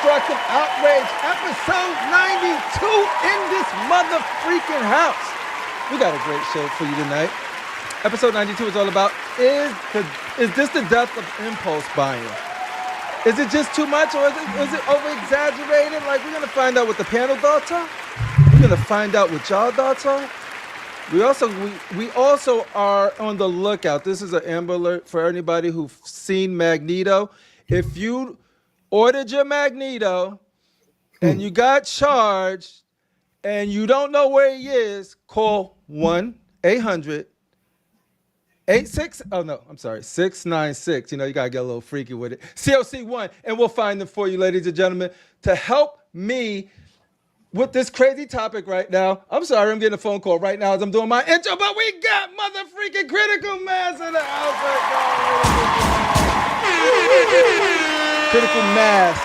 Constructive Outrage, episode 92 in this mother freaking house. We got a great show for you tonight. Episode 92 is all about, is this the death of impulse buying? Is it just too much, or is it over-exaggerated? Like, we're going to find out what the panel thoughts are. We're going to find out what y'all thoughts are. We also are on the lookout. This is an Amber Alert for anybody who's seen Magneto. If you ordered your Magneto and you got charged and you don't know where he is, call 696. You know, you got to get a little freaky with it. COC1, and we'll find them for you, ladies and gentlemen, to help me with this crazy topic right now. I'm sorry, I'm getting a phone call right now as I'm doing my intro, but we got mother freaking Critical Mass in the house right now. Critical Mass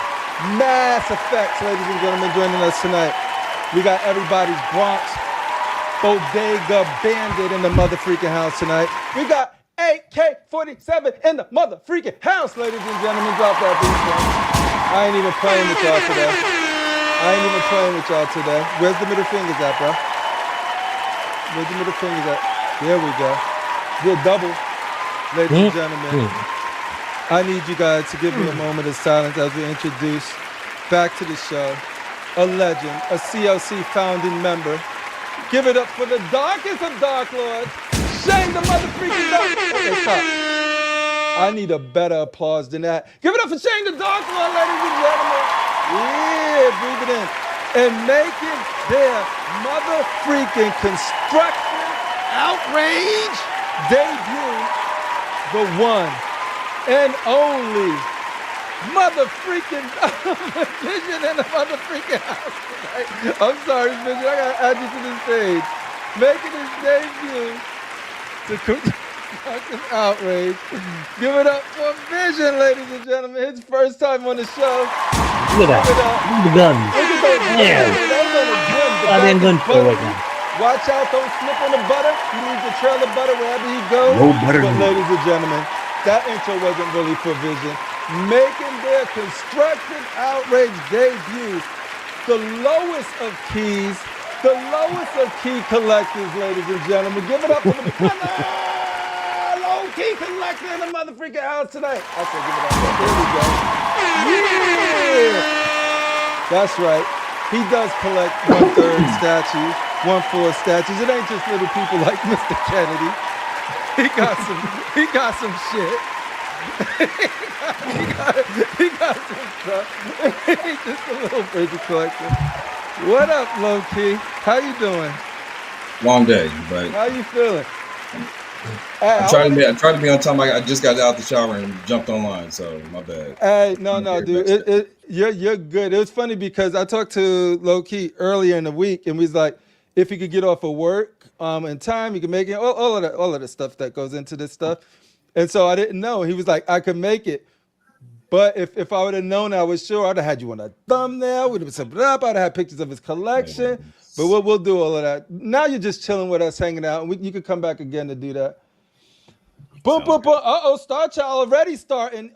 effects, ladies and gentlemen, joining us tonight. We got everybody's Bronx Bodega Bandit in the mother freaking house tonight. We got AK-47 in the mother freaking house, ladies and gentlemen. Drop that beat. I ain't even playing with y'all today. Where's the middle fingers at, bro? Where's the middle fingers at? There we go. We're double, ladies and gentlemen. I need you guys to give me a moment of silence as we introduce back to the show a legend, a CLC founding member. Give it up for the darkest of Dark Lords, Shane the mother freaking Dark. Okay, stop. I need a better applause than that. Give it up for Shane the Dark Lord, ladies and gentlemen. Yeah, breathe it in. And making their mother freaking Constructive Outrage debut, the one and only mother freaking Vision in the mother freaking house tonight. I'm sorry, Vision, I gotta add you to the stage. Making his debut to Constructive Outrage. Give it up for Vision, ladies and gentlemen. His first time on the show. Look at that. Look at the gun. Look at those guns. That was on a gun. Right now. Watch out, don't slip on the butter. He needs to trail the butter wherever he goes. No butter. But ladies and gentlemen, that intro wasn't really for Vision. Making their Constructive Outrage debut, the lowest of keys, the lowest of key collectors, ladies and gentlemen. Give it up for the low-key collector in the mother freaking house tonight. I said give it up. There we go. Yeah. That's right. He does collect 1/3 statues, 1/4 statues. It ain't just little people like Mr. Kennedy. He got some shit. he got some stuff. He ain't just a little baby collector. What up, Loki? How you doing? Long day, but how you feeling? I tried to be on time. I just got out the shower and jumped online, so my bad. Hey, no, dude. You're good. It was funny because I talked to Loki earlier in the week, and we was like, if he could get off of work in time, he could make it. All of the stuff that goes into this stuff. And so I didn't know. He was like, I could make it. But if I would have known, I was sure I'd have had you on a thumbnail. We'd have set it up. I'd have had pictures of his collection. But we'll do all of that. Now you're just chilling with us, hanging out. And you could come back again to do that. Boom. Uh-oh, Star Child already starting.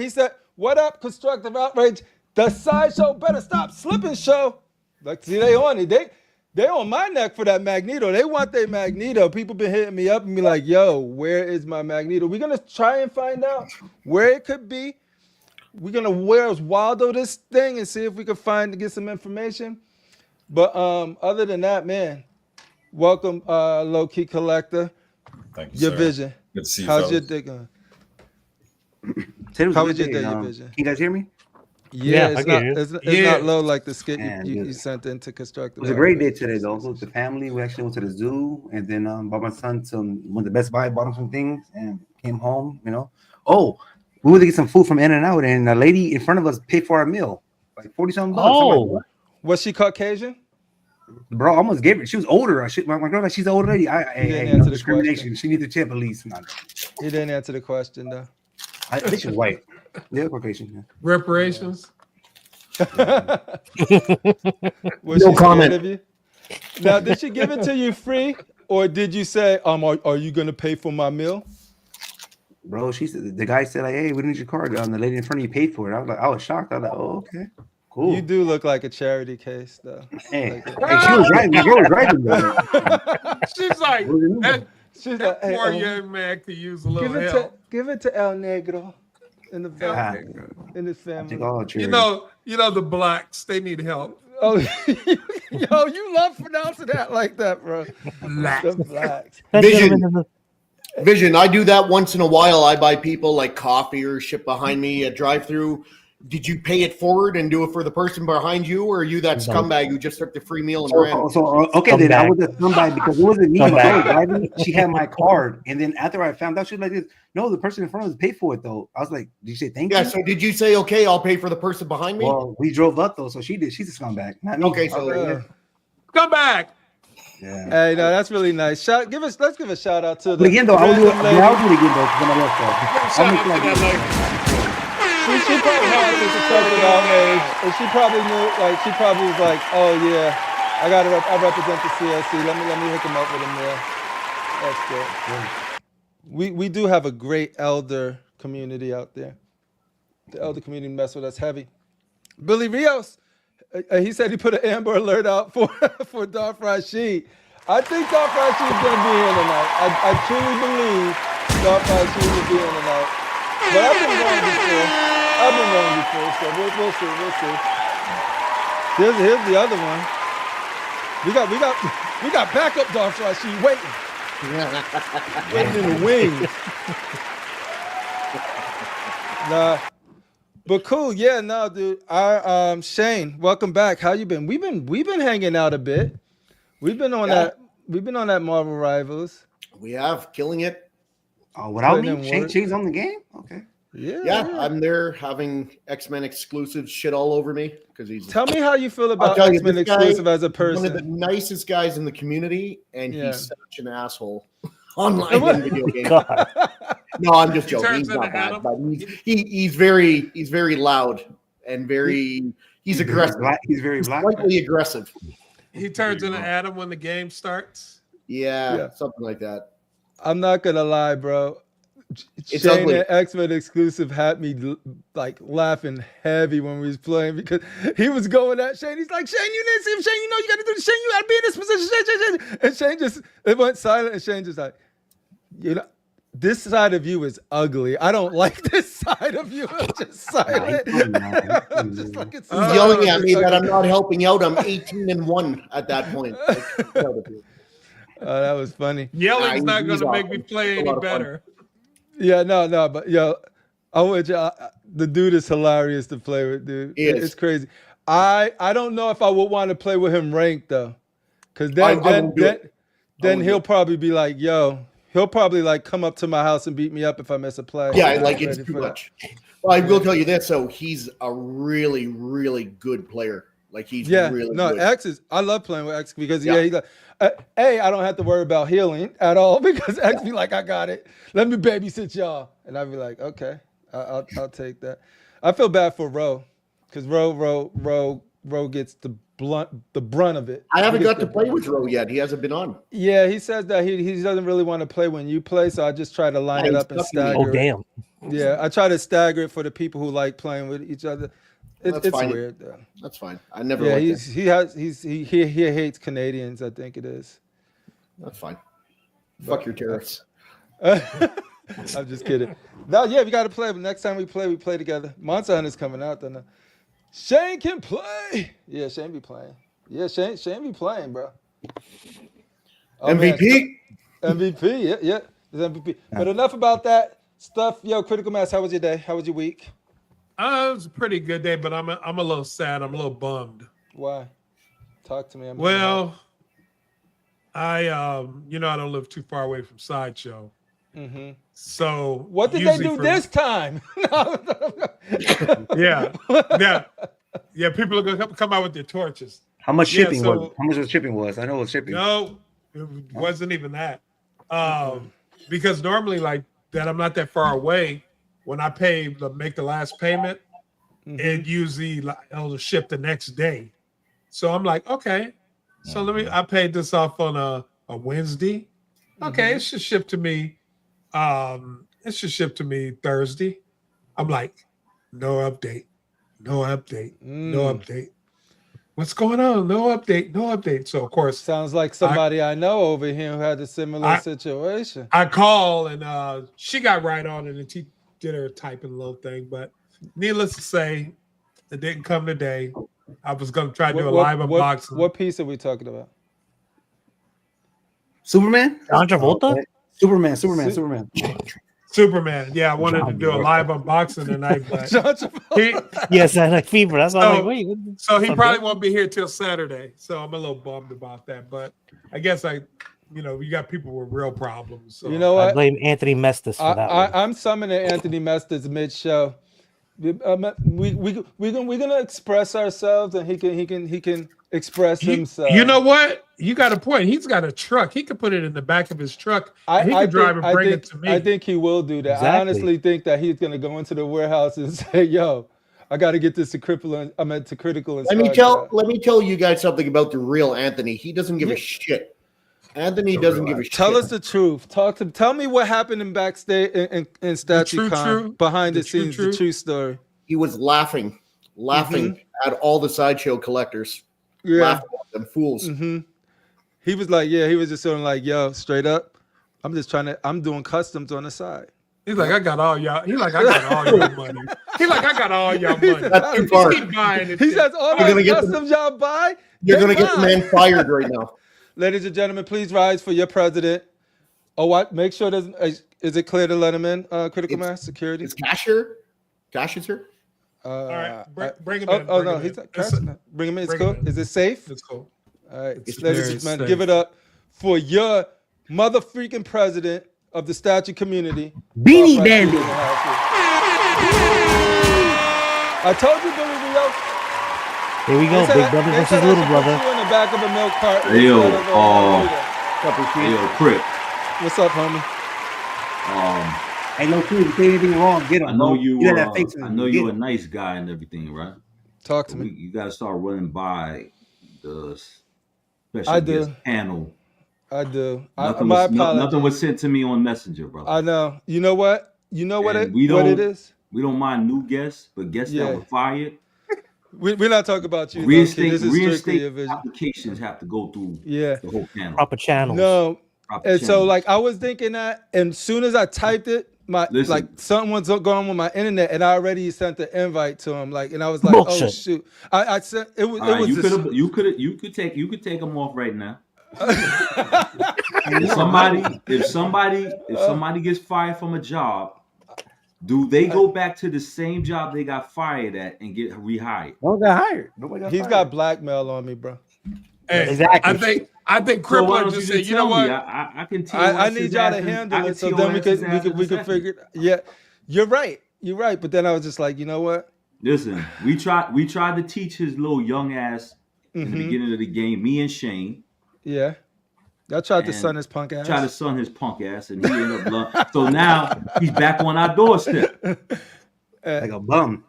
He said, what up, Constructive Outrage? The Sideshow better stop slipping show. Like, see, they on it. They on my neck for that Magneto. They want their Magneto. People been hitting me up and be like, yo, where is my Magneto? We're going to try and find out where it could be. We're going to Where's Waldo this thing and see if we can get some information. But other than that, man, welcome, Low-Key Collector. Thank you, Your sir. Vision. Good to see you. How's your day going? How was your day, Your Vision? Can you guys hear me? Yeah, it's not low like the skit you sent into Constructive. It was a great day today, though. So with the family, we actually went to the zoo and then brought my son went to Best Buy, bought him some things, and came home. Oh, we went to get some food from In-N-Out, and a lady in front of us paid for our meal, like $40-something. Oh, was she Caucasian? Bro, I almost gave it. She was older. My girl, she's an old lady. Answer discrimination. She needs a chip at least. He didn't answer the question though. I think she's white. Yeah, Caucasian. Yeah. Reparations. Was no comment. Of you? Now, did she give it to you free, or did you say, are you gonna pay for my meal? Bro, she said the guy said like, "Hey, we need your card." The lady in front of you paid for it. I was shocked. I was like, "Oh, okay, cool." You do look like a charity case, though. Hey, Like, hey, she was driving. The girl was driving. Though. She's like, she's that like, hey, poor young man could use a little help. give it to El Negro in the family, in his I family. think all charity. You know the blacks, they need help. Oh, yo, you love pronouncing that like that, bro. The blacks. Vision, I do that once in a while. I buy people like coffee or shit behind me at drive-through. Did you pay it forward and do it for the person behind you, or are you that scumbag who just took the free meal and ran? Okay, then I was a scumbag because it wasn't me driving. She had my card, and then after I found out, she was like, "This, no, the person in front of us paid for it though." I was like, "Did you say thank you?" Yeah. So did you say, "Okay, I'll pay for the person behind me"? Well, we drove up though, so she did. She's a scumbag. Not me. Okay, so Come back. Yeah. Hey, no, that's really nice. Let's give a shout out to the. But again, though, I'll do it again though. Somebody else She probably had a constructive outrage, and she probably knew, like, she probably was like, "Oh yeah, I represent the CLC. Let me hook him up with him there." That's good. Yeah. We do have a great elder community out there. The elder community mess with us heavy. Billy Rios, he said he put an Amber Alert out for Darth Rashid. I think Darth Rashid is gonna be here tonight. I truly believe Darth Rashid will be here tonight. But I've been wrong before, so we'll see. Here's the other one. We got backup Darth Rashid waiting. Waiting in the wings. Nah. But cool, yeah, no, dude. Shane, welcome back. How you been? We've been hanging out a bit. We've been on that Marvel Rivals. we have killing it. Oh, without Putting me, in work. Shane's on the game. Okay. Yeah, I'm there having X-Men exclusive shit all over me because he's. Tell me how you feel about tell you, X-Men this guy exclusive as a One of the person. nicest guys in the community, and Yeah. he's such an asshole online in video games. No, I'm just joking. Turns He's not into bad, Adam. but he's very loud and he's aggressive. He's very black. Slightly aggressive. He turns into Adam when the game starts. Yeah, something like that. I'm not gonna lie, bro. It's Shane ugly. and X-Men exclusive had me like laughing heavy when we was playing because he was going at Shane. He's like, "Shane, you didn't see him. Shane, you know you got to do this. Shane, you got to be in this position." Shane. And Shane just it went silent, and Shane just like, you know, this side of you is ugly. I don't like this side of you. It's just silent. I'm just like, it's He's yelling at me that I'm not helping out. I'm 18-1 at that point. Oh, that was funny. Yelling's Nah, not going he's to make awesome. me play It's a any lot of fun. better. Yeah, no, but yo, the dude is hilarious to play with, dude. He is. It's crazy. I don't know if I would want to play with him ranked though, because I won't do it. then he'll probably be like, yo, he'll probably like come up to my house and beat me up if I miss a play. Yeah, I'm like not it's ready too for that. much. Well, I will tell you this, so he's a really, really good player. Like he's really good. X is. I love playing with X because Yeah. he's like, I don't have to worry about healing at all because X be like, I got it. Let me babysit y'all, and I'd be like, okay, I'll take that. I feel bad for Ro because Ro gets the brunt of it. I haven't He got gets to the play brunt. with Ro yet. He hasn't been on. Yeah, he says that he doesn't really want to play when you play, so I just try to line Yeah, it he's up and tough to me. stagger. Oh, it. damn. Yeah, I try to stagger it for the people who like playing with each other. That's It's fine. weird though. That's fine. I never Yeah, liked it. he hates Canadians. I think it is. That's fine. Fuck your terrorists. I'm just kidding. No, yeah, we got to play. But next time we play together. Monster Hunter's coming out then. Shane can play. Yeah, Shane be playing. Yeah, Shane be playing, bro. Oh, MVP. man, MVP. Yeah, it's MVP. But enough about that stuff. Yo, Critical Mass, how was your day? How was your week? It was a pretty good day, but I'm a little sad. I'm a little bummed. Why? Talk to me. Well, I don't live too far away from Sideshow. Mm-hmm. So What did they usually do for- this time? Yeah. People are gonna come out with their torches. How much Yeah, shipping so- was? How much was shipping was? I know it was shipping. No, it wasn't even that. Because normally, like that, I'm not that far away. When I make the last payment, it usually it'll ship the next day. So I'm like, okay. So I paid this off on a Wednesday. Okay, it should ship to me it should ship to me Thursday. I'm like, no update. What's going on? No update. So of course, sounds like somebody I know over here who had a similar situation. I call and she got right on it and she did her typing little thing. But needless to say, it didn't come today. I was going to try to do a live unboxing. What piece are we talking about? Superman? John Travolta? Superman. Superman. Yeah, I wanted to do a live unboxing tonight, but yes, I like fever. That's why I'm like, wait. So he probably won't be here till Saturday. So I'm a little bummed about that. But I guess you got people with real problems. So. You know what? I blame Anthony Mestis for that. I'm summoning Anthony Mestis mid-show. We're gonna express ourselves, and he can express himself. You know what? You got a point. He's got a truck. He could put it in the back of his truck. He could drive and bring it to me. I think he will do that. Exactly. I honestly think that he's gonna go into the warehouse and say, "Yo, I got to get this to critical." Let me tell you guys something about the real Anthony. He doesn't give a shit. Anthony doesn't give a shit. Tell us the truth. Tell me what happened in backstage in StatueCon behind the scenes. The true story. He was laughing at all the Sideshow collectors. Yeah. Laughing at them fools. Mm-hmm. He was like, he was just sort of like, yo, straight up, I'm doing customs on the side. He's like, I got all y'all. He's like, I got all your money. He's like, I got all y'all money. That's too far. Keep buying it. He says, all the customs y'all buy. You're gonna get the man fired right now. Ladies and gentlemen, please rise for your president. Oh, what? Make sure is it clear to let him in? Critical mass security. Is Cashier here? All right, bring him in. No, he's not. Bring him in. It's cool. Is it safe? It's cool. All right, ladies and gentlemen, give it up for your mother freaking president of the statue community, Beanie Bandit. I told you, Billy Rio. Here we go, big brother versus little brother. In the back of a milk cart. Crip. What's up, homie? Hey, Loki, if you say anything wrong, get him. I know you. I know you're a nice guy and everything, right? Talk to me. You got to start running by the special I do. guest panel. I do. Nothing was sent to me on Messenger, brother. I know. You know what? You know what it is? We don't mind new guests, but guests that were fired. We're not talking about you. Reinstate applications have to go through the whole panel. Proper channels. No. So like I was thinking that, and as soon as I typed it, someone's going with my internet, and I already sent the invite to him. Like, and I was like, Bullshit. oh shoot! I sent it was. Right, you could take them off right now. if somebody gets fired from a job, do they go back to the same job they got fired at and get rehired? No, got hired. Nobody got He's fired. got blackmail on me, bro. Hey, exactly. I think Crippler just said, you know what? I can tell. I need y'all to handle it, so then we could figure. Yeah, you're right. You're right. But then I was just like, you know what? Listen, we tried to teach his little young ass in the beginning of the game. Me and Shane. Yeah. Y'all tried to sun his punk ass. Tried to sun his punk ass, and he ended up. So now he's back on our doorstep. Like a bum.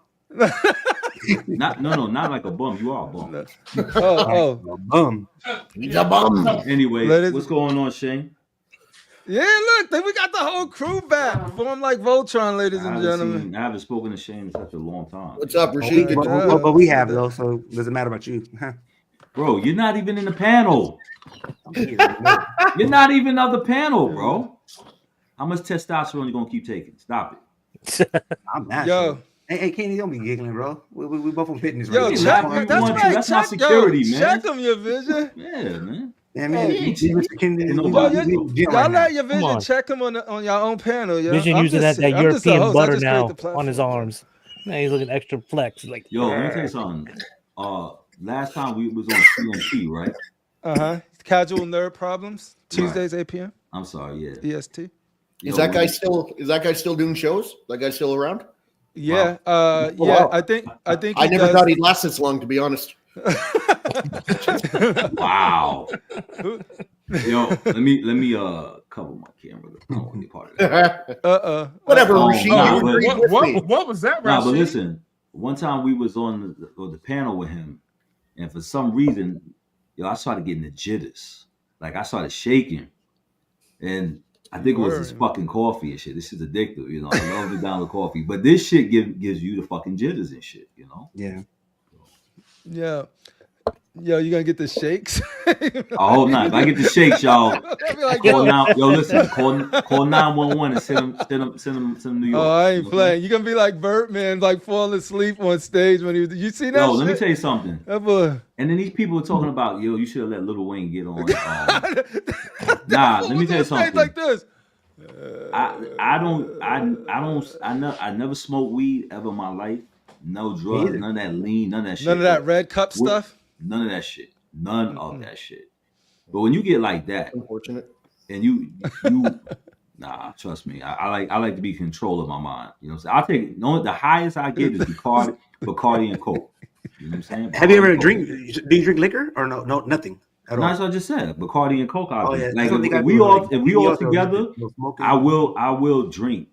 Not like a bum. You are a bum. A bum. He's a bum. Anyway, what's going on, Shane? Yeah, look, then we got the whole crew back. Form like Voltron, ladies and gentlemen. I haven't spoken to Shane in such a long time. What's up, Rashid? But we have though, so it doesn't matter about you. Bro, you're not even in the panel. You're not even on the panel, bro. How much testosterone you gonna keep taking? Stop it. I'm not. Yo. Hey, Kenny, don't be giggling, bro. We both on fitness, yo, right? check, Yo, that's right. That's my security, man. Check them, your vision. Yeah, man. Yeah, man. Y'all let your vision check him on your own panel. Yo. Vision using that European butter now on his arms. Now he's looking extra flex. Like, yo, let me tell you something. Last time we was on CMP, right? Casual nerd problems. Tuesdays, 8 p.m. I'm sorry, yeah. EST. Is that guy still doing shows? That guy still around? Yeah. Wow. Yeah. I think. I never thought he'd last this long, to be honest. Wow. Yo, let me cover my camera. I don't want to be part of that. Whatever, Rashid. What was that, Rashid? Nah, but listen, one time we was on the panel with him, and for some reason, I started getting the jitters. Like I started shaking, and I think it was this fucking coffee and shit. This is addictive, you know. I love the down with coffee, but this shit gives you the fucking jitters and shit, you know. Yeah. Yeah. Yo, you gonna get the shakes? I hope not. If I get the shakes, y'all, like, call now. Yo, listen, call 911 and send them to New York. Oh, I ain't playing. You're gonna be like Birdman, like falling asleep on stage when you see that. Yo, shit? let me tell you something. And then these people are talking about, yo, you should have let Lil Wayne get on. Nah, let me tell you something. Like this. I never smoked weed ever in my life. No drugs, none of that lean, none of that shit. None of that red cup stuff. None of that shit. None of that shit. But when you get like that, unfortunate, and you nah, trust me, I like to be in control of my mind. You know what I'm saying? The highest I get is Bacardi and Coke. You know what I'm saying? Have you ever do you drink liquor or no nothing? That's what I just said. Bacardi and Coke. Yeah. Like if we all together, I will drink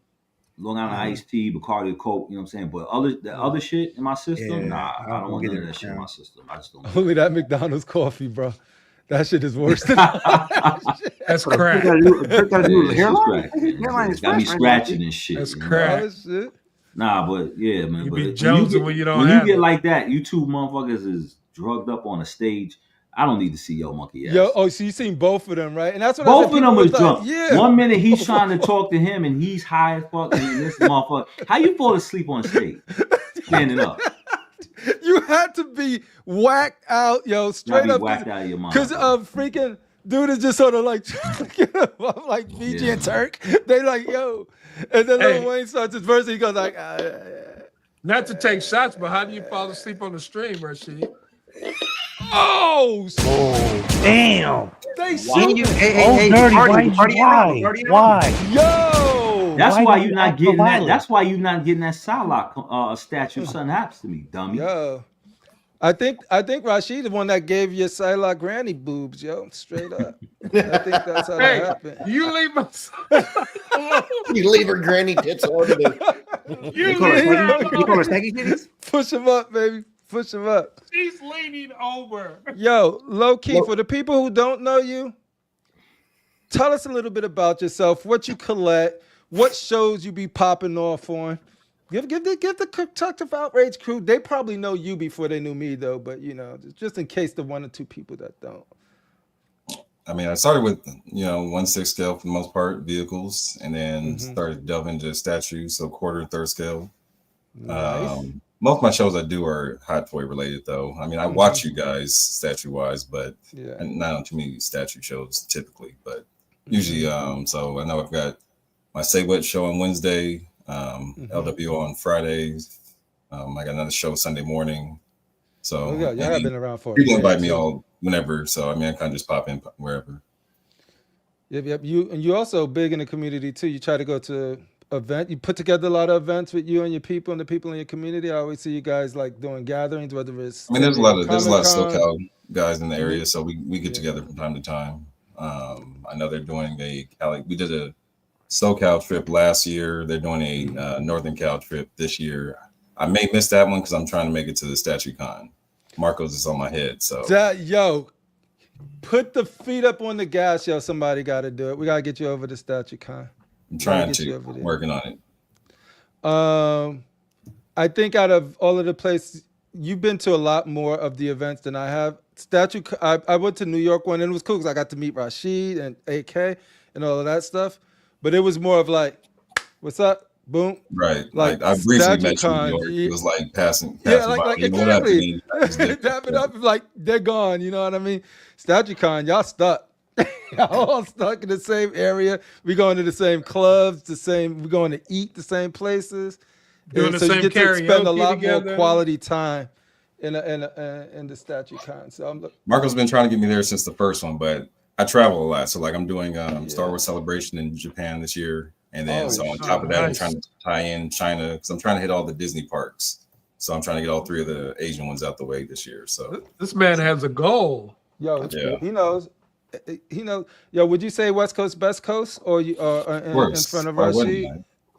Long Island iced tea, Bacardi, Coke. You know what I'm saying? But other shit in my system, nah, I don't want none of that shit in my system. I just don't. Only that McDonald's coffee, bro. That shit is worse than that's crack. Got me scratching and shit. That's crack. Nah, but yeah, man. You be jonesing when you don't have when you get it. like that, you two motherfuckers is drugged up on a stage. I don't need to see your monkey ass. Yo, so you seen both of them, right? And that's what both of them was drunk. Yeah. 1 minute he's trying to talk to him and he's high as fuck. And this motherfucker, how you fall asleep on stage standing up? You had to be whacked out, yo, straight up. Whacked out of your mind. Because freaking dude is just sort of like, I'm like Fiji and Turk. They like, yo. And then Lil Wayne starts his verse and he goes like, Not to take shots, but how do you fall asleep on the stream, Rashid? Oh, damn! They dirty. Why? Yo, that's why you're not getting that. That's why you're not getting that Salah statue. Something happens to me, dummy. Yo, I think Rashid the one that gave you Salah granny boobs, yo, straight up. I think that's how that happened. You leave my. You leave her granny tits over there. You call her saggy titties? Push him up, baby. Push him up. She's leaning over. Yo, Loki, for the people who don't know you, tell us a little bit about yourself, what you collect, what shows you be popping off on. Give the Constructive Outrage crew. They probably know you before they knew me, though. But you know, just in case the 1 or 2 people that don't. I mean, I started with 1/6 scale for the most part, vehicles, and then started delving into statues, so quarter, third scale. Nice. Most of my shows I do are hot toy related, though. I mean, I watch you guys statue wise, but not on too many statue shows typically. But usually, so I know I've got my Say What show on Wednesday, LWO on Fridays. I got another show Sunday morning. So you have been around for. People invite me all whenever, so I mean, I kind of just pop in wherever. Yep. You also big in the community too. You try to go to event. You put together a lot of events with you and your people and the people in your community. I always see you guys like doing gatherings, whether it's. I mean, there's a lot of SoCal guys in the area, so we get together from time to time. I know they're doing we did a SoCal trip last year. They're doing a Northern Cal trip this year. I may miss that one because I'm trying to make it to the Statue Con. Marcos is on my head, so. Yo, put the feet up on the gas, yo. Somebody got to do it. We got to get you over to Statue Con. I'm trying to. Working on it. I think out of all of the places, you've been to a lot more of the events than I have. I went to New York one, and it was cool because I got to meet Rashid and AK and all of that stuff. But it was more of like, what's up? Boom. Right. Like I briefly met you in New York. It was like passing like exactly. Tap it up, like they're gone. You know what I mean? StatueCon, y'all stuck. Y'all all stuck in the same area. We going to the same clubs, we going to eat the same places. Doing the so same you get to spend a lot together. more quality time in the StatueCon. So Marco's been trying to get me there since the first one, but I travel a lot. So like I'm doing Star Wars Celebration in Japan this year. And then on top of that, I'm trying to tie in China because I'm trying to hit all the Disney parks. So I'm trying to get all 3 of the Asian ones out the way this year. So this man has a goal. Yo, he knows. Yo, would you say West Coast, best coast, or you in front of Rashid?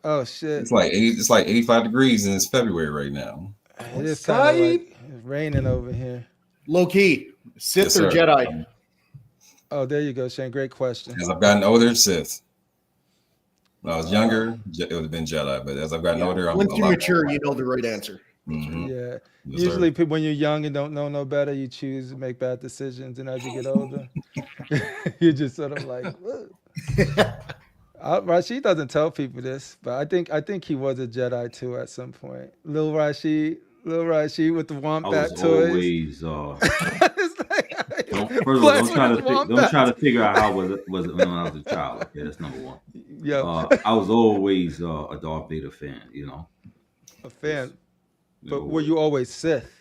Oh shit! It's like 85 degrees and it's February right now. It is kind of like raining over here. Loki, Sith or Jedi? Oh, there you go, Shane. Great question. As I've gotten older, Sith. When I was younger, it would have been Jedi, but as I've gotten older, I'm once a you lot mature, more. you know the right answer. Mm-hmm. Yeah. Yes, Usually, people, when you're young and don't know no better, you choose to make bad decisions, and as you get older, you're just sort of like. Rashid doesn't tell people this, but I think he was a Jedi too at some point. Lil Rashid with the wombat toys. First of all, don't try to figure out how was it when I was a child. Okay, that's number one. Yeah, I was always a Darth Vader fan. You know, a fan. But were you always Sith?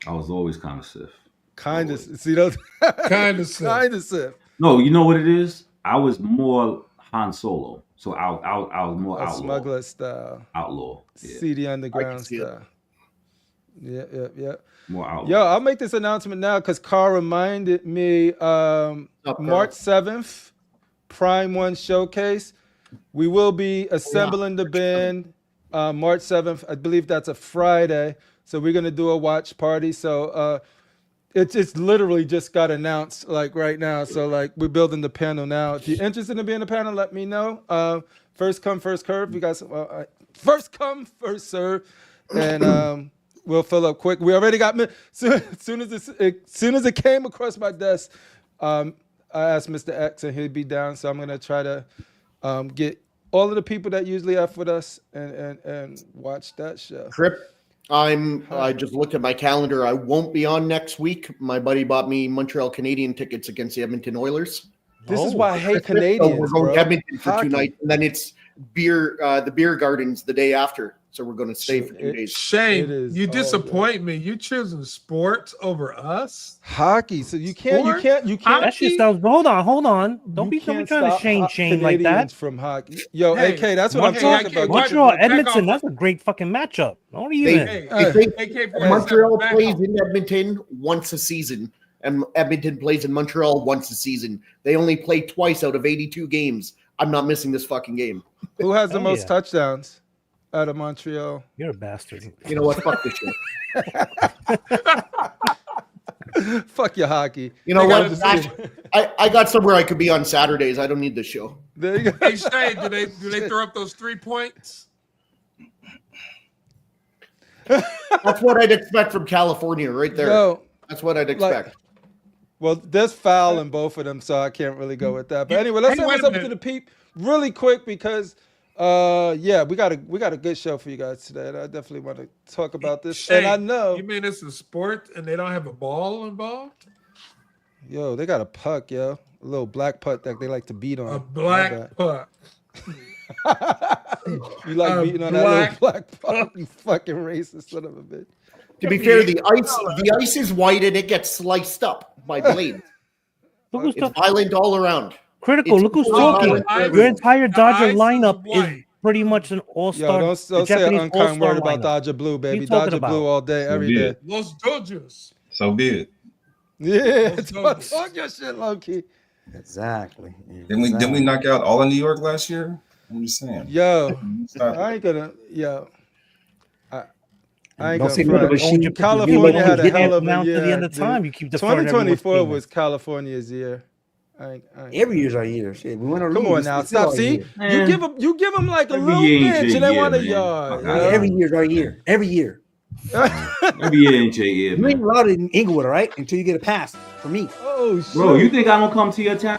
I was always kind of Sith. Kind of. See those? Kind of Sith. Kind of Sith. No, you know what it is? I was more Han Solo, so I was more outlaw. Smuggler style. Outlaw. Yeah. CD Underground style. Yeah. More outlaw. Yo, I'll make this announcement now because Carl reminded me. March 7th, Prime 1 Showcase. We will be assembling the band. March 7th, I believe that's a Friday. So we're gonna do a watch party. So it's literally just got announced like right now. So like we're building the panel now. If you're interested in being a panel, let me know. First come, first curve. We got some, first come, first serve, and we'll fill up quick. We already got soon as it came across my desk. I asked Mr. X and he'd be down. So I'm gonna try to get all of the people that usually F with us and watch that show. Crip, I just looked at my calendar. I won't be on next week. My buddy bought me Montreal Canadian tickets against the Edmonton Oilers. This is why I hate Canadians. So we're going bro. to Edmonton for Hockey. 2 nights, and then it's the beer gardens the day after. So we're going to stay for 2 days. Shane, you disappoint me. You choosing sports over us? Hockey. So you can't. That shit sounds. Hold on. Don't be trying to Shane like that. From hockey. Yo, AK, that's what I'm talking about. Montreal, Edmonton, that's a great fucking matchup. Don't even. Montreal plays in Edmonton once a season, and Edmonton plays in Montreal once a season. They only play twice out of 82 games. I'm not missing this fucking game. Who has the most touchdowns out of Montreal? You're a bastard. You know what? Fuck this shit. Fuck your hockey. You know what? I got somewhere I could be on Saturdays. I don't need this show. There you go. Hey Shane, do they throw up those 3 points? That's what I'd expect from California, right there. Yo, that's what I'd expect. Well, there's foul in both of them, so I can't really go with that. But anyway, let's say what's up to the peep really quick because we got a good show for you guys today. And I definitely want to talk about this. Shane, and I know you mean it's a sport and they don't have a ball involved? Yo, they got a puck, yo. A little black puck that they like to beat on. A black puck. You like beating on that little black puck, you fucking racist son of a bitch. To be fair, the ice is white and it gets sliced up by blades. It's violent all around. Critical, look who's talking. Your entire Dodger lineup is pretty much an all-star. Yo, don't say an unkind word about Dodger Blue, baby. Dodger Blue all day, every day. Los Dodgers. So be it. Yeah, talk your shit, Loki. Exactly. Didn't we knock out all of New York last year? I'm just saying. Yo, I ain't gonna. Yo, I ain't Don't gonna. front. California had a hell of a year. To the end of time, you keep 2024 was California's year. Every year's our year. Shit, we went Come on now, stop. See, you give them like a little bitch, and they want a yard. Every year's our year. Every year. Every year ain't your year. You ain't allowed it in Inglewood, all right? Until you get a pass for me. Oh shit, bro! You think I don't come to your town?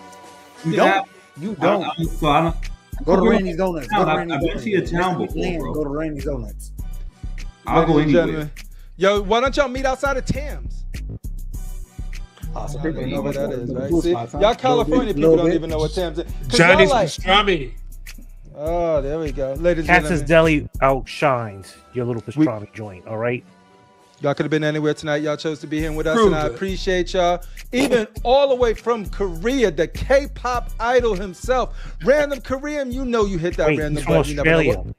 You don't. You don't. I don't. Go to Randy's Donuts. I've been to your town before, bro. Go to Randy's Donuts. I'll go anywhere. Yo, why don't y'all meet outside of Tams? So people know what that is, right? See, y'all California people don't even know what Tams is. Johnny's pastrami. Oh, there we go. Ladies and Katz's Deli outshines your little pastrami joint, all right? Y'all could have been anywhere tonight. Y'all chose to be here with us, and I appreciate y'all. Even all the way from Korea, the K-pop idol himself. Random Korean, you know you hit that random button. You never know what.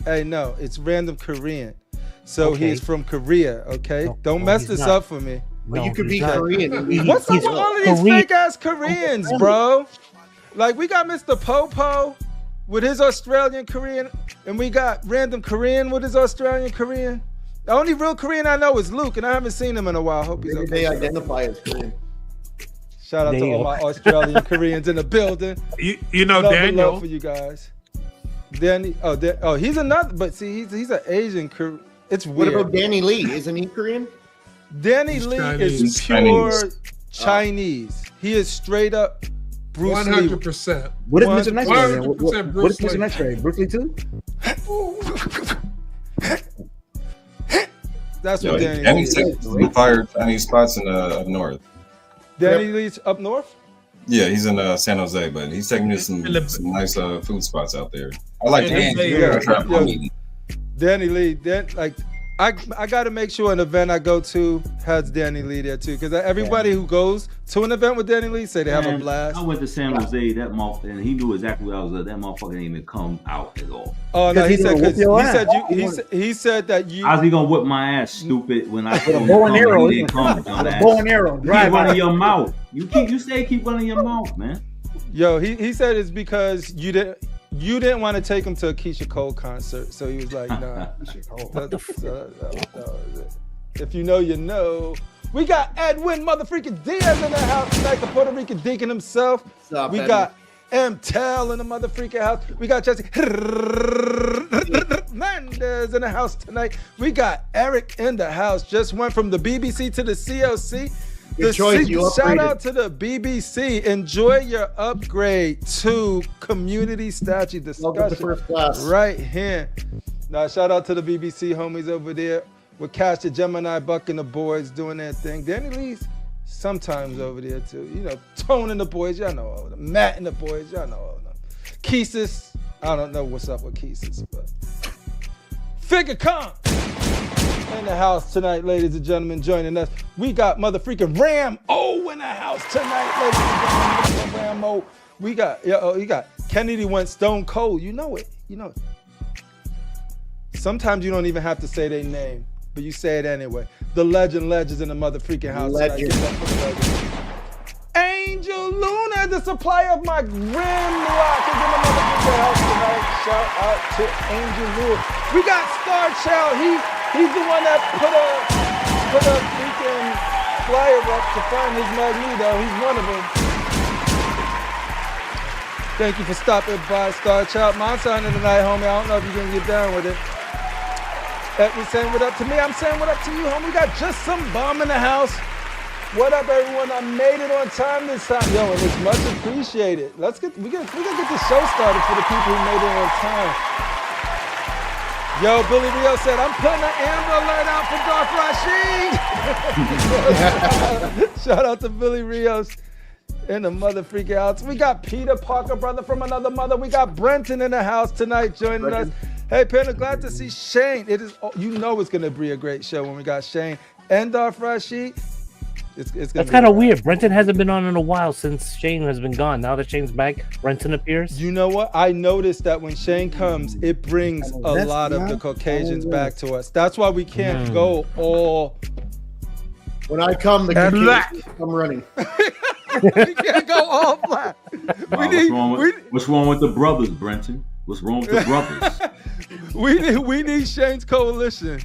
Hey, no, it's random Korean. So he's from Korea, okay? Don't mess this up for me. Well, you could be Korean. What's up with all of these fake-ass Koreans, bro? Like, we got Mr. Popo with his Australian Korean, and we got random Korean with his Australian Korean. The only real Korean I know is Luke, and I haven't seen him in a while. Hope he's okay. They identify as Korean. Shout out to all my Australian Koreans in the building. You know Love Daniel for you guys. Danny, he's another, but see, he's an Asian. It's weird. What about Danny Lee? Isn't he Korean? Danny He's Lee Chinese. is pure Chinese. He is straight up Bruce Lee. 100%. What is Mr. Nice Guy? 100% What is Bruce Mr. Lee. Nice Guy? Bruce Lee too? That's what Danny Lee Danny's is. taking fire Chinese spots in up north. Danny Lee's up north? Yeah, he's in San Jose, but he's taking me to some nice food spots out there. I like Danny. Danny Lee, I got to make sure an event I go to has Danny Lee there too, because everybody who goes to an event with Danny Lee say they have a blast. I went to San Jose, that motherfucker, and he knew exactly what I was at. That motherfucker didn't even come out at all. Oh no, he said that you. How's he gonna whip my ass, stupid? When I With a bow and arrow, he didn't come, dumbass. bow and arrow, Keep drive running your mouth. You say keep running your mouth, man. Yo, he said it's because you didn't want to take him to a Keisha Cole concert, so he was like, nah. If you know, you know. We got Edwin motherfucking Diaz in the house tonight, the Puerto Rican deacon himself. Up, we Edwin? got M. Tell in the motherfucking house. We got Jesse Mendez in the house tonight. We got Eric in the house. Just went from the BBC to the CLC. Good choice, you Shout upgraded. out to the BBC. Enjoy your upgrade to community statue Welcome to discussion first class. right here. Now, shout out to the BBC homies over there with Cash the Gemini, Buck and the boys doing their thing. Danny Lee's sometimes over there too. You know, Tone and the boys, y'all know all of them. Matt and the boys, y'all know all of them. Keesis, I don't know what's up with Keesis, but Figure Con in the house tonight, ladies and gentlemen, joining us. We got motherfucking Ram O in the house tonight, ladies and gentlemen. Ram O. We got, you got Kennedy went stone cold. You know it. You know it. Sometimes you don't even have to say their name, but you say it anyway. The legends in the motherfucking house tonight. Give it up for the legend. Angel Luna, the supplier of my Grim Rock, is in the motherfucking house tonight. Shout out to Angel Luna. We got Star Child. He's the one that put a freaking flyer up to find his Magneto. He's one of them. Thank you for stopping by, Star Child. My signing tonight, homie. I don't know if you're gonna get down with it. Edwin saying what up to me. I'm saying what up to you, homie. We got just some bomb in the house. What up, everyone? I made it on time this time. Yo, and it's much appreciated. We're gonna get the show started for the people who made it on time. Yo, Billy Rio said, I'm putting an Amber Alert out for Darth Rashid. Shout out to Billy Rios in the motherfucking house. We got Peter Parker, brother from another mother. We got Brenton in the house tonight joining us. Hey, Panda, glad to see Shane. It's going to be a great show when we got Shane and Darth Rashid. That's kind of weird. Brenton hasn't been on in a while since Shane has been gone. Now that Shane's back, Brenton appears. You know what? I noticed that when Shane comes, it brings a lot of the Caucasians back to us. That's why we can't go all. When I come, the Caucasians come running. We can't go all black. What's wrong with the brothers, Brenton? What's wrong with the brothers? we need Shane's coalition.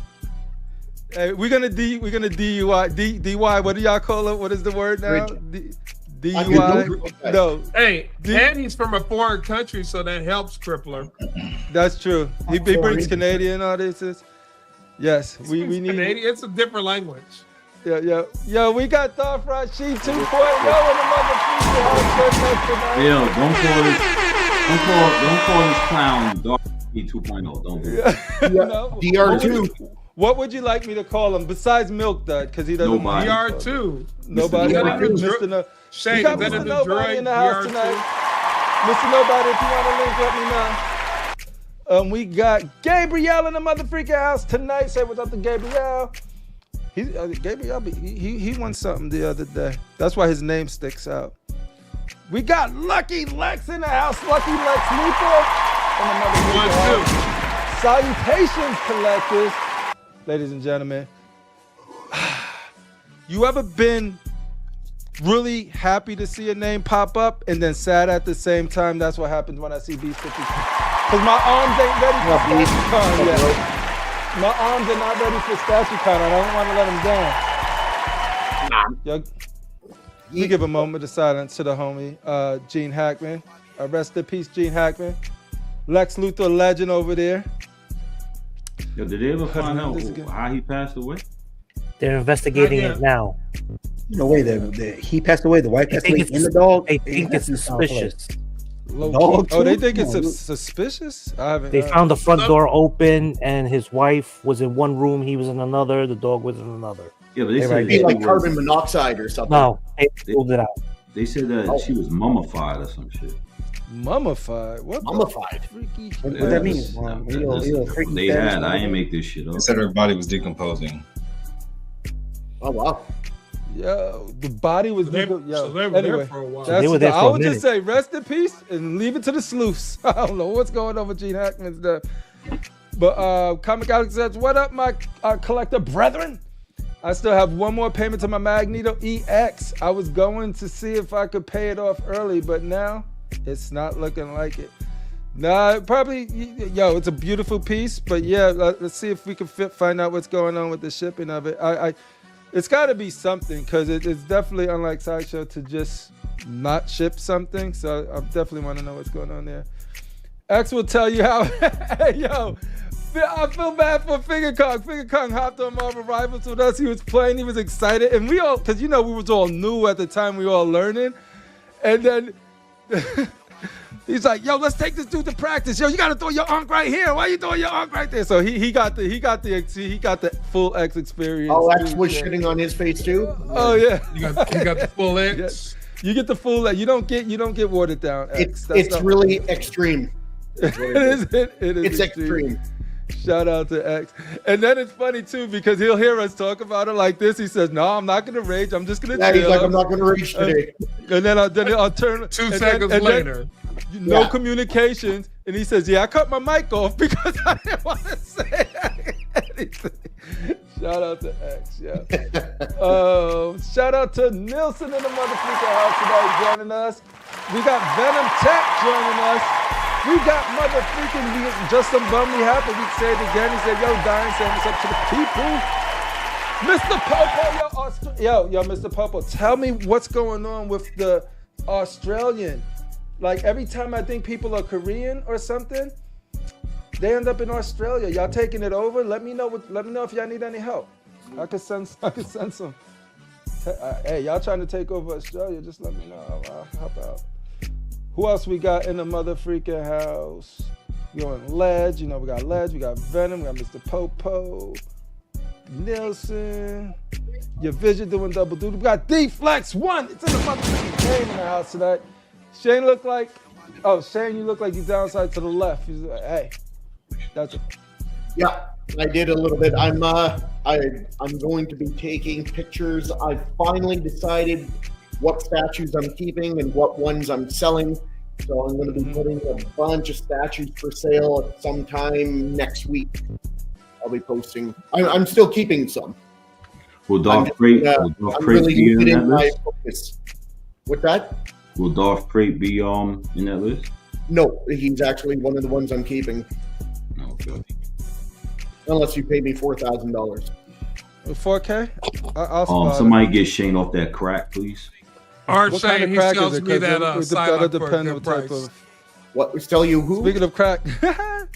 Hey, we're gonna DUI. DUI. What do y'all call it? What is the word now? DUI. No. Hey, and he's from a foreign country, so that helps Crippler. That's true. He brings Canadian audiences. Yes, we need. Canadian. It's a different language. Yeah. Yo, we got Darth Rashid 2.0 in the motherfucking house. Yo, don't call this clown Darth Rashid 2.0. Don't do it. No. DR2. What would you like me to call him besides Milk Dud? Because he doesn't. Nobody. DR2. Nobody. Mr. No- Shane, we got is that Mr. in Nobody in the house DR2? tonight. Mr. Nobody, if you want to link, let me know. We got Gabriel in the motherfucking house tonight. Say what's up to Gabriel. Gabriel, he won something the other day. That's why his name sticks out. We got Lucky Lex in the house. Lucky Lex Luthor in the motherfucking house. Salutations, collectors. Ladies and gentlemen, you ever been really happy to see a name pop up and then sad at the same time? That's what happens when I see Beast 50. Because my arms ain't ready for StatueCon yet. My arms are not ready for StatueCon. I don't want to let them down. Yo, We give a moment of silence to the homie, Gene Hackman. Rest in peace, Gene Hackman. Lex Luthor legend over there. Yo, did they ever find out how he passed away? They're investigating it now. No way. He passed away. The wife passed away in the dog. They think it's suspicious. Oh, they think it's suspicious? They found the front door open, and his wife was in one room. He was in another. The dog was in another. Yeah, but they said it'd be like carbon monoxide or something. No, they pulled it out. They said that she was mummified or some shit. Mummified? What? Mummified? What does that mean? They had. I ain't make this shit up. They said her body was decomposing. Oh wow. Yo, the body was they were anyway, there for a while. They were there for I a would minute. just say rest in peace and leave it to the sleuths. I don't know what's going on with Gene Hackman's death. But Comic Alex says, what up, my collector brethren? I still have one more payment to my Magneto EX. I was going to see if I could pay it off early, but now it's not looking like it. Nah, probably, it's a beautiful piece, but yeah, let's see if we can find out what's going on with the shipping of it. It's got to be something, because it's definitely unlike Sideshow to just not ship something. So I definitely want to know what's going on there. X will tell you how. Hey, yo, I feel bad for Finger Kong. Finger Kong hopped on Marvel Rivals with us. He was playing. He was excited. And we all, because, we was all new at the time. We were all learning. And then he's like, yo, let's take this dude to practice. Yo, you got to throw your unk right here. Why you throwing your unk right there? So he got the full X experience. Oh, X was shitting on his face too. Oh yeah, you got the full X. Yes. You get the full X. You don't get watered down X. It's really extreme. It is. It's extreme. Shout out to X. And then it's funny too, because he'll hear us talk about it like this. He says, no, I'm not gonna rage. I'm just gonna chill. He's like, I'm not gonna rage today. And then I'll turn 2 seconds later. No communications, and he says, "Yeah, I cut my mic off because I didn't want to say anything." Shout out to X, yeah. Shout out to Nilson in the motherfucking house tonight joining us. We got Venom Tech joining us. We got motherfucking Just Some Bum We Happy. We say it again. He said, "Yo, Diane, saying what's up to the people." Mr. Popo, yo, Mr. Popo, tell me what's going on with the Australian. Like every time I think people are Korean or something, they end up in Australia. Y'all taking it over? Let me know if y'all need any help. I could send some. Hey, y'all trying to take over Australia? Just let me know. I'll help out. Who else we got in the motherfreaking house? We going Ledge. We got Ledge. We got Venom. We got Mr. Popo. Nielsen. Your Vision doing double duty. We got D-Flex1. It's in the motherfucking game in the house tonight. Shane you look like you downside to the left. He's like, hey, that's it. Yeah, I did a little bit. I'm going to be taking pictures. I finally decided what statues I'm keeping and what ones I'm selling. So I'm going to be putting a bunch of statues for sale at some time next week. I'll be posting. I'm still keeping some. Will Darth Crate be in that list? Focus. What's that? Will Darth Crate be in that list? No, he's actually one of the ones I'm keeping. Okay. Unless you pay me $4,000. 4K? I'll Somebody get Shane off that crack, please. Or what Shane, kind of he crack sells is it? me that That'll Psylocke for a depend good on type price. of. What? Tell you who? Speaking of crack,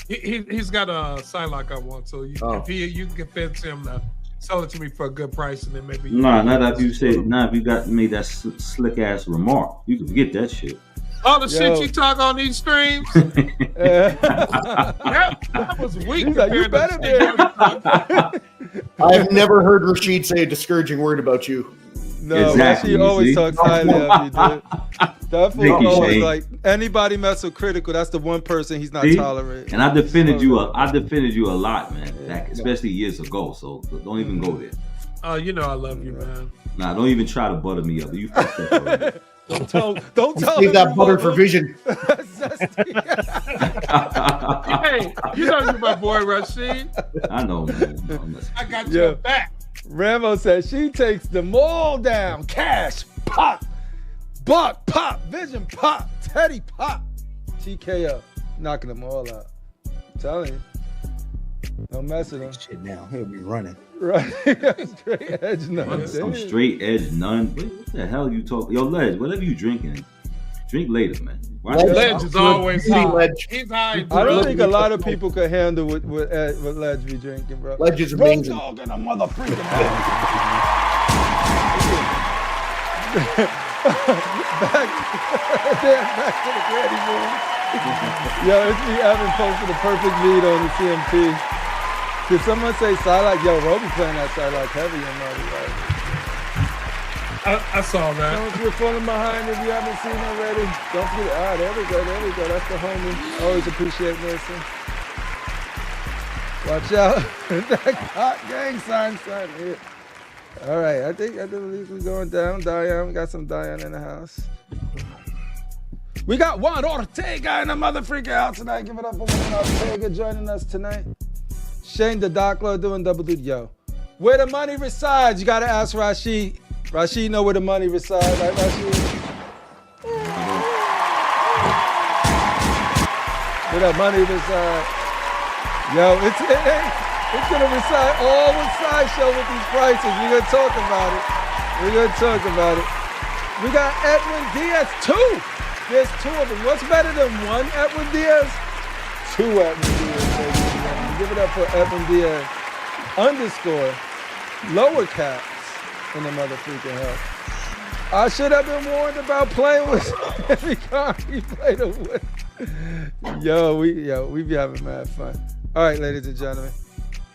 he's got a Psylocke I want, so you can convince him to sell it to me for a good price, and then maybe. Nah, not after you said. Nah, if you made that slick ass remark, you can forget that shit. All the shit you talk on these streams. that was weak. He's like, you better be. I've never heard Rashid say a discouraging word about you. No, exactly, she always talks highly of you, dude. That fool always Shane. like anybody mess with Critical. That's the one person he's not tolerating. And I defended you. I defended you a lot, man. Back, especially years ago. So don't even go there. Oh, you know I love you, man. Nah, don't even try to butter me up. You fucked that already. Don't tell Save that butter for Vision. Hey, you know you're my boy, Rashid. I know, man. No, I got your back. Ramo says she takes them all down. Cash, pop, Buck, pop, Vision, pop, Teddy, pop, TKO. Knocking them all out. I'm telling you. Don't mess with him. Shit, now he'll be running. Right. Straight edge none. Some straight edge none. What the hell are you talking? Yo, Ledge, whatever you drinking, drink later, man. Ledge is always high. Ledge. He's high. I don't think a lot of people could handle what Ledge be drinking, bro. Ledge is amazing. Dog and a motherfucking back to the granny room. Yo, it's me, Evan, posted a perfect lead on the CMP. Did someone say Psylocke? Yo, Roby playing that Psylocke heavy in Marty, right? I saw that. Don't you're falling behind if you haven't seen already. Don't forget. Ah, there we go. That's the homie. Always appreciate Nelson. Watch out. That hot gang sign here. All right, I think at least we're going down. Diane, we got some Diane in the house. We got Juan Ortega in the motherfucking house tonight. Give it up for Juan Ortega joining us tonight. Shane the Dockler doing double duty. Yo, where the money resides? You gotta ask Rashid. Rashid know where the money resides, right, Rashid? Where that money resides? Yo, it's gonna reside all with Sideshow with these prices. We're gonna talk about it. We got Edwin Diaz, 2. There's 2 of them. What's better than 1 Edwin Diaz? 2 Edwin Diaz, baby. Give it up for Edwin Diaz. _ lower caps in the motherfucking hell. I should have been warned about playing with every car he played with. Yo, we be having mad fun. All right, ladies and gentlemen,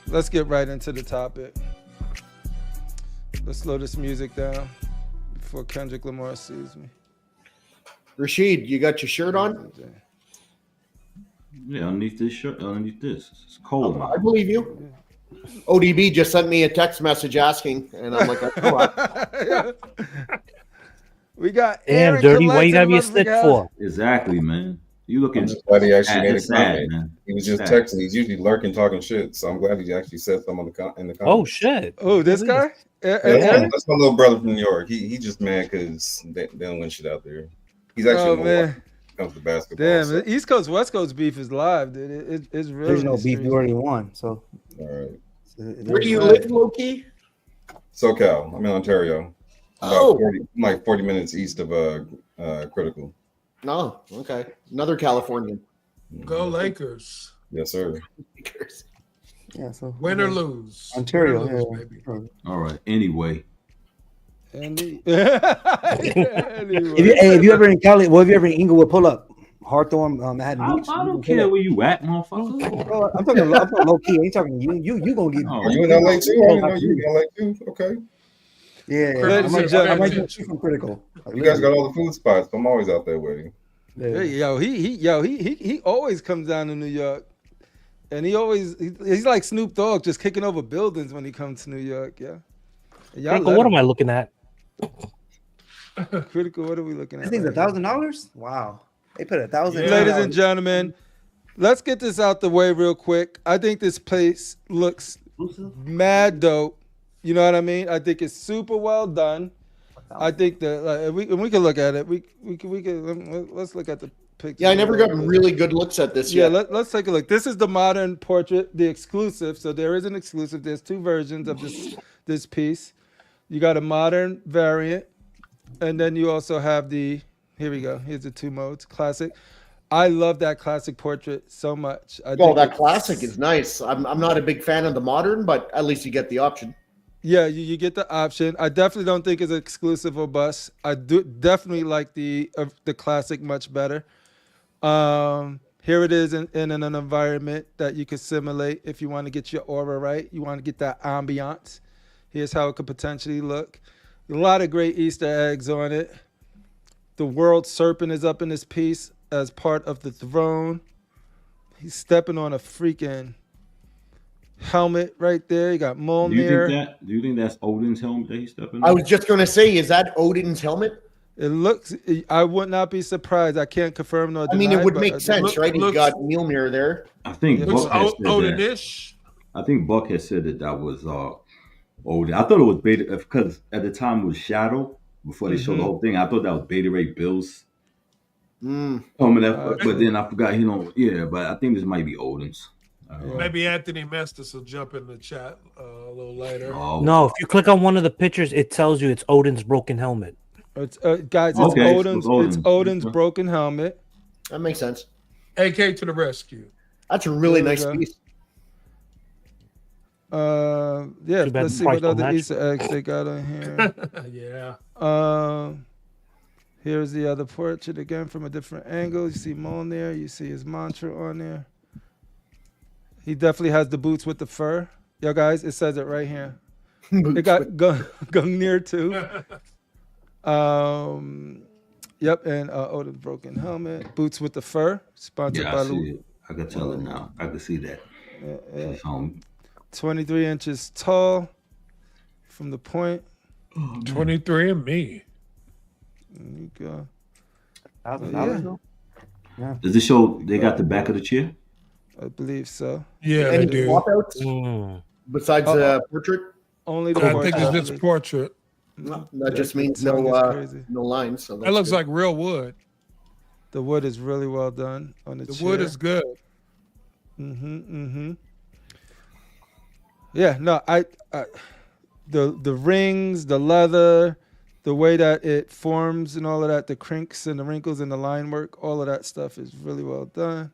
let's get right into the topic. Let's slow this music down before Kendrick Lamar sees me. Rashid, you got your shirt on? Yeah, underneath this shirt, underneath this. It's cold. I believe you. ODB just sent me a text message asking, and I'm like, oh, we got damn Aaron Dirty. Why you gotta be a collecting stick for? Exactly, man. You looking? I'm just glad he actually made a sad, comment. man. He was just Sad. texting. He's usually lurking, talking shit. So I'm glad he actually said something in the comments. Oh shit! Oh, this guy? Yeah, that's my little brother from New York. He just mad because they don't win shit out there. He's actually more when it comes to basketball. Damn, so. East Coast West Coast beef is live, dude. It's really There's no beef. You already won. So, all right. Where do you live, Loki? SoCal. I'm in Ontario. About 40 minutes east of Critical. No, okay. Another Californian. Go Lakers. Yes, sir. yeah. So Win or lose. Ontario, Win or lose, yeah. baby. All right. Anyway. Anyway. If you ever in Cali, well, if you ever in Inglewood, pull up. Hawthorne, Manhattan Beach. I don't care where you at, motherfucker. Bro, I'm talking low key. I ain't talking to you. You gonna get? Are you in LA too? I didn't know you in LA too. Okay. Yeah. I might get you from Critical. You guys got all the food spots. I'm always out there waiting. Yeah. He always comes down to New York, and he's like Snoop Dogg, just kicking over buildings when he comes to New York. Yeah. Critical, what am I looking at? Critical. What are we looking at? I think it's $1,000. Wow. They put $1,000. Ladies and gentlemen, let's get this out the way real quick. I think this place looks mad dope. You know what I mean? I think it's super well done. I think that we can look at it. We can let's look at the picture. Yeah, I never got really good looks at this yet. Yeah, let's take a look. This is the modern portrait, the exclusive. So there is an exclusive. There's 2 versions of this piece. You got a modern variant, and then you also have the. Here we go. Here's the 2 modes. Classic. I love that classic portrait so much. That classic is nice. I'm not a big fan of the modern, but at least you get the option. Yeah, you get the option. I definitely don't think it's exclusive or bust. I do definitely like the classic much better. Here it is in an environment that you can simulate if you want to get your aura right. You want to get that ambiance. Here's how it could potentially look. A lot of great Easter eggs on it. The world serpent is up in this piece as part of the throne. He's stepping on a freaking helmet right there. You got Mjolnir. Do you think that's Odin's helmet that he's stepping on? I was just going to say, is that Odin's helmet? It looks. I would not be surprised. I can't confirm nor deny. I mean, it would make sense, right? He's got Mjolnir there. I think Looks Buck has said Odin-ish. I think Buck has said that was Odin. I thought it was Beta because at the time it was Shadow. Before they showed the whole thing, I thought that was Beta Ray Bill's helmet. But then I forgot, but I think this might be Odin's. Maybe Anthony Mestis will jump in the chat a little later. Oh. No, if you click on one of the pictures, it tells you it's Odin's broken helmet. It's guys, it's Okay, Odin's. Odin's. It's Odin's broken helmet. That makes sense. AK to the rescue. That's a really There we nice go. piece. Yeah. Too bad Let's the see price what don't other match. Easter eggs they got on here. Yeah. Here's the other portrait again from a different angle. You see Mon there. You see his mantra on there. He definitely has the boots with the fur. Yo, guys, it says it right here. It got Gungnir too. Yep, and Odin's broken helmet, boots with the fur, sponsored by I see it. I can tell it now. I can see that. 23 inches tall from the point. 23 and me. There you go. $1,000. Yeah. Does this show they got the back of the chair? I believe so. Yeah, Any they do. swap-outs besides the portrait? Only the I portrait. think it's just portrait. No, that just means the tongue is no crazy. no lines. So That looks like real wood. The wood is really well done on the The chair. wood is good. Yeah, no, the rings, the leather, the way that it forms and all of that, the crinks and the wrinkles and the line work, all of that stuff is really well done.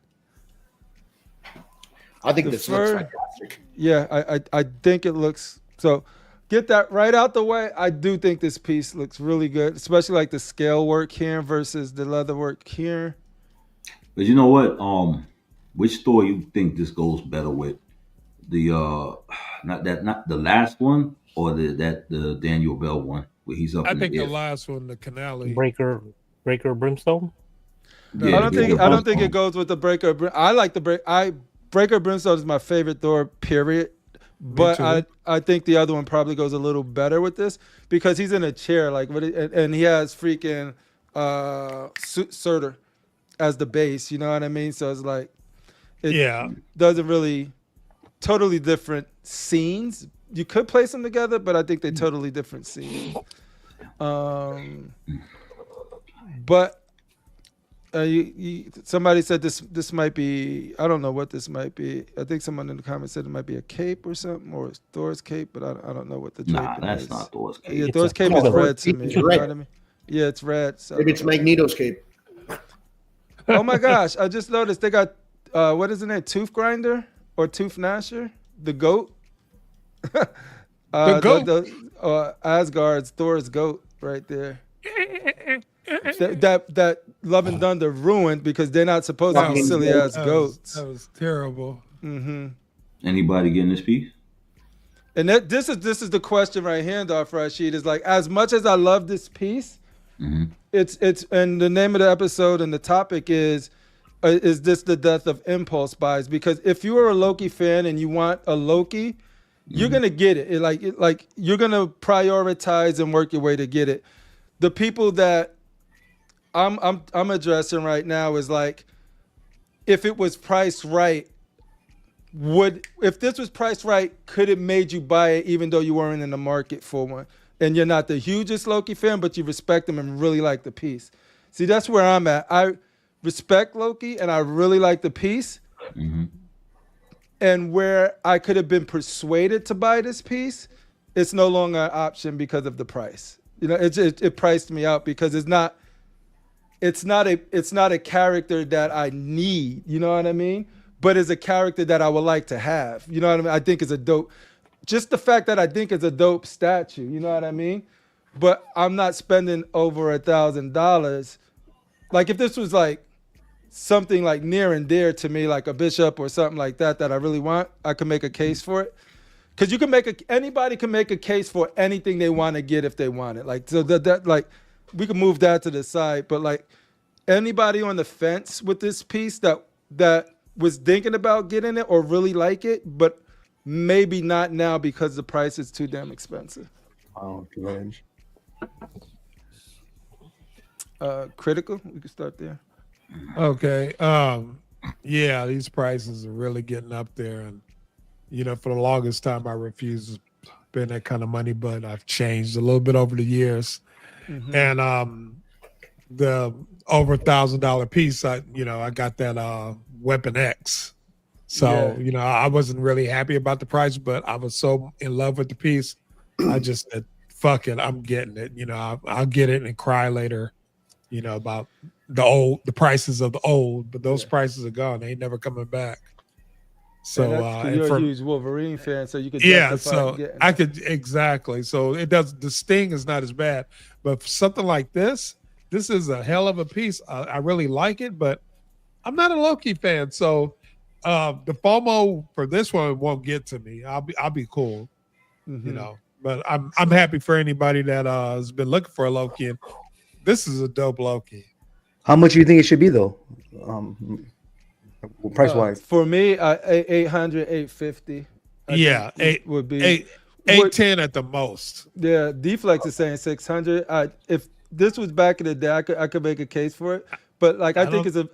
I think The this fur- looks fantastic. Yeah, I think it looks so. Get that right out the way. I do think this piece looks really good, especially like the scale work here versus the leather work here. But you know what? Which store you think this goes better with? The not the last one or the Daniel Bell one where he's up I in think the the air? last one, the Canale. Breaker Brimstone. Yeah, I don't think Brimstone. it goes with the Breaker. I like the Breaker Brimstone is my favorite Thor. Period. But too. I think the other one probably goes a little better with this because he's in a chair, like and he has freaking Surtur as the base. You know what I mean? So it's like it doesn't really totally different scenes. You could place them together, but I think they're totally different scenes. But somebody said this might be, I don't know what this might be. I think someone in the comments said it might be a cape or something, or Thor's cape, but I don't know what the Nah, draping that's is. not Thor's cape. Yeah, It's Thor's a cape is color. red to me. It's You know red. what I mean? Yeah, it's red. So Maybe it's Magneto's cape. Oh my gosh, I just noticed they got what is it? Tooth grinder or tooth gnasher? The goat. The goat. Asgard's Thor's goat right there. that Love and Thunder ruined because they're not supposed to be silly ass goats. That was terrible. Anybody getting this piece? And this is the question right here, Darth Rashid, is like, as much as I love this piece, it's and the name of the episode and the topic is this the death of impulse buys? Because if you are a Loki fan and you want a Loki, you're gonna get it. Like you're gonna prioritize and work your way to get it. The people that I'm addressing right now is like, if it was priced right, if this was priced right, could it made you buy it even though you weren't in the market for one? And you're not the hugest Loki fan, but you respect him and really like the piece. See, that's where I'm at. I respect Loki and I really like the piece. And where I could have been persuaded to buy this piece, it's no longer an option because of the price. You know, it priced me out because it's not a character that I need. You know what I mean? But it's a character that I would like to have. You know what I mean? I think it's a dope. Just the fact that I think it's a dope statue. You know what I mean? But I'm not spending over $1,000. Like if this was like something like near and dear to me, like a bishop or something like that I really want, I could make a case for it. Because you can anybody can make a case for anything they want to get if they want it. Like so that like we can move that to the side. But like anybody on the fence with this piece that was thinking about getting it or really like it, but maybe not now because the price is too damn expensive. Oh, good. Critical. We can start there. Okay. Yeah, these prices are really getting up there, and you know, for the longest time, I refused to spend that kind of money, but I've changed a little bit over the years. And the over $1,000 piece, I got that Weapon X. So, I wasn't really happy about the price, but I was so in love with the piece. I just said, fuck it, I'm getting it. I'll get it and cry later, about the prices of the old, but those prices are gone. They ain't never coming back. So you're a huge Wolverine fan, so you could I could exactly. So the sting is not as bad, but for something like this is a hell of a piece. I really like it, but I'm not a Loki fan, so the FOMO for this one won't get to me. I'll be cool, But I'm happy for anybody that has been looking for a Loki, and this is a dope Loki. How much do you think it should be though? Price wise, for me, 800, 850. Would be 810 at the most. Yeah, Deflex is saying 600. If this was back in the day, I could make a case for it. But like, I think it's an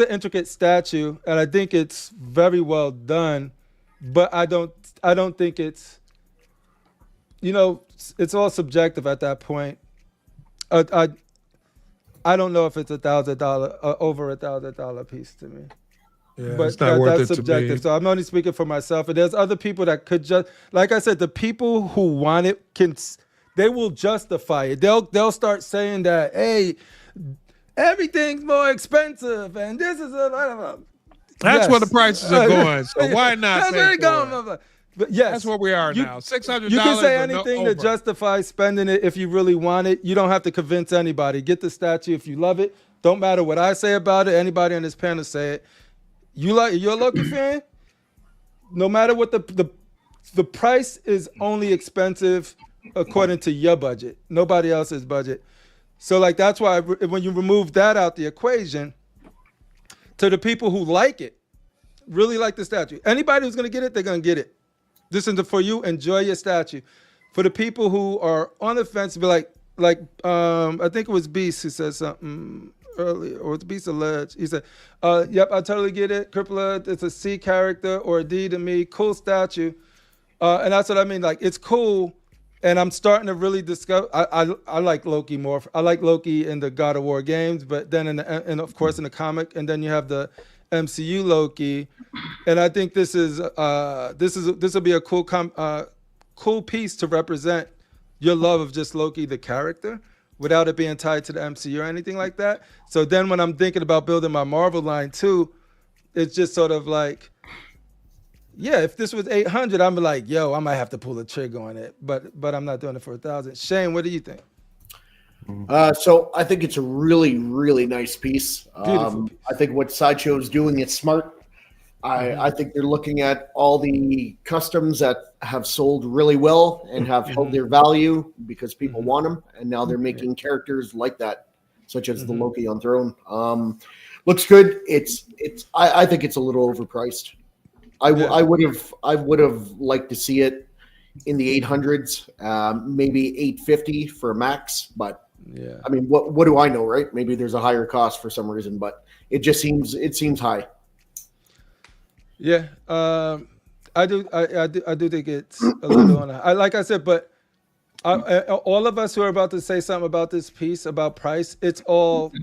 intricate statue, and I think it's very well done. But I don't think it's, it's all subjective at that point. I don't know if it's $1,000 over $1,000 piece to me. Yeah, but it's not worth that's it subjective. to me. So I'm only speaking for myself. And there's other people that could just, like I said, the people who want it they will justify it. They'll start saying that, hey, everything's more expensive, and this is That's where the prices are going. So why not? That's where it's going. But yes, that's where we are now. $600. You can say anything to justify spending it if you really want it. You don't have to convince anybody. Get the statue if you love it. Don't matter what I say about it. Anybody on this panel say it. You're a Loki fan. No matter what the price is only expensive according to your budget. Nobody else's budget. So like that's why when you remove that out the equation, to the people who like it, really like the statue. Anybody who's gonna get it, they're gonna get it. This is for you. Enjoy your statue. For the people who are on the fence, be like I think it was Beast who said something earlier, or it's Beast alleged. He said, "Yep, I totally get it. Crippler, it's a C character or a D to me. Cool statue, and that's what I mean. Like it's cool, and I'm starting to really discover. I like Loki more. I like Loki in the God of War games, but then and of course in the comic, and then you have the MCU Loki, and I think this will be a cool piece to represent your love of just Loki the character without it being tied to the MCU or anything like that. So then when I'm thinking about building my Marvel line too, it's just sort of like, yeah, if this was 800, I'm like, yo, I might have to pull the trigger on it, but I'm not doing it for 1,000. Shane, what do you think? So I think it's a really, really nice piece. Beautiful piece. I think what Sideshow is doing is smart. I think they're looking at all the customs that have sold really well and have held their value because people want them, and now they're making characters like that, such as the Loki on Throne. Looks good. I think it's a little overpriced. I would have liked to see it in the 800s, maybe 850 for a max, but yeah, I mean, what do I know, right? Maybe there's a higher cost for some reason, but it seems high. Yeah, I do think it's a little on. Like I said, but all of us who are about to say something about this piece about price, it's an all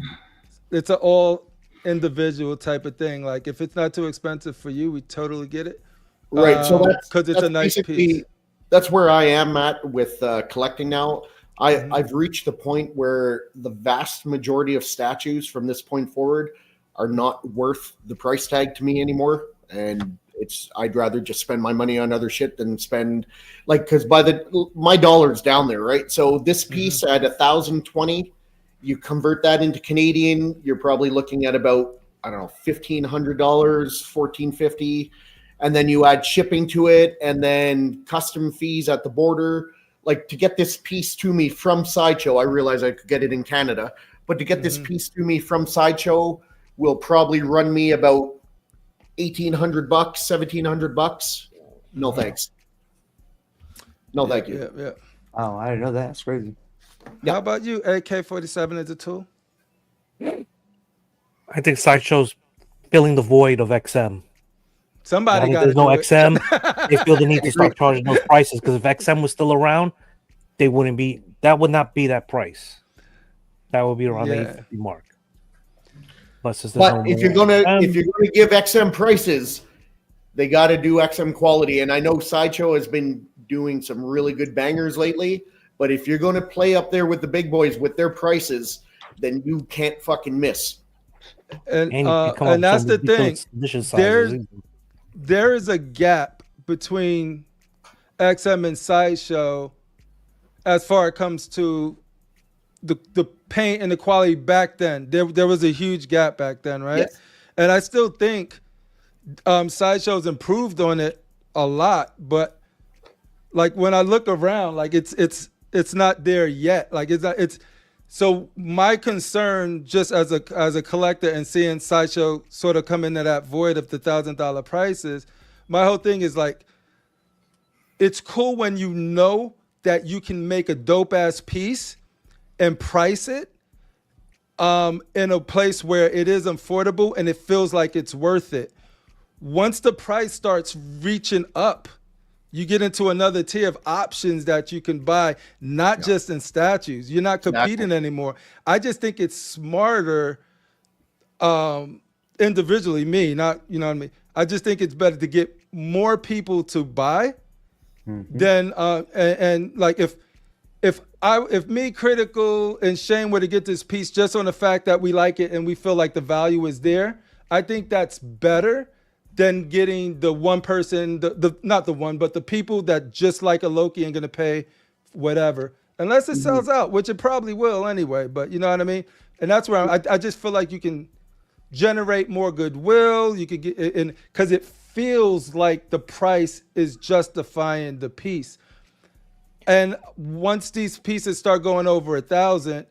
individual type of thing. Like if it's not too expensive for you, we totally get it. Right. So because it's a nice piece. That's where I am at with collecting now. I've reached the point where the vast majority of statues from this point forward are not worth the price tag to me anymore. And I'd rather just spend my money on other shit than spend because my dollar's down there, right? So this piece at 1,020, you convert that into Canadian, you're probably looking at about, I don't know, $1,500, $1,450. And then you add shipping to it and then custom fees at the border. Like to get this piece to me from Sideshow, I realize I could get it in Canada, but to get this piece to me from Sideshow will probably run me about $1,800, $1,700. No thanks. No, thank you. Yeah. Oh, I didn't know that. That's crazy. Yeah. How about you? AK-47 is a tool. I think Sideshow's filling the void of XM. Somebody got. There's no XM. They feel the need to start charging those prices because if XM was still around, they wouldn't be. That would not be that price. That would be around the 850 mark. But since But if you're gonna give XM prices, they got to do XM quality. And I know Sideshow has been doing some really good bangers lately. But if you're gonna play up there with the big boys with their prices, then you can't fucking miss. And that's the thing. There is a gap between XM and Sideshow as far as it comes to the paint and the quality back then. There was a huge gap back then, right? Yes. And I still think Sideshow's improved on it a lot, but like when I look around, like it's not there yet. Like it's so my concern just as a collector and seeing Sideshow sort of come into that void of the $1,000 prices, my whole thing is like, it's cool when you know that you can make a dope ass piece and price it in a place where it is affordable and it feels like it's worth it. Once the price starts reaching up, you get into another tier of options that you can buy, not just in statues. You're not competing anymore. I just think it's smarter individually, me, not, you know what I mean? I just think it's better to get more people to buy than, and like if me, Critical, and Shane were to get this piece just on the fact that we like it and we feel like the value is there, I think that's better than getting the one person, not the one, but the people that just like a Loki and gonna pay whatever, unless it sells out, which it probably will anyway. But you know what I mean? And that's where I just feel like you can generate more goodwill. You could get in because it feels like the price is justifying the piece. And once these pieces start going over 1,000,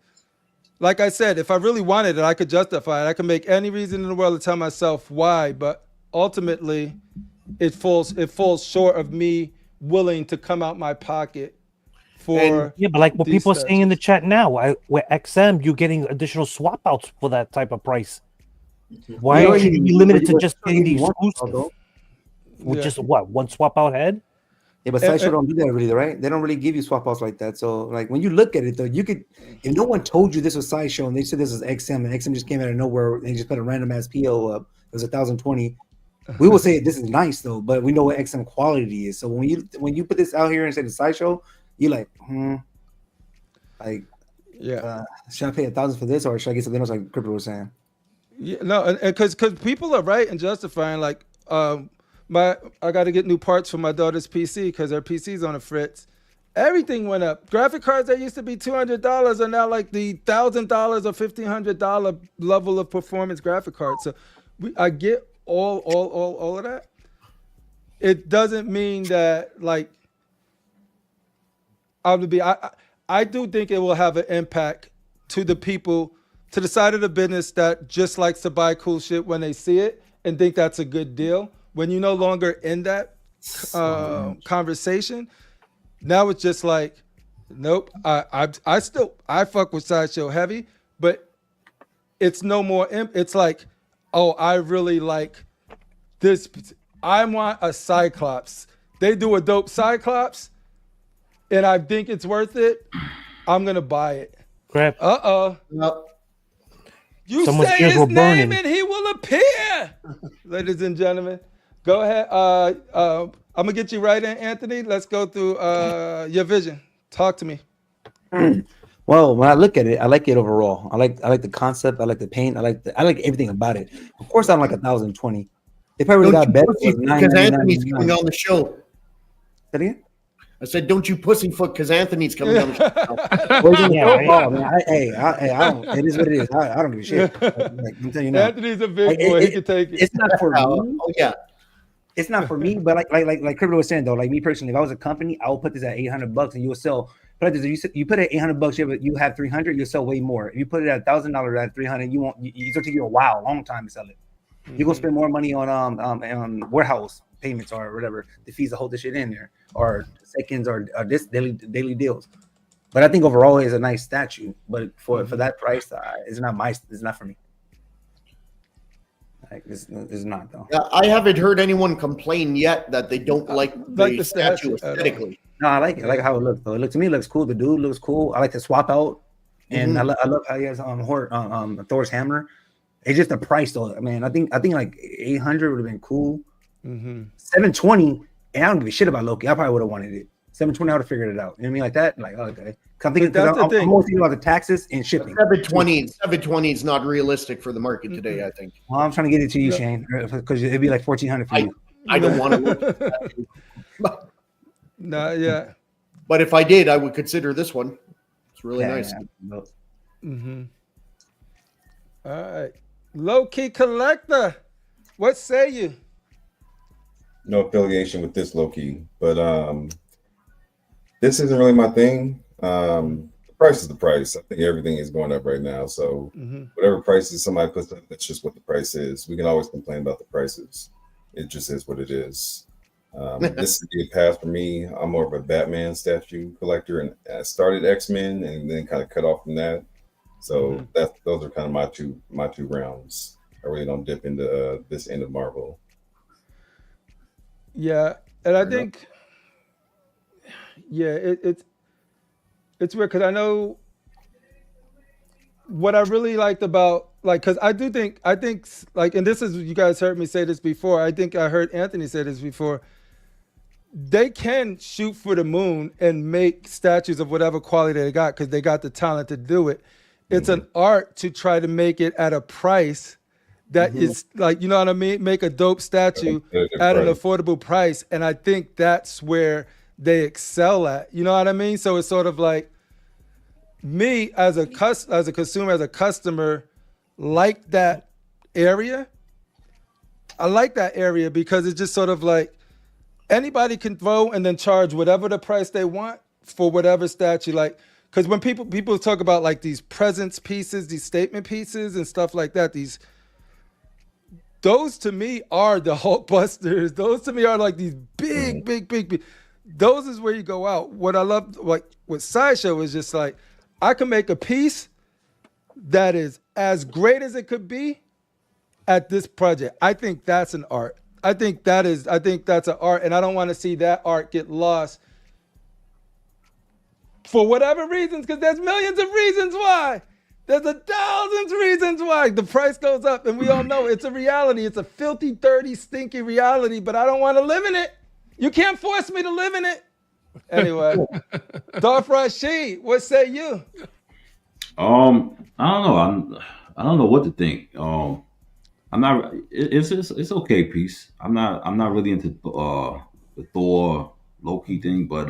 like I said, if I really wanted it, I could justify it. I can make any reason in the world to tell myself why, but ultimately, it falls short of me willing to come out my pocket for. Yeah, but like what people are saying in the chat now, with XM, you're getting additional swap outs for that type of price. Why should you be limited to just getting the exclusive? With just what, one swap out head? Yeah, but Sideshow don't do that really, right? They don't really give you swap outs like that. So, like when you look at it, though, you could, if no one told you this was Sideshow and they said this was XM and XM just came out of nowhere and they just put a random ass PO up, it was 1,020. We will say this is nice though, but we know what XM quality is. So when you put this out here and say the Sideshow, you're like, should I pay 1,000 for this or should I get something else like Crypto was saying? Yeah, no, because people are right in justifying like I got to get new parts for my daughter's PC because her PC's on a fritz. Everything went up. Graphic cards that used to be $200 are now like the $1,000 or $1,500 level of performance graphic cards. So I get all of that. It doesn't mean that like I do think it will have an impact to the people, to the side of the business that just likes to buy cool shit when they see it and think that's a good deal. When you're no longer in that conversation, now it's just like, nope. I fuck with Sideshow heavy, but it's no more. It's like, oh, I really like this. I want a Cyclops. They do a dope Cyclops, and I think it's worth it. I'm gonna buy it. Crap. No. You say his name and he will appear. Ladies and gentlemen, go ahead. I'm gonna get you right in, Anthony. Let's go through your vision. Talk to me. Well, when I look at it, I like it overall. I like the concept. I like the paint. I like everything about it. Of course, I don't like 1,020. They probably got better because Anthony's coming on the show. That again? I said, "Don't you pussyfoot," because Anthony's coming on the show. It is what it is. I don't give a shit. Like, I'm telling you now. Anthony's a big boy. He can take it. It's not for me. Oh yeah. It's not for me, but like Crypto was saying though, like me personally, if I was a company, I would put this at $800 and you would sell. But you put it at $800, you have 300, you'll sell way more. If you put it at $1,000 at 300, you won't. It's gonna take you a long time to sell it. Mm-hmm. You're gonna spend more money on warehouse payments or whatever, the fees to hold this shit in there, or seconds or this daily deals. But I think overall it's a nice statue. But for that price, it's not for me. Like it's not though. Yeah, I haven't heard anyone complain yet that they don't like the statue aesthetically. No, I like it. I like how it looks though. To me, it looks cool. The dude looks cool. I like the swap out, and I love how he has Thor's hammer. It's just the price, though. Man, I think like 800 would have been cool. 720, and I don't give a shit about Loki. I probably would have wanted it. 720, I would have figured it out. You know what I mean? Like that. Like, okay. I'm more thinking about the taxes and shipping. 720 is not realistic for the market today, I think. Well, I'm trying to get it to you, Shane, because it'd be like 1400 for you. I don't want to. Nah, yeah. But if I did, I would consider this one. It's really nice. Yeah. All right. Low-key collector. What say you? No affiliation with this Loki, but this isn't really my thing. The price is the price. I think everything is going up right now. So whatever prices somebody puts up, that's just what the price is. We can always complain about the prices. It just is what it is. This is a path for me. I'm more of a Batman statue collector, and I started X-Men and then kind of cut off from that. So those are kind of my two realms. I really don't dip into this end of Marvel. Yeah, and I think, it's weird because I know what I really liked about, like, because I think like, and this is, you guys heard me say this before. I think I heard Anthony say this before. They can shoot for the moon and make statues of whatever quality they got because they got the talent to do it. It's an art to try to make it at a price that is like, you know what I mean? Make a dope statue at an affordable price. And I think that's where they excel at. You know what I mean? So it's sort of like me as a consumer, as a customer, like that area. I like that area because it's just sort of like anybody can throw and then charge whatever the price they want for whatever statue. Like, because when people talk about like these presence pieces, these statement pieces and stuff like that, those to me are the Hulkbusters. Those to me are like these big. Those is where you go out. What I love, like with Sideshow, is just like I can make a piece that is as great as it could be at this project. I think that's an art. I think that's an art, and I don't want to see that art get lost for whatever reasons, because there's millions of reasons why. There's 1,000 reasons why the price goes up, and we all know it's a reality. It's a filthy, dirty, stinky reality, but I don't want to live in it. You can't force me to live in it. Anyway, Darth Rashid, what say you? I don't know. I don't know what to think. I'm not. It's okay piece. I'm not really into the Thor Loki thing, but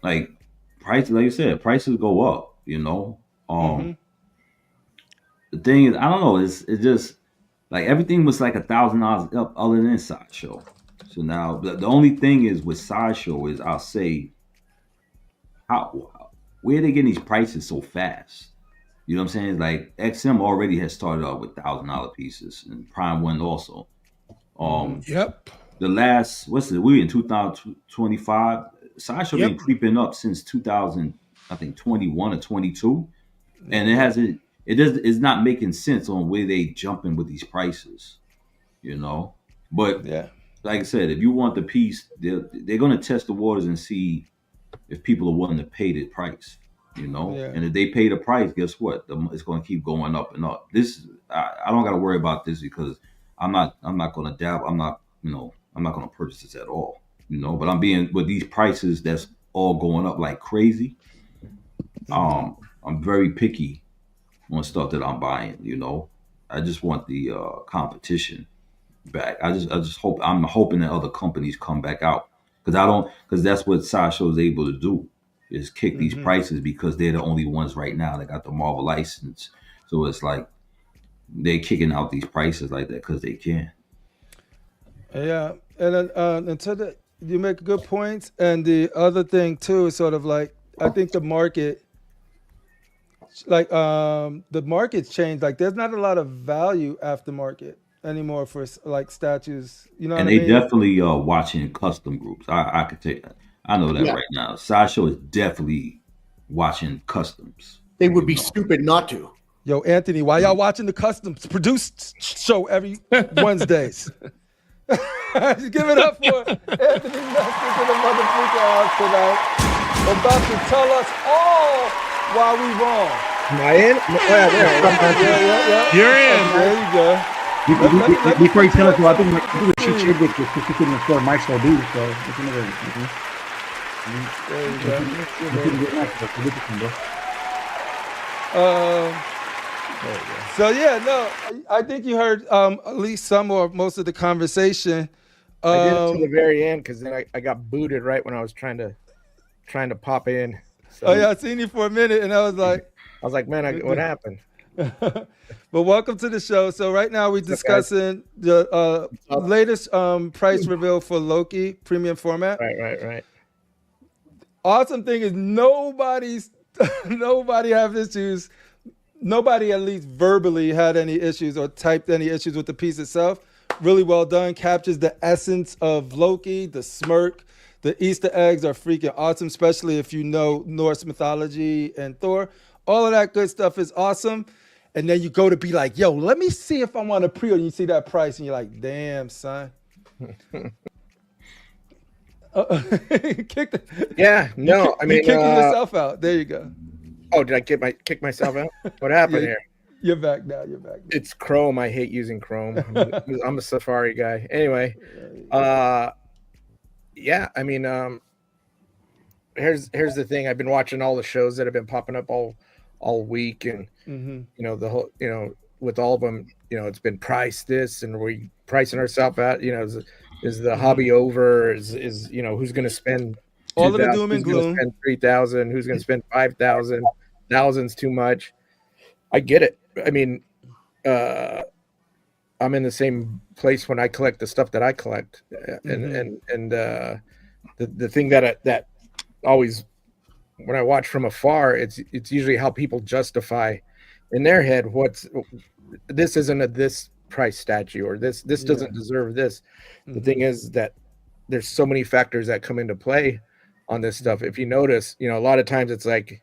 like prices, like you said, prices go up. You know. The thing is, I don't know. It's just like everything was like $1,000 up, other than Sideshow. So now the only thing is with Sideshow is I'll say, where are they getting these prices so fast? You know what I'm saying? Like XM already has started off with $1,000 pieces, and Prime One also. Yep. The last, we in 2025. Sideshow been creeping up since 2000, I think 21 or 22, and it's not making sense on where they jumping with these prices, you know. But like I said, if you want the piece, they're gonna test the waters and see if people are willing to pay the price, you know. And if they pay the price, guess what? It's gonna keep going up and up. I don't gotta worry about this because I'm not gonna dabble. I'm not gonna purchase this at all, you know. But I'm being with these prices that's all going up like crazy. I'm very picky on stuff that I'm buying, you know. I just want the competition back. I'm hoping that other companies come back out because that's what Sideshow is able to do, is kick these prices because they're the only ones right now that got the Marvel license. So it's like they're kicking out these prices like that because they can. Yeah, and then until you make good points, and the other thing too is sort of like I think the market, like the market's changed. Like there's not a lot of value aftermarket anymore for like statues. You know, and what I mean? Definitely watching custom groups. I could take that. I know that right now. Sideshow is definitely watching customs. They would be stupid not to. Yo, Anthony, why y'all watching the customs produced show every Wednesdays? Give it up for Anthony Masters in the motherfucker house tonight. About to tell us all why we wrong. Am I in? Yeah, Yeah. You're in. There you go. Before you tell us, I think the cheat sheet that you're speaking before might still be. So it's another. So yeah, no, I think you heard at least some or most of the conversation. I did it to the very end because then I got booted right when I was trying to pop in. So, oh yeah, I seen you for a minute, and I was like, man, what happened? But welcome to the show. So right now we're discussing the latest price reveal for Loki premium format. Right. Awesome thing is nobody have issues. Nobody at least verbally had any issues or typed any issues with the piece itself. Really well done. Captures the essence of Loki, the smirk. The Easter eggs are freaking awesome, especially if you know Norse mythology and Thor. All of that good stuff is awesome. And then you go to be like, yo, let me see if I want to pre-order. You see that price and you're like, damn, son. Yeah, no, I mean, you're kicking yourself out. There you go. Oh, did I kick myself out? What happened here? You're back now. It's Chrome. I hate using Chrome. I'm a Safari guy. Anyway, yeah, I mean, here's the thing. I've been watching all the shows that have been popping up all week, and you know, the whole, you know, with all of them, you know, it's been price this, and we pricing ourselves out. You know, is the hobby over? Is you know, who's going to spend all of the doom and gloom? Spend 3,000? Who's going to spend 5,000? 1,000's too much. I get it. I mean, I'm in the same place when I collect the stuff that I collect, and the thing that always, when I watch from afar, it's usually how people justify in their head this isn't a this price statue, or this doesn't deserve this. The thing is that there's so many factors that come into play on this stuff. If you notice, you know, a lot of times it's like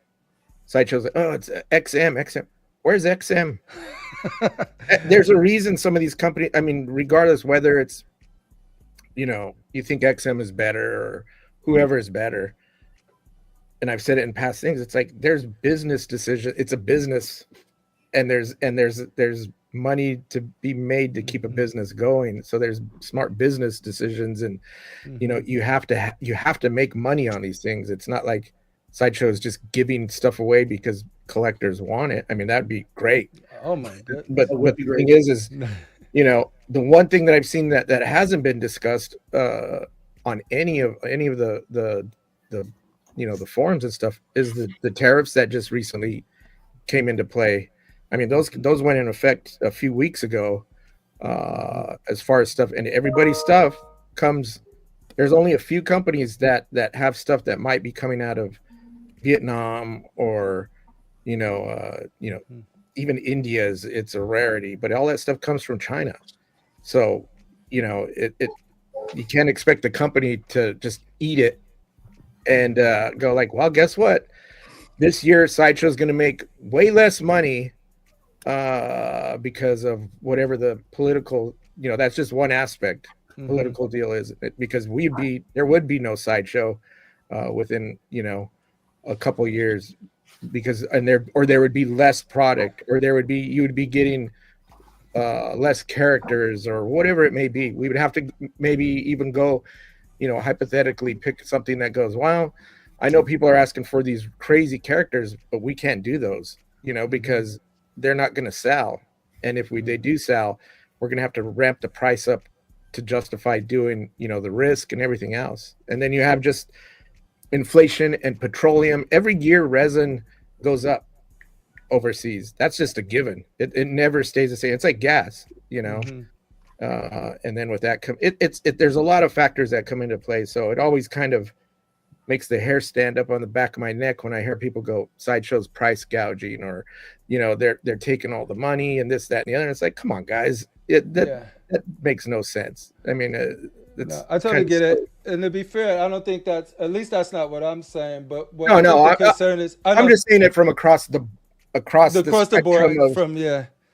Sideshow's like, oh, it's XM. Where's XM? There's a reason some of these companies, I mean, regardless whether it's, you know, you think XM is better or whoever is better, and I've said it in past things, it's like there's business decision. It's a business, and there's money to be made to keep a business going. So there's smart business decisions, and you know, you have to make money on these things. It's not like Sideshow is just giving stuff away because collectors want it. I mean, that'd be great. Oh my goodness. But the thing is, you know, the one thing that I've seen that hasn't been discussed on any of the you know, the forums and stuff is the tariffs that just recently came into play. I mean, those went in effect a few weeks ago, as far as stuff, and everybody's stuff comes. There's only a few companies that have stuff that might be coming out of Vietnam, or you know, even India it's a rarity, but all that stuff comes from China. So, you know, it you can't expect the company to just eat it and go like, well, guess what? This year Sideshow is going to make way less money because of whatever the political, you know, that's just one aspect. Political deal is, because there would be no Sideshow within, you know, a couple years, because there would be less product, or you would be getting less characters, or whatever it may be. We would have to maybe even go, you know, hypothetically pick something that goes, wow, I know people are asking for these crazy characters, but we can't do those, you know, because they're not going to sell. And if they do sell, we're going to have to ramp the price up to justify doing, you know, the risk and everything else. And then you have just inflation and petroleum. Every year resin goes up overseas. That's just a given. It never stays the same. It's like gas, you know. And then with that there's a lot of factors that come into play. So it always kind of makes the hair stand up on the back of my neck when I hear people go, Sideshow's price gouging, or, you know, they're taking all the money and this, that, and the other. It's like, come on, guys. That makes no sense. I mean, no, I totally get it. And to be fair, I don't think that's not what I'm saying. But what the concern is, I'm just saying it from across the board. From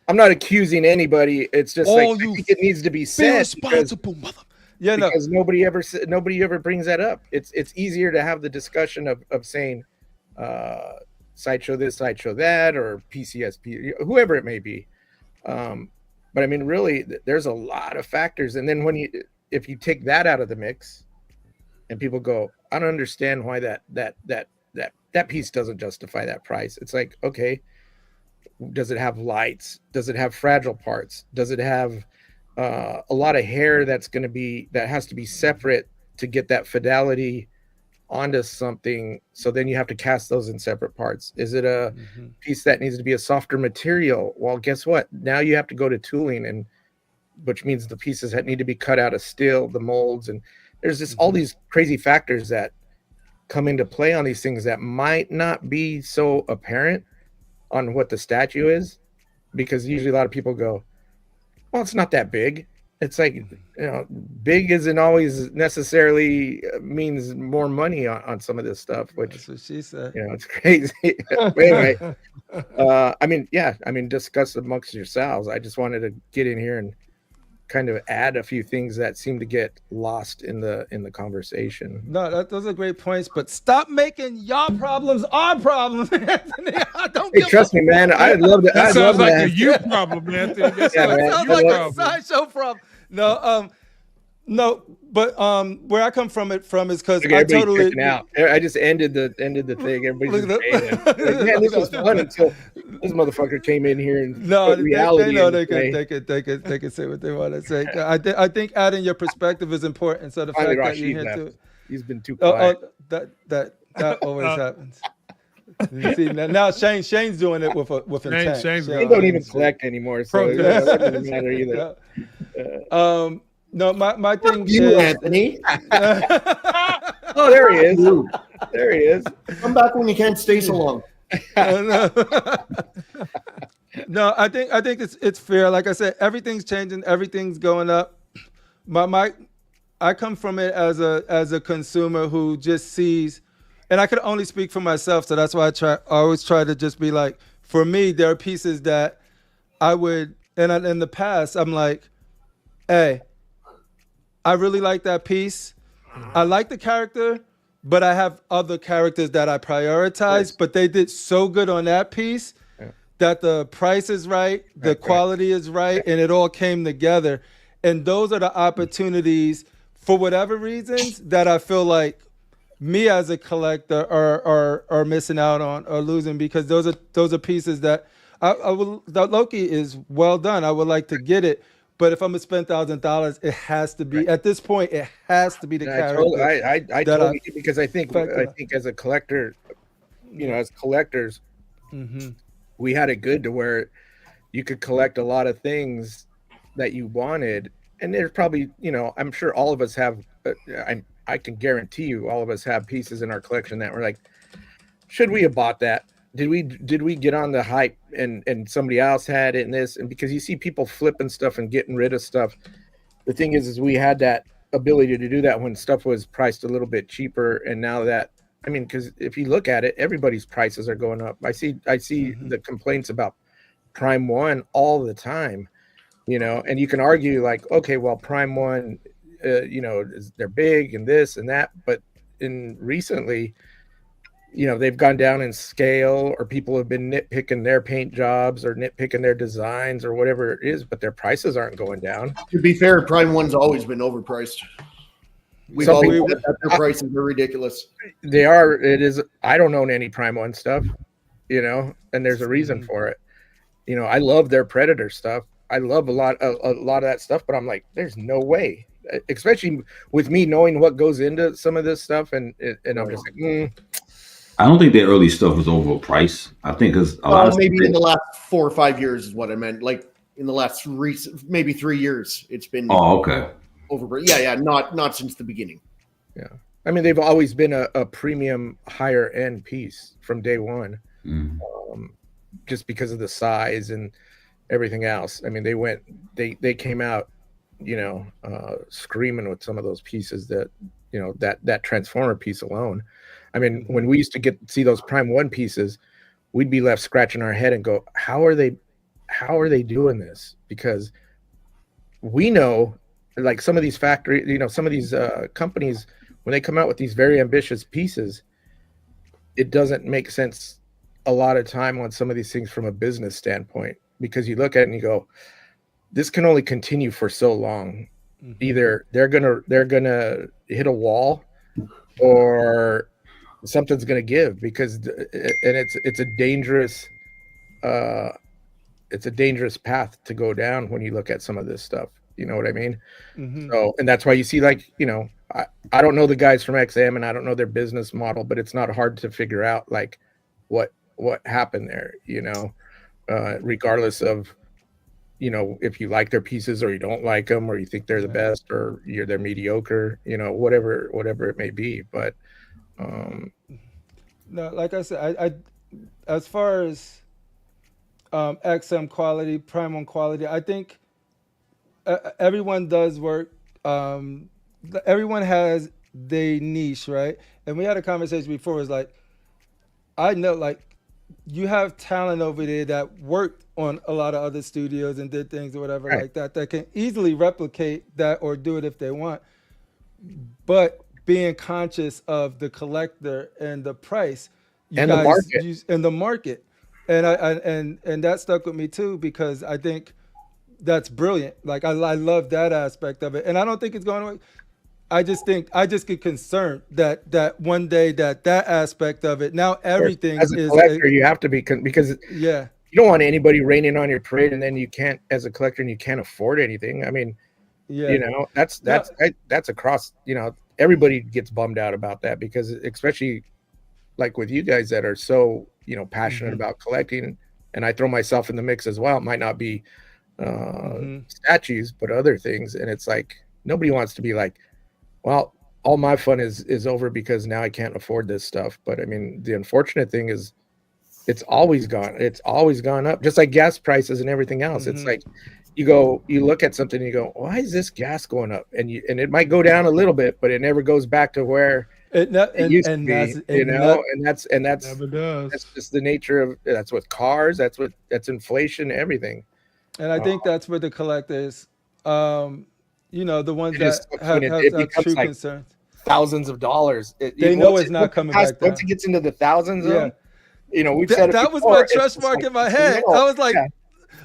I'm not accusing anybody. It's just like, I think it needs to be said. Responsible mother. Yeah, because nobody ever brings that up. It's easier to have the discussion of saying, Sideshow this, Sideshow that, or PCSP, whoever it may be. But I mean, really, there's a lot of factors. And then if you take that out of the mix, and people go, I don't understand why that piece doesn't justify that price. It's like, okay, does it have lights? Does it have fragile parts? Does it have a lot of hair that has to be separate to get that fidelity onto something? So then you have to cast those in separate parts. Is it a piece that needs to be a softer material? Well, guess what? Now you have to go to tooling, which means the pieces that need to be cut out of steel, the molds, and there's just all these crazy factors that come into play on these things that might not be so apparent on what the statue is, because usually a lot of people go, well, it's not that big. It's like, big isn't always necessarily means more money on some of this stuff, which that's what she said. It's crazy. Anyway, I mean, discuss amongst yourselves. I just wanted to get in here and kind of add a few things that seem to get lost in the conversation. No, those are great points, but stop making y'all problems our problems, Anthony. Trust me, man. I'd love to. That sounds like a you problem, Anthony. That sounds like a Sideshow problem. No, but where I come from is because I totally. Out. I just ended the thing. Everybody's just man, this was fun until this motherfucker came in here and they know they can say what they want to say. I think adding your perspective is important. So the fact that you're here too, he's been too quiet. That always happens. You see, now Shane's doing it with intent. Shane don't even collect anymore, so it doesn't matter either. No, my thing you, is Anthony. Oh, there he is. There he is. Come back when you can't stay so long. No, I think it's fair. Like I said, everything's changing, everything's going up. I come from it as a consumer who just sees, and I could only speak for myself, so that's why I always try to just be like, for me, there are pieces that I would, and in the past, I'm like, hey, I really like that piece. I like the character, but I have other characters that I prioritize, but they did so good on that piece that the price is right, the quality is right, and it all came together. And those are the opportunities, for whatever reasons, that I feel like me as a collector are missing out on or losing, because those are pieces that that Loki is well done. I would like to get it. But if I'm gonna spend $1,000, it has to be at this point. It has to be the character. I totally, because I think as a collector, as collectors, we had it good to where you could collect a lot of things that you wanted, and there's probably, I'm sure all of us have. I can guarantee you, all of us have pieces in our collection that we're like, should we have bought that? Did we get on the hype and somebody else had it in this? And because you see people flipping stuff and getting rid of stuff, the thing is we had that ability to do that when stuff was priced a little bit cheaper. And now that, because if you look at it, everybody's prices are going up. I see the complaints about Prime 1 all the time, and you can argue like, okay, well, Prime 1, they're big and this and that, but recently, they've gone down in scale, or people have been nitpicking their paint jobs or nitpicking their designs or whatever it is, but their prices aren't going down. To be fair, Prime 1's always been overpriced. We've always said that their prices are ridiculous. They are. It is. I don't own any Prime 1 stuff, and there's a reason for it. I love their Predator stuff. I love a lot of that stuff, but I'm like, there's no way, especially with me knowing what goes into some of this stuff, and I'm just like, I don't think their early stuff was overpriced. I think because a lot of maybe in the last 4 or 5 years is what I meant. Like in the last maybe 3 years, it's been okay. Overpriced. Yeah, not since the beginning. Yeah, they've always been a premium, higher end piece from day one, just because of the size and everything else. They came out, screaming with some of those pieces that that Transformer piece alone. When we used to see those Prime 1 pieces, we'd be left scratching our head and go, how are they doing this? Because we know, like, some of these factories, some of these companies, when they come out with these very ambitious pieces, it doesn't make sense a lot of time on some of these things from a business standpoint, because you look at it and you go, this can only continue for so long. Either they're gonna hit a wall, or something's gonna give, because it's a dangerous path to go down when you look at some of this stuff. You know what I mean? So, and that's why you see, like, you know, I don't know the guys from XM and I don't know their business model, but it's not hard to figure out like what happened there, you know, regardless of, you know, if you like their pieces or you don't like them, or you think they're the best, or they're mediocre, you know, whatever it may be. But no, like I said, I as far as XM quality, Prime One quality, I think everyone does work. Everyone has their niche, right? And we had a conversation before. It's like, I know, like, you have talent over there that worked on a lot of other studios and did things or whatever like that can easily replicate that or do it if they want. But being conscious of the collector and the price, and the market. And that stuck with me too, because I think that's brilliant. Like, I love that aspect of it, and I don't think it's going away. I just get concerned that one day that aspect of it, now everything as a collector, you have to be, because you don't want anybody raining on your parade, and then you can't, as a collector, and you can't afford anything. I mean, you know, that's across, you know, everybody gets bummed out about that, because especially like with you guys that are so, you know, passionate about collecting, and I throw myself in the mix as well. It might not be statues, but other things, and it's like nobody wants to be like, well, all my fun is over because now I can't afford this stuff. But I mean, the unfortunate thing is it's always gone up, just like gas prices and everything else. It's like you look at something and you go, why is this gas going up? And it might go down a little bit, but it never goes back to where it used to be, you know. And that's never does. That's just the nature of, that's with cars, that's inflation, everything. And I think that's where the collectors, you know, the ones that have true like concerns, thousands of dollars. They know it's not coming back down. Once it gets into the thousands, you know, we've said it that before, was my trust mark in my head. I was like,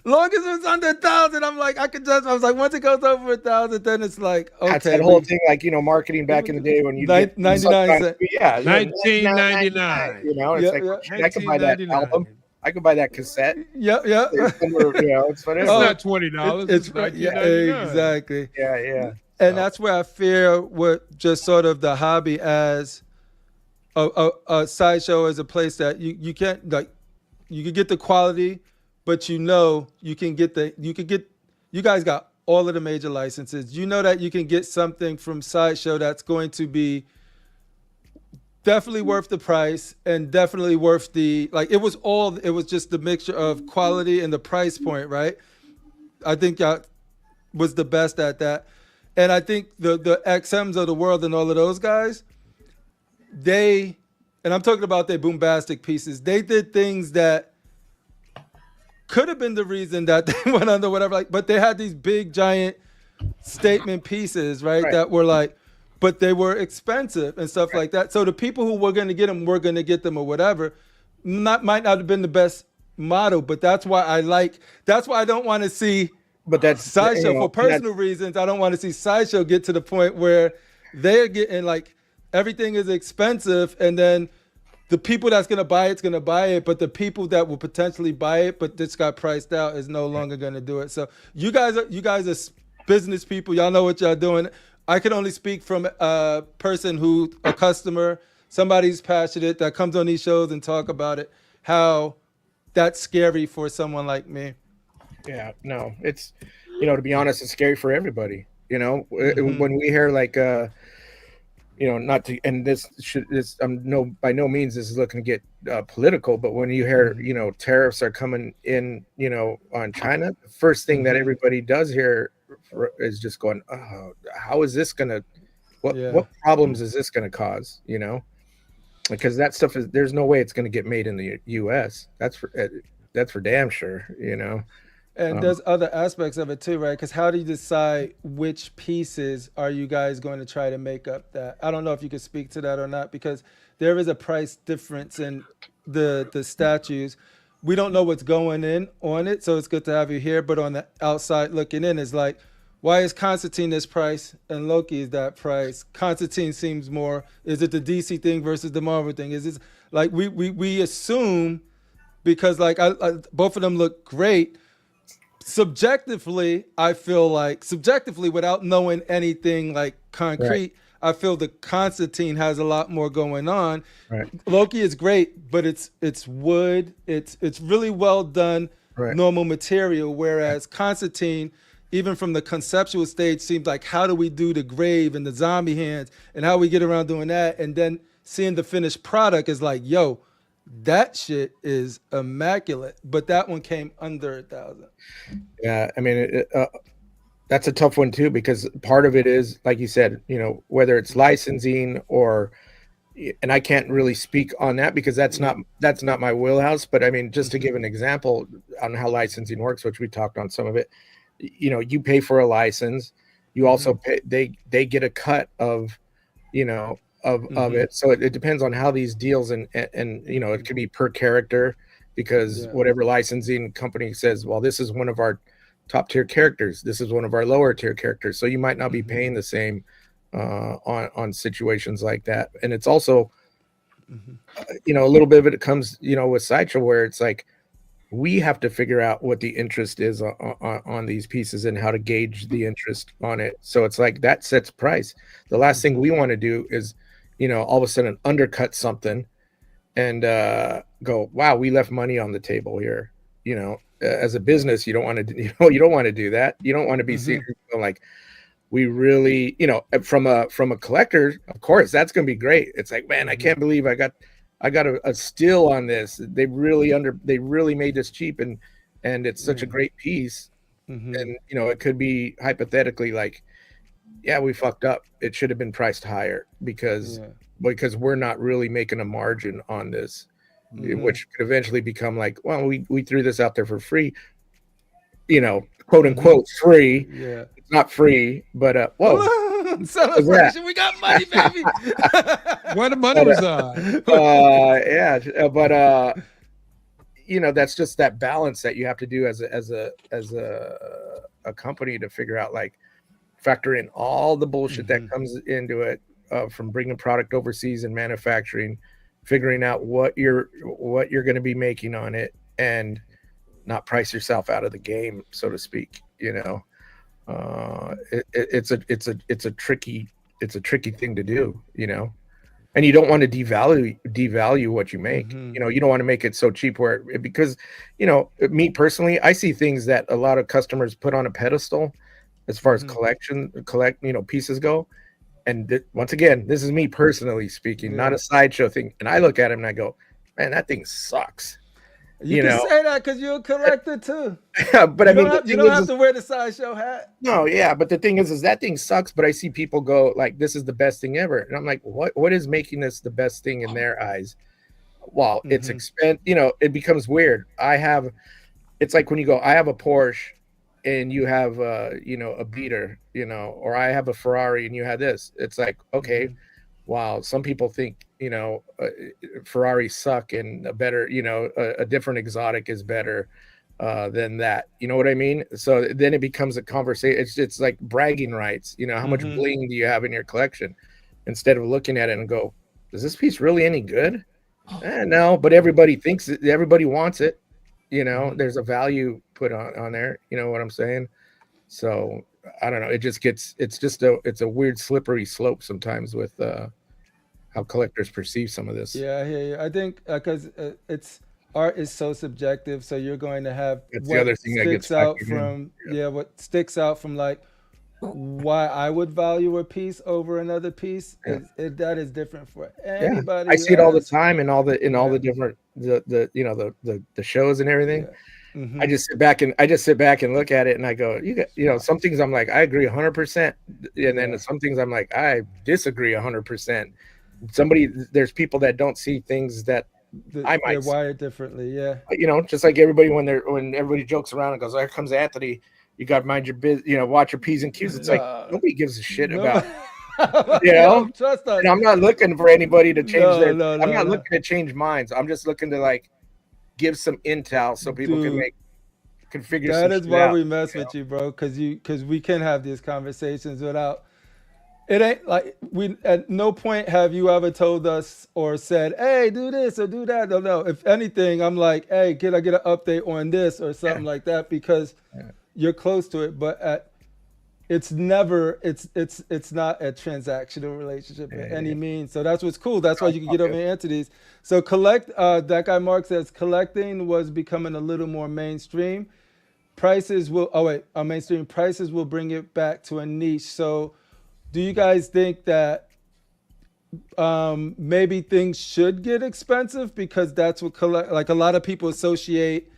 long as it was under 1,000, I'm like, I was like, once it goes over 1,000, then it's like, okay. That's that whole thing, like, you know, marketing back in the day when you get 99 cents. Yeah, 1999. You know, it's like, I could buy that album. I could buy that cassette. Yeah. You know, it's whatever. It's not $20. It's $19.99. Exactly. Yeah. And that's where I fear what just sort of the hobby as a sideshow is a place that you can't, like, you could get the quality, but you know you guys got all of the major licenses. You know that you can get something from Sideshow that's going to be definitely worth the price and definitely worth the, like, it was just the mixture of quality and the price point, right? I think y'all was the best at that. And I think the XMs of the world and all of those guys, and I'm talking about their boombastic pieces, they did things that could have been the reason that they went under, whatever, like, but they had these big giant statement pieces, right? That were like, but they were expensive and stuff like that. So the people who were going to get them were going to get them or whatever. Might not have been the best model, but that's why I don't want to see, but that's Sideshow, you know, for personal reasons. I don't want to see Sideshow get to the point where they're getting, like, everything is expensive, and then the people that's going to buy it, but the people that will potentially buy it but this got priced out is no longer going to do it. So you guys are business people. Y'all know what y'all doing. I can only speak from a person a customer, somebody who's passionate, that comes on these shows and talk about it, how that's scary for someone like me. Yeah, no, it's, you know, to be honest, it's scary for everybody. You know, when we hear, like, you know, not to, and by no means this is looking to get political, but when you hear, you know, tariffs are coming in, you know, on China, the first thing that everybody does here is just going, oh, how is this gonna, what problems is this gonna cause, you know? Because that stuff there's no way it's gonna get made in the US. That's for damn sure, you know. And there's other aspects of it too, right? Because how do you decide which pieces are you guys going to try to make up that? I don't know if you could speak to that or not, because there is a price difference in the statues. We don't know what's going in on it, so it's good to have you here. But on the outside looking in, is like, why is Constantine this price and Loki is that price? Constantine seems more. Is it the DC thing versus the Marvel thing? Is it like we assume because like I both of them look great. Subjectively, I feel like without knowing anything like concrete, right. I feel the Constantine has a lot more going on. Right. Loki is great, but it's wood. It's really well done, right. Normal material. Whereas Constantine, even from the conceptual stage, seems like how do we do the grave and the zombie hands and how we get around doing that, and then seeing the finished product is like, yo, that shit is immaculate. But that one came under 1,000. Yeah, I mean, that's a tough one too, because part of it is, like you said, you know, whether it's licensing or, and I can't really speak on that because that's not my wheelhouse. But I mean, just to give an example on how licensing works, which we talked on some of it, you know, you pay for a license, you also pay, they get a cut of, you know, of it. So it depends on how these deals and you know, it could be per character because whatever licensing company says, well, this is one of our top tier characters, this is one of our lower tier characters, so you might not be paying the same on situations like that. And it's also you know, a little bit of it comes, you know, with Sideshow, where it's like we have to figure out what the interest is on these pieces and how to gauge the interest on it. So it's like that sets price. The last thing we want to do is, you know, all of a sudden undercut something and go, wow, we left money on the table here. You know, as a business, you don't want to, you don't want to do that. You don't want to be seen like, we really, you know, from a collector, of course, that's going to be great. It's like, man, I can't believe I got a steal on this. They really made this cheap, and it's such a great piece. And you know, it could be hypothetically like, yeah, we fucked up. It should have been priced higher because we're not really making a margin on this, which could eventually become like, well, we threw this out there for free, you know, quote unquote free. Yeah, it's not free, but whoa. Celebration, we got money, baby. Where the money was on. Yeah, but you know, that's just that balance that you have to do as a company to figure out, like, factor in all the bullshit that comes into it, from bringing product overseas and manufacturing, figuring out what you're going to be making on it, and not price yourself out of the game, so to speak. You know, it's a tricky thing to do, you know, and you don't want to devalue what you make. You know, you don't want to make it so cheap because, you know, me personally, I see things that a lot of customers put on a pedestal as far as you know, pieces go. And once again, this is me personally speaking, not a Sideshow thing. And I look at him and I go, man, that thing sucks. You can say that because you're a collector too. But I mean, you don't have to wear the Sideshow hat. No, yeah, but the thing is that thing sucks. But I see people go like, "This is the best thing ever," and I'm like, "What is making this the best thing in their eyes?" Well, it's you know, it becomes weird. It's like when you go, I have a Porsche, and you have you know, a beater, you know, or I have a Ferrari and you have this. It's like, okay, wow. Some people think, you know, Ferraris suck and a better, you know, a different exotic is better than that. You know what I mean? So then it becomes a conversation. It's like bragging rights. You know, how much bling do you have in your collection? Instead of looking at it and go, is this piece really any good? No, but everybody thinks it, everybody wants it. You know, there's a value put on there. You know what I'm saying? So I don't know. It just gets, it's a weird slippery slope sometimes with how collectors perceive some of this. Yeah, I hear you. I think because art is so subjective. So you're going to have the other thing that gets out from what sticks out from like why I would value a piece over another piece. That is different for anybody. I see it all the time in all the different the you know, the shows and everything. I just sit back and look at it and I go, you know, some things I'm like, I agree 100%, and then some things I'm like, I disagree 100%. There's people that don't see things that I might. They're wired differently, You know, just like everybody when everybody jokes around and goes, "Here comes Anthony. You got to mind your business. You know, watch your P's and Q's." It's like nobody gives a shit about You know, trust us. And I'm not looking for anybody to change their. I'm not no. looking to change minds. I'm just looking to like give some intel so people can figure. That is why out, we mess with you, bro. Because we can have these conversations without. It ain't like we at no point have you ever told us or said, "Hey, do this or do that." No. If anything, I'm like, "Hey, can I get an update on this or something like that?" Because you're close to it. But it's never it's not a transactional relationship in any means. So that's what's cool. That's why you can get over entities. So that guy Mark says collecting was becoming a little more mainstream. Mainstream prices will bring it back to a niche. So do you guys think that maybe things should get expensive because that's what like a lot of people associate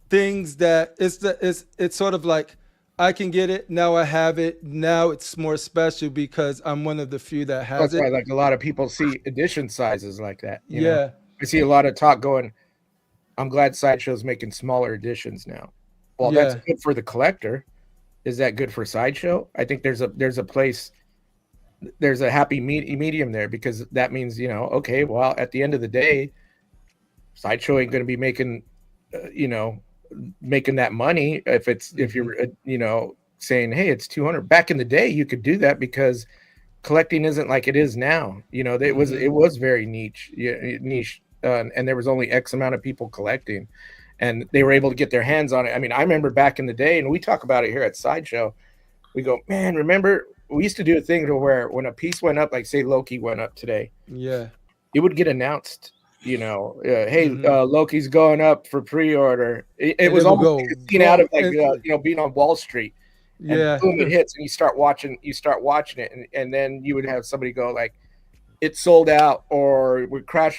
things that it's sort of like I can get it now, I have it now, it's more special because I'm one of the few that has That's it. why like a lot of people see edition sizes like that. You Yeah. know? I see a lot of talk going, I'm glad Sideshow's making smaller editions now. Well, that's good for the collector. Is that good for Sideshow? I think there's a place, there's a happy medium there, because that means, you know, okay, well, at the end of the day, Sideshow ain't going to be making, making that money if you're, saying, hey, it's 200. Back in the day, you could do that because collecting isn't like it is now. You know, it was very niche, and there was only X amount of people collecting, and they were able to get their hands on it. I mean, I remember back in the day, and we talk about it here at Sideshow. We go, man, remember we used to do a thing to where when a piece went up, like say Loki went up today, it would get announced, hey, Loki's going up for pre-order. It was almost seen out of like being on Wall Street. And boom, it hits, and you start watching it, and then you would have somebody go like, it sold out, or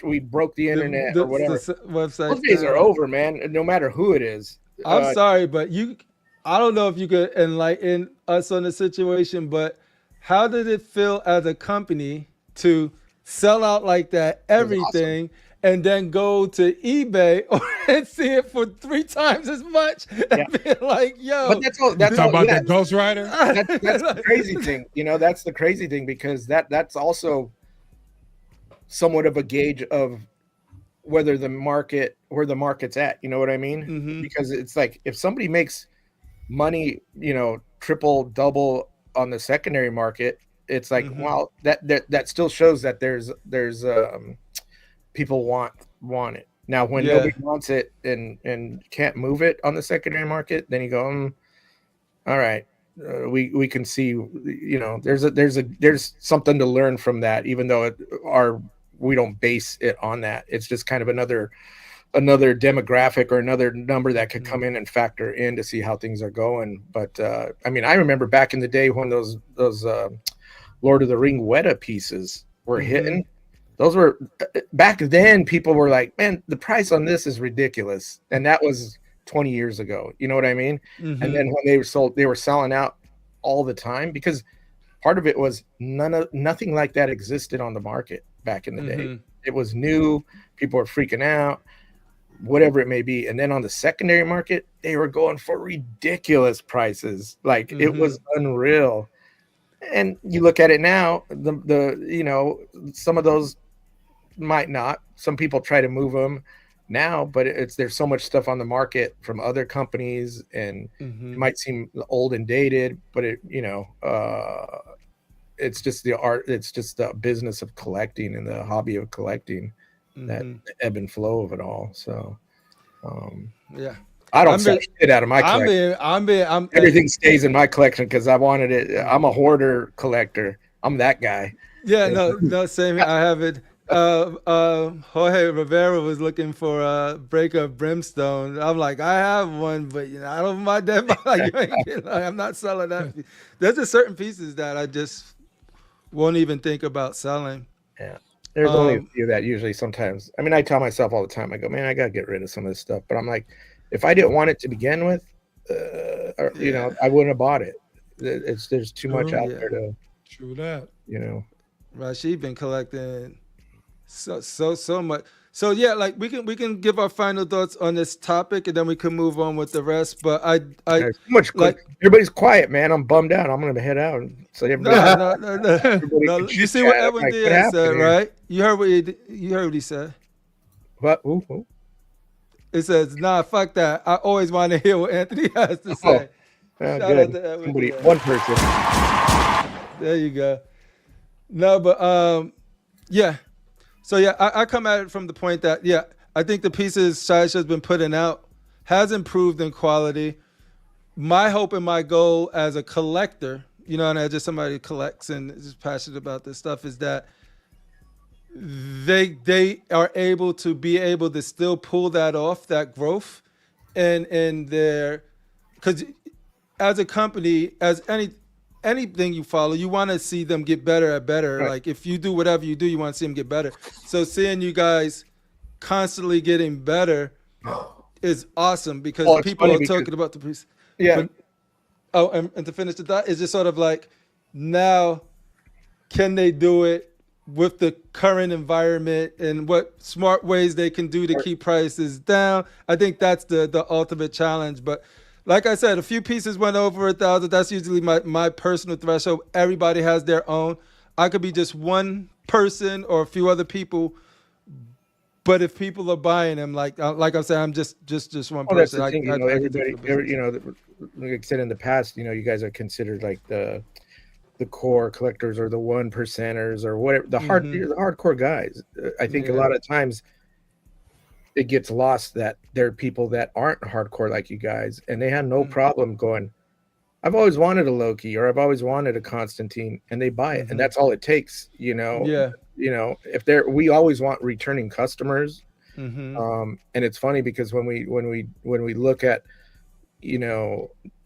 we broke the internet, or whatever. Those days are over, man. No matter who it is. I'm sorry, but I don't know if you could enlighten us on the situation, but how did it feel as a company to sell out like that, everything, and then go to eBay and see it for 3 times as much and be like, yo. But that's all. That's all about that Ghost Rider. That's the crazy thing. That's the crazy thing, because that's also somewhat of a gauge of whether the market's at. You know what I mean? Because it's like if somebody makes money, triple, double on the secondary market, it's like, well, that still shows that there's people want it. Now, when nobody wants it and can't move it on the secondary market, then you go, all right, we can see, there's something to learn from that, even though we don't base it on that. It's just kind of another demographic or another number that could come in and factor in to see how things are going. But I mean, I remember back in the day when those Lord of the Ring Weta pieces were hitting. Those were back then. People were like, "Man, the price on this is ridiculous," and that was 20 years ago. You know what I mean? And then when they were sold, they were selling out all the time, because part of it was nothing like that existed on the market back in the day. It was new. People were freaking out, whatever it may be. And then on the secondary market, they were going for ridiculous prices. Like it was unreal. And you look at it now, some of those might not. Some people try to move them now, but there's so much stuff on the market from other companies, and it might seem old and dated, but it's just the art. It's just the business of collecting and the hobby of collecting, that ebb and flow of it all. So, I don't sell shit out of my collection. Everything stays in my collection because I wanted it. I'm a hoarder collector. I'm that guy. Yeah, no, same here. I have it. Jorge Rivera was looking for a Breakup Brimstone. I'm like, I have one, but I don't mind that. I'm not selling that. There's just certain pieces that I just won't even think about selling. Yeah, there's only a few that usually sometimes. I mean, I tell myself all the time, I go, man, I gotta get rid of some of this stuff. But I'm like, if I didn't want it to begin with, I wouldn't have bought it. There's too much out there to. True that. Rashid been collecting so much. So yeah, like we can give our final thoughts on this topic, and then we can move on with the rest. But I There's so much like everybody's quiet, man. I'm bummed out. I'm gonna head out. So everybody, no. You see what Edwin Diaz said, right? You heard what he said. What? Ooh. It says, "Nah, fuck that. I always want to hear what Anthony has to say." Oh, Shout good. out to Edwin Somebody, Diaz. one person. There you go. No, but yeah. So yeah, I come at it from the point that I think the pieces Sideshow's been putting out has improved in quality. My hope and my goal as a collector, and as just somebody who collects and is passionate about this stuff, is that they are able to still pull that off, that growth, and their, because as a company, as anything you follow, you want to see them get better at better. Right. Like if you do whatever you do, you want to see them get better. So seeing you guys constantly getting better is awesome, because people are talking about the piece. Yeah. But, and to finish the thought, it's just sort of like, now can they do it with the current environment, and what smart ways they can do to keep prices down? I think that's the ultimate challenge. But like I said, a few pieces went over 1,000. That's usually my personal threshold. Everybody has their own. I could be just one person or a few other people, but if people are buying them, like I'm saying, I'm just one person. That's the thing, everybody, like I said in the past, you guys are considered like the core collectors or the 1%ers or whatever, the hardcore guys. I think a lot of times it gets lost that there are people that aren't hardcore like you guys, and they have no problem going, I've always wanted a Loki, or I've always wanted a Constantine, and they buy it, and that's all it takes. If we always want returning customers, and it's funny because when we look at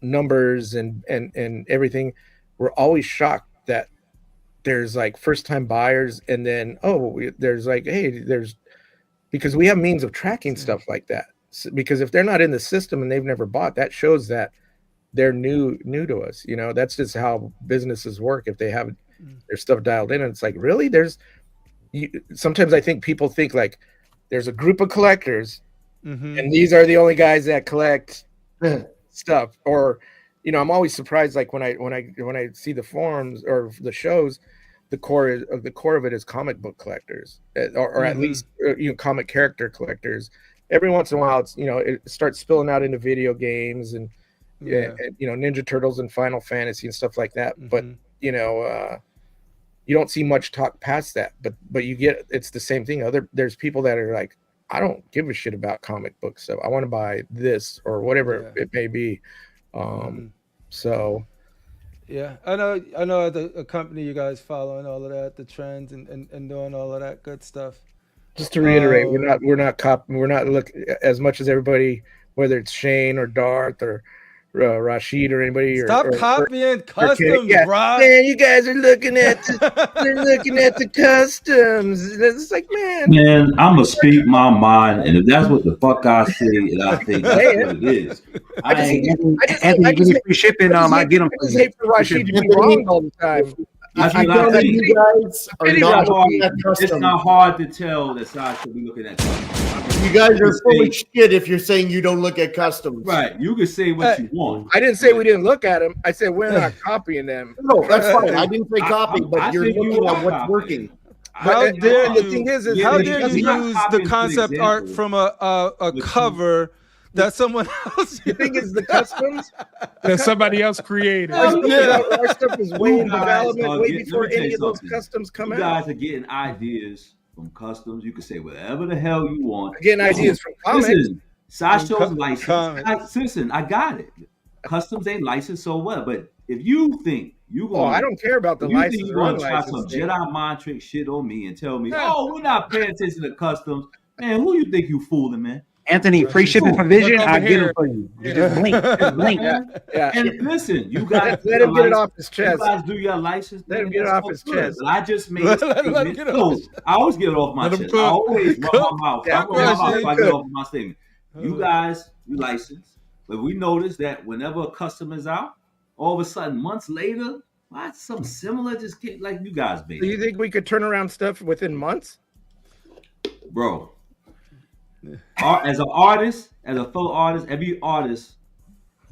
numbers and everything, we're always shocked that there's like first time buyers, and then there's like, hey, there's, because we have means of tracking stuff like that. Because if they're not in the system and they've never bought, that shows that they're new to us. That's just how businesses work. If they have their stuff dialed in, and it's like, really, sometimes I think people think like there's a group of collectors, and these are the only guys that collect stuff. Or, I'm always surprised, like when I see the forums or the shows, the core of it is comic book collectors, or at least comic character collectors. Every once in a while, it's it starts spilling out into video games and Ninja Turtles and Final Fantasy and stuff like that. But you don't see much talk past that. But you get, it's the same thing. There's people that are like, I don't give a shit about comic book stuff. I want to buy this or whatever it may be. So. Yeah, I know the company you guys following all of that, the trends and doing all of that good stuff. Just to reiterate, we're not looking as much as everybody, whether it's Shane or Darth or Rashid or anybody. Stop copying customs, Rob. Man, you guys are looking at the customs. It's like, man, I'm gonna speak my mind, and if that's what the fuck I say, and I think that's what it is. I just hate free shipping. I get them. I just hate for Rashid to be wrong all the time. I feel that you guys are not looking at It's customs. not hard to tell that Side should be looking at customs. You guys are full of shit if you're saying you don't look at customs. Right. You can say what you want. I didn't say we didn't look at them. I said we're not copying them. No, that's fine. I didn't say copy, but you're looking at what's working. How dare you? The thing is how dare you use the concept art from a cover that someone else? The thing is, the customs that somebody else created. Our stuff is way in development, way before any of those customs come out. You guys are getting ideas from customs. You can say whatever the hell you want. Getting ideas from comics. Listen, Sideshow's licensed. Listen, I got it. Customs ain't licensed, so what? But if you think you're going, I don't care about the license. You're going to try some Jedi mind trick shit on me and tell me, we're not paying attention to customs, man. Who you think you fooling, man? Anthony, free shipping for Vision. I get it for you. Just blink. Just blink. Yeah. And listen, you guys let him get it off his chest. You guys do your license. Let him get it off his chest. But I just made I always get it off my chest. I always run my mouth. I run my mouth. I get it off my statement. You guys, you license, but we noticed that whenever a customer is out, all of a sudden, months later, why something similar just get like you guys made. Do you think we could turn around stuff within months? Bro, As an artist, as a fellow artist, every artist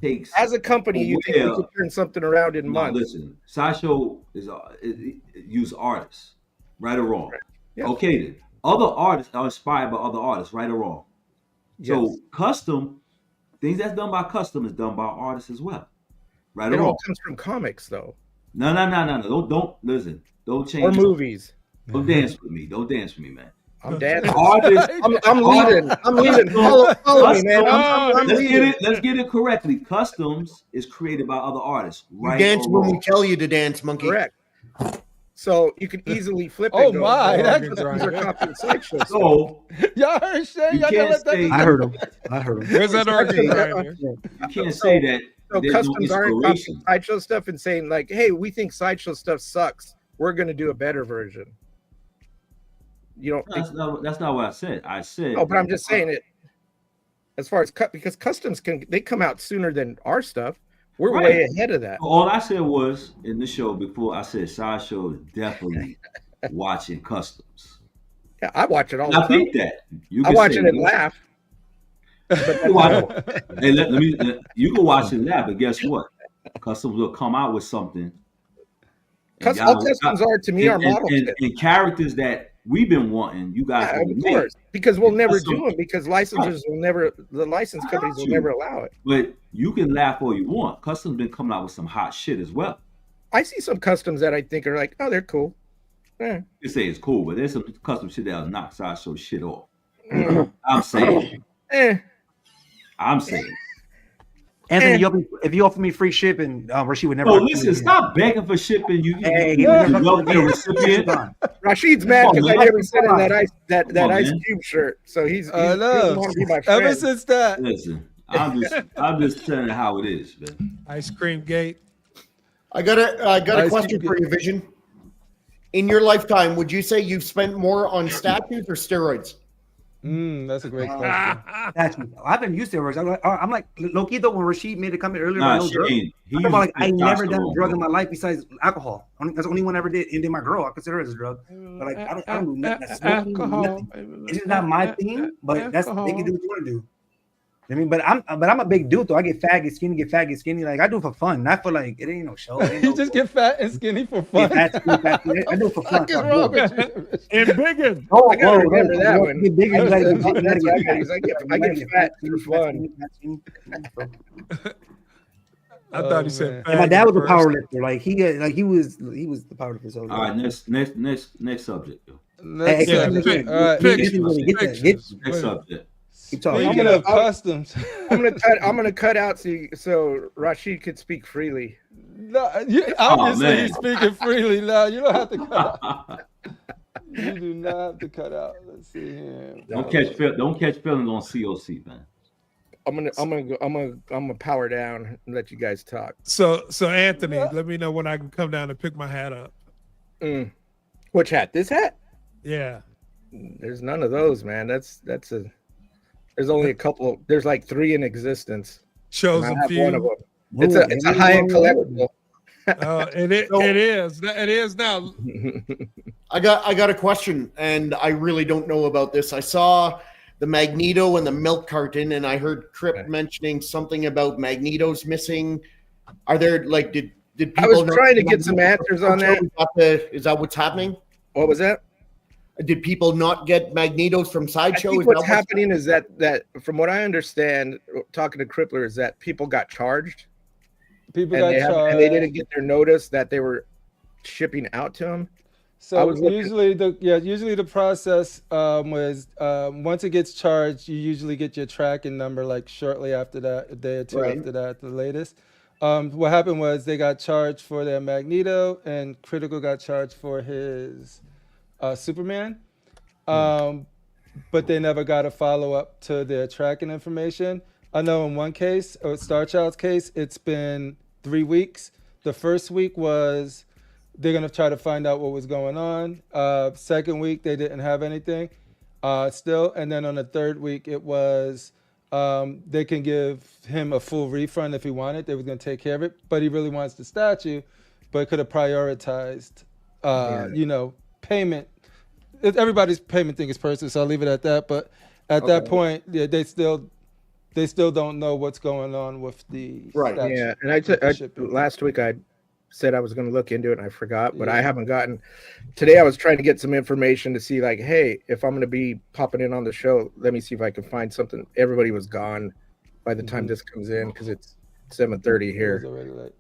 takes. As a company, you think you could turn something around in months? Listen, Sideshow use artists, right or wrong. Right. Yeah. Okay, then other artists are inspired by other artists, right or wrong. Yes. So custom things that's done by custom is done by artists as well, right or wrong. It all comes from comics, though. No. Don't listen. Don't change. Or movies. Don't dance with me. Don't dance with me, man. I'm dancing. Artists, I'm leading. I'm leading. Follow me, man. Let's get it correctly. Customs is created by other artists, right? You dance when we tell you to dance, monkey. Correct. So you can easily flip it. Oh my! These are copying Sideshow. So y'all heard Shay? Y'all gotta let that. I heard him. Where's that argument? You can't say that. So customs aren't copying Sideshow stuff and saying like, "Hey, we think Sideshow stuff sucks. We're going to do a better version." You don't. That's not what I said. I said. Oh, but I'm just saying it. As far as because customs they come out sooner than our stuff. We're way ahead of that. All I said was in the show before I said Sideshow is definitely watching customs. Yeah, I watch it all the time. I think that I watch it and laugh. Hey, you can watch it and laugh, but guess what? Customs will come out with something. All customs are to me are models and characters that we've been wanting. You guys, of course, because we'll never do them because licensors will never. The license companies will never allow it. But you can laugh all you want. Customs been coming out with some hot shit as well. I see some customs that I think are like, oh, they're cool. You say it's cool, but there's some custom shit that'll knock Sideshow shit off. I'm saying. I'm saying. Anthony, if you offer me free shipping, Rashid would never. Oh, listen, stop begging for shipping. Recipient. Rashid's mad because I never sent him that Ice Cube shirt. So he's want to be my friend. Ever since that. Listen, I'm just telling you how it is, man. Ice cream gate. I got a question for you, Vision. In your lifetime, would you say you've spent more on statues or steroids? That's a great question. I've been used to steroids. I'm like Loki though. When Rashid made a comment earlier, I never done a drug in my life besides alcohol. That's the only one I ever did. And then my girl, I consider it as a drug. But like I don't do nothing. Nothing. It's just not my thing. But they can do what you want to do. I mean, but I'm a big dude though. I get fat, get skinny, Like I do it for fun. Not for like it ain't no show. You just get fat and skinny for fun. I do it for fun. And bigger. I gotta remember that one. Get bigger. I get fat for fun. I thought he said. My dad was a power lifter. Like he was the power lifter. So, all right, next subject. Next subject. Speaking of customs, I'm gonna cut out so Rashid could speak freely. No, obviously he's speaking freely now. You don't have to cut out. You do not have to cut out. Let's see here. Don't catch feelings on COC, man. I'm gonna power down and let you guys talk. So Anthony, let me know when I can come down and pick my hat up. Which hat? This hat? Yeah. There's none of those, man. There's only a couple. There's like 3 in existence. Chosen few. One of them. It's a high-end collectible. It is now. I got a question, and I really don't know about this. I saw the Magneto and the milk carton, and I heard Crip mentioning something about Magneto's missing. Are there did people? I was trying to get some answers on that. Is that what's happening? What was that? Did people not get Magnetos from Sideshow? I think what's happening is that from what I understand, talking to Crippler, is that people got charged. People got charged, and they didn't get their notice that they were shipping out to them. So usually the process was once it gets charged, you usually get your tracking number like shortly after that, a day or two after that, the latest. What happened was they got charged for their Magneto, and Critical got charged for his Superman, but they never got a follow-up to their tracking information. I know in one case, or Star Child's case, it's been 3 weeks. The first week was they're going to try to find out what was going on. Second week, they didn't have anything still. And then on the third week, it was they can give him a full refund if he wanted. They were going to take care of it. But he really wants the statue, but could have prioritized, payment. Everybody's payment thing is personal, so I'll leave it at that. But At that point, yeah, they still don't know what's going on with the statute, Yeah, and last week I said I was going to look into it and I forgot, but I haven't gotten. Today I was trying to get some information to see, like, hey, if I'm going to be popping in on the show, let me see if I can find something. Everybody was gone by the time this comes in because it's 7:30 here.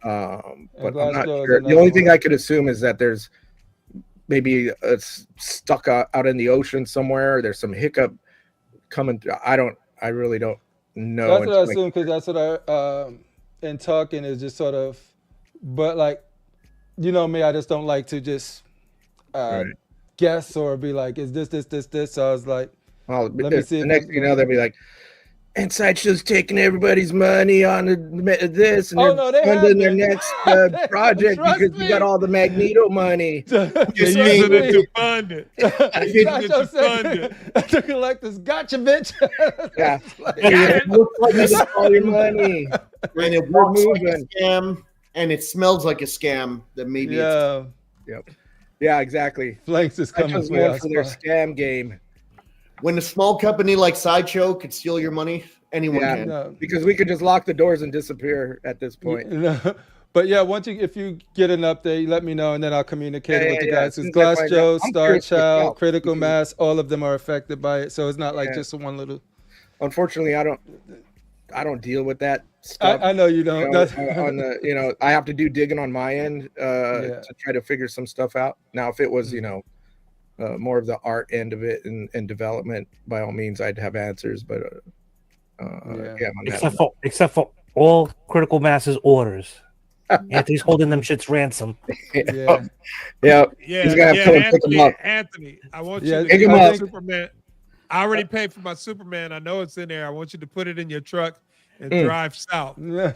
But I'm not sure. The only thing I could assume is that there's maybe it's stuck out in the ocean somewhere. There's some hiccup coming. I really don't know. That's what I assume, because that's what I in talking is just sort of, but like, you know me, I just don't like to just guess or be like, is this. So I was like, well, let me see. The next thing you know, they'll be like, and Sideshow's taking everybody's money on this, and they're funding their next project because we got all the Magneto money. You're using it to fund it. To collect this gotcha, bitch. Yeah. It looks like you got all your money. And it works like a scam, and it smells like a scam. That maybe Yeah, exactly. Flanks is coming for their scam game. When a small company like Sideshow could steal your money, anyone can. No. Because we could just lock the doors and disappear at this point. But yeah, if you get an update, let me know, and then I'll communicate it with the guys. Because Glass Joe, Star Child, Critical Mass, all of them are affected by it. So it's not like just one little. Unfortunately, I don't deal with that stuff. I know you don't. I have to do digging on my end to try to figure some stuff out. Now, if it was, more of the art end of it and development, by all means, I'd have answers. But except for all Critical Mass's orders, Anthony's holding them shits ransom. He's gonna have to pick them up. Anthony, I want you to pick him up. Superman. I already paid for my Superman. I know it's in there. I want you to put it in your truck and drive south. I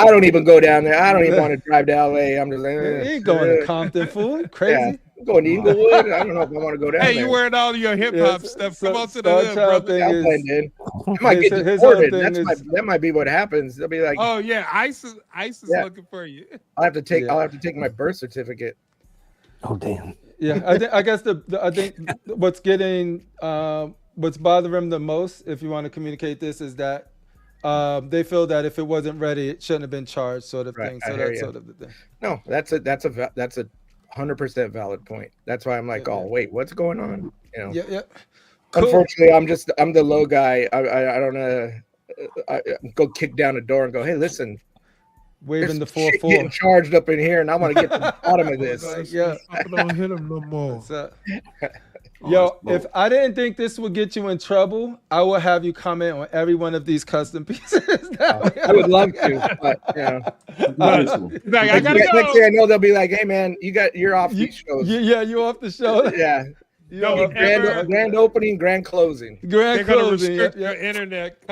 don't even go down there. I don't even want to drive to LA. I'm just like, you ain't going to Compton, fool. Crazy. Yeah. I'm going to Inglewood. I don't know if I want to go down there. Hey, you wearing all your hip hop stuff. Come on to the hood, brother. I might get deported. That might be what happens. They'll be like, oh yeah, ICE is looking for you. I'll have to take my birth certificate. Oh damn. Yeah, I guess I think what's bothering them the most, if you want to communicate this, is that they feel that if it wasn't ready, it shouldn't have been charged, sort of thing. So that's sort of the thing. No, that's a 100% valid point. That's why I'm like, wait, what's going on? Yeah. Cool. Unfortunately, I'm the low guy. I don't know. I go kick down the door and go, hey, listen. Waving the 4-4. Getting charged up in here, and I want to get to the bottom of this. I don't hit him no more. Yo, if I didn't think this would get you in trouble, I would have you comment on every one of these custom pieces. I would love to, but I gotta go. Next thing I know, they'll be like, "Hey, man, you're off these shows." You're off the show. Yeah. Grand opening, grand closing. They're gonna restrict your internet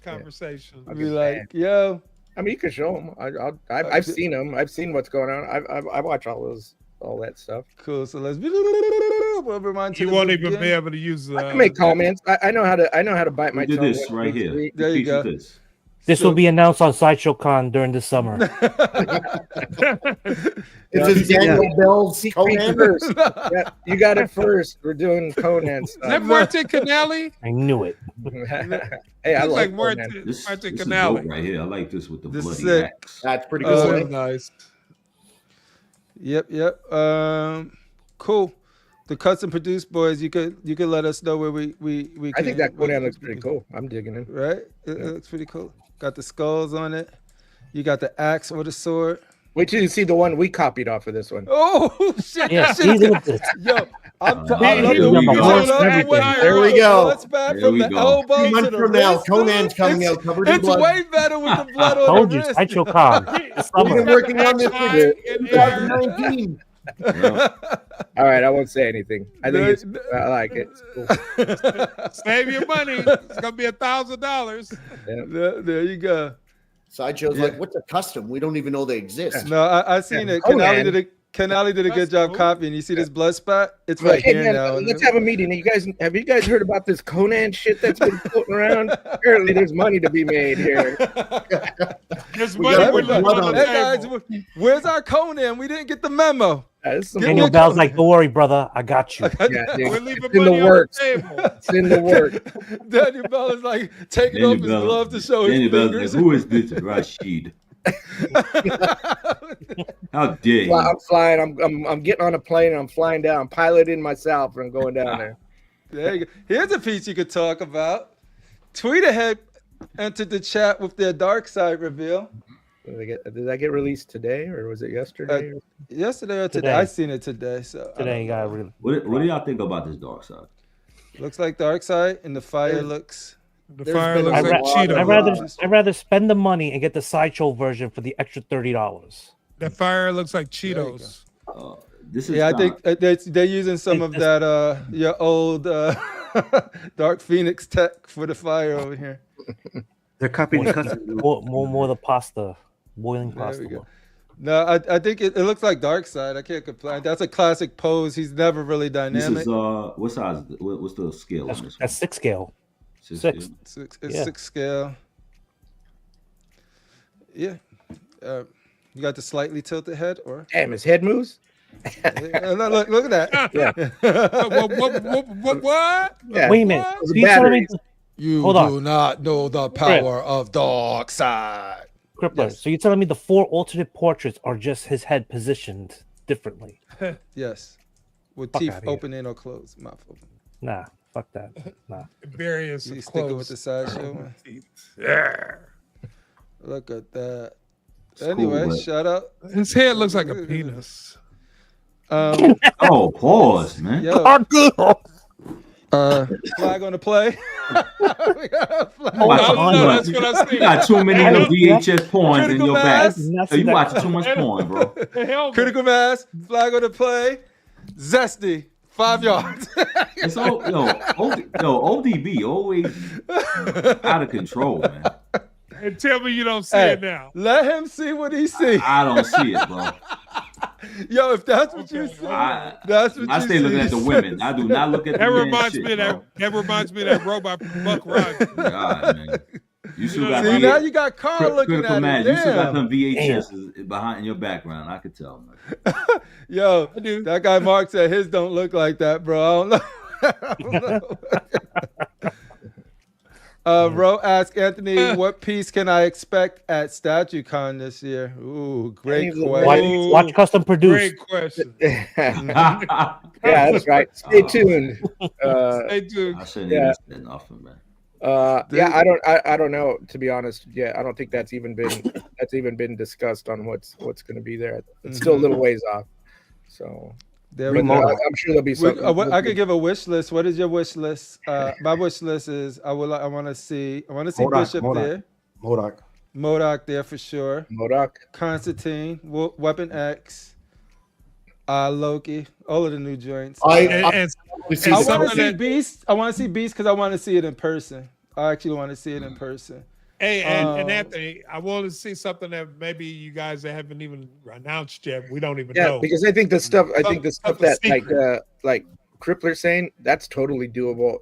conversation. I'll be like, yo. I mean, you can show them. I've seen them. I've seen what's going on. I watch all that stuff. Cool. So let's be. You won't even be able to use. I can make comments. I know how to bite my tongue. Do this right here. There you go. This will be announced on Sideshow Con during the summer. It's Daniel Bell's Conan. First. Yeah, you got it first. We're doing Conan stuff. Is that Martin Canali? I knew it. Hey, I like Martin Canali right here. I like this with the bloody sick. axe. That's pretty good. Nice. Yep. Cool. The custom produced boys, you could let us know where we I think that Conan looks pretty cool. I'm digging it. Right? It looks pretty cool. Got the skulls on it. You got the axe or the sword. Wait till you see the one we copied off of this one. Oh shit! Yeah, Yo, There we go. Let's back from the elbow to the wrist. Conan's coming out covered in blood. It's way better with the blood on told the you, wrist. Sideshow Con. We've been working on this for 2019. All right, I won't say anything. I like it. It's cool. Save your money. It's gonna be $1,000. Yeah. There you go. Sideshow's like, what's a custom? We don't even know they exist. No, I seen it. Canali did a good job copying. You see this blood spot? It's right here man, now. Let's have a meeting. Have you guys heard about this Conan shit that's been floating around? Apparently, there's money to be made here. There's money. Hey guys, where's our Conan? We didn't get the memo. Daniel Bell's like, don't worry, brother, I got you. We're leaving in the money on works. the table. It's in the work. Daniel Bell is like taking off his glove to show his fingers. Like, who is this Rashid? How dare you? I'm flying. I'm getting on a plane and I'm flying down. I'm piloting myself and I'm going down there. There you go. Here's a piece you could talk about. Tweet ahead entered the chat with their dark side reveal. Did that get released today or was it yesterday? Yesterday or today? I seen it today. So today you got really. What do y'all think about this dark side? Looks like dark side, and the fire looks. The fire looks like Cheetos. I'd rather spend the money and get the Sideshow version for the extra $30. The fire looks like Cheetos. This is I think they're using some of that your old Dark Phoenix tech for the fire over here. They're copying more the pasta, boiling pasta. No, I think it looks like Dark Side. I can't complain. That's a classic pose. He's never really dynamic. This is what size? What's the scale on this? That's 6 scale. Six. It's 6 scale. Yeah. You got the slightly tilted head, or damn, his head moves. Look at that. What? Yeah. Wait a minute. You Hold on. do not know the power of Dark Side. Crippler. Yes. So you're telling me the 4 alternate portraits are just his head positioned differently? Yes. With Fuck teeth outta here. open or closed. Mouth open. Nah, fuck that. Nah. Various You sticking with the Sideshow, man? Yeah. Look at that. It's Anyway, cool, shout out. His head looks like a penis. Oh, pause, man. Yo, flag on the play. We got a flag. That's what I see. You got too many of VHS porns in your back. Mass. So you watching too much porn, bro. Critical mass. Flag on the play. Zesty. 5 yards. It's all, ODB always out of control, man. And tell me you don't see it now. Let him see what he sees. I don't see it, bro. Yo, if that's what you see, that's what I you stay looking at the women. I do not look at the That men reminds shit, me bro. that reminds me of that robot Buck Rogers. God, man. You still got see, now you got Carl looking Critical at Mass. it. You still got Damn. them VHSs behind in your background. I could tell, man. Yo, that guy Mark said his don't look like that, bro. I don't know. Ro asked Anthony, what piece can I expect at StatueCon this year? Ooh, great question. Watch custom produced. Great question. Yeah, that's right. Stay tuned. Stay tuned. I shouldn't even say nothing, man. I don't know, to be honest. Yeah, I don't think that's even been discussed on what's going to be there. It's still a little ways off. So I'm sure there'll be something. I could give a wish list. What is your wish list? My wish list is I want to see Bishop there. MODOK there for sure. MODOK. Constantine, Weapon X, Loki, all of the new joints. I want to see Beast. I want to see Beast because I want to see it in person. I actually want to see it in person. Hey, and Anthony, I want to see something that maybe you guys haven't even announced yet. We don't even know. Because I think the stuff that like Crippler's saying, that's totally doable.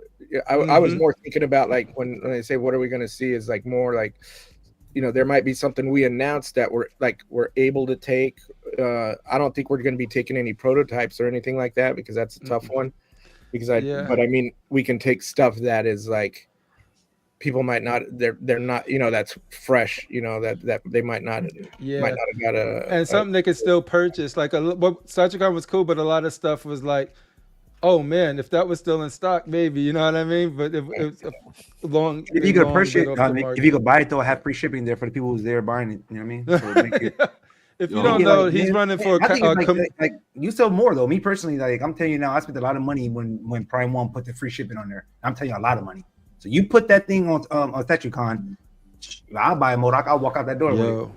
I was more thinking about like when they say what are we going to see is like more like, there might be something we announced that we're able to take. I don't think we're going to be taking any prototypes or anything like that because that's a tough one. But I mean, we can take stuff that is like people might not. They're not. That's fresh. That they might not. Might not have got something they could still purchase. Like what StatueCon was cool, but a lot of stuff was like, oh man, if that was still in stock, maybe, you know what I mean? But it was a long. If you could purchase it, if you could buy it, though, have free shipping there for the people who's there buying it. You know what I mean? So if you don't know, he's running for. Like you sell more though. Me personally, like I'm telling you now, I spent a lot of money when Prime One put the free shipping on there. I'm telling you, a lot of money. So you put that thing on StatueCon, I'll buy a MODOK. I'll walk out that door. Yo.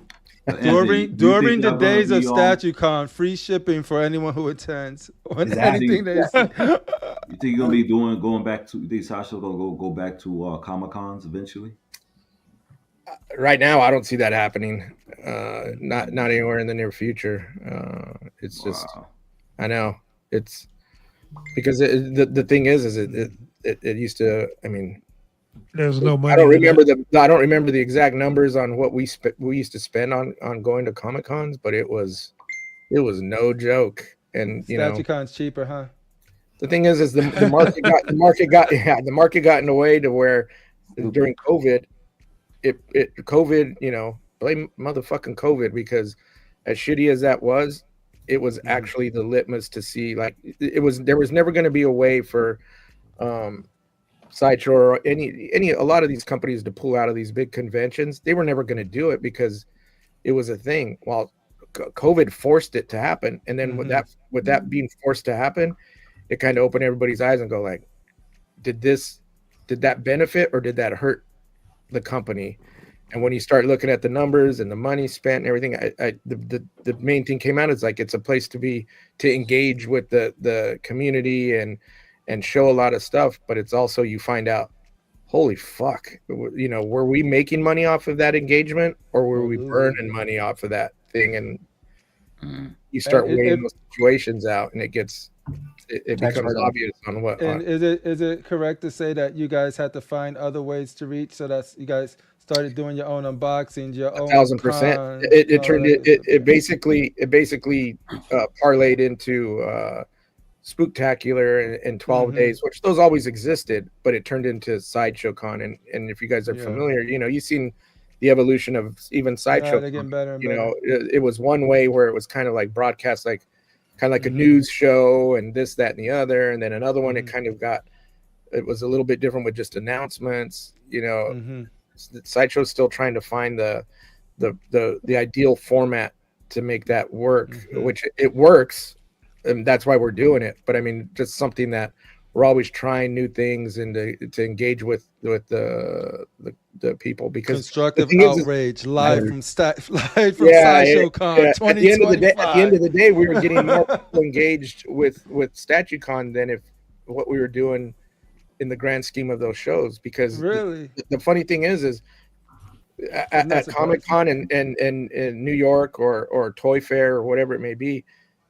During the days of StatueCon, free shipping for anyone who attends on anything they see. You think you're gonna be going back to? You think Sideshow gonna go back to Comic-Cons eventually? Right now, I don't see that happening. Not anywhere in the near future. It's just, I know it's because the thing is it used to. I mean, there's no money. I don't remember the exact numbers on what we used to spend on going to Comic-Cons, but it was no joke. and you know, StatueCon's cheaper, huh? the thing is the market got in a way to where during COVID, COVID, you know, blame motherfucking COVID, because as shitty as that was, it was actually the litmus to see, like, there was never going to be a way for Sideshow or a lot of these companies to pull out of these big conventions. They were never going to do it because it was a thing. Well, COVID forced it to happen, and then with that being forced to happen, it kind of opened everybody's eyes and go like, did that benefit or did that hurt the company? And when you start looking at the numbers and the money spent and everything, the main thing came out is like, it's a place to engage with the community and show a lot of stuff. But it's also, you find out, holy fuck, you know, were we making money off of that engagement, or were we burning money off of that thing? And you start weighing those situations out, and it becomes obvious on what. And is it correct to say that you guys had to find other ways to reach? So that's, you guys started doing your own unboxings, your own 1,000%. It basically parlayed into Spooktacular in 12 days, which those always existed, but it turned into Sideshow Con. And if you guys are familiar, you know, you've seen the evolution of even Sideshow. They're getting better and you better. know, it was one way where it was kind of like broadcast, like kind of like a news show and this, that, and the other. And then another one, it was a little bit different with just announcements. You know, Sideshow's still trying to find the ideal format to make that work, which it works. And that's why we're doing it. But I mean, just something that we're always trying new things and to engage with the people, because Constructive Outrage live from Sideshow Con 2025. At the end of the day, we were getting more people engaged with StatueCon than what we were doing in the grand scheme of those shows. Because really, the funny thing is at Comic-Con in New York or Toy Fair or whatever it may be,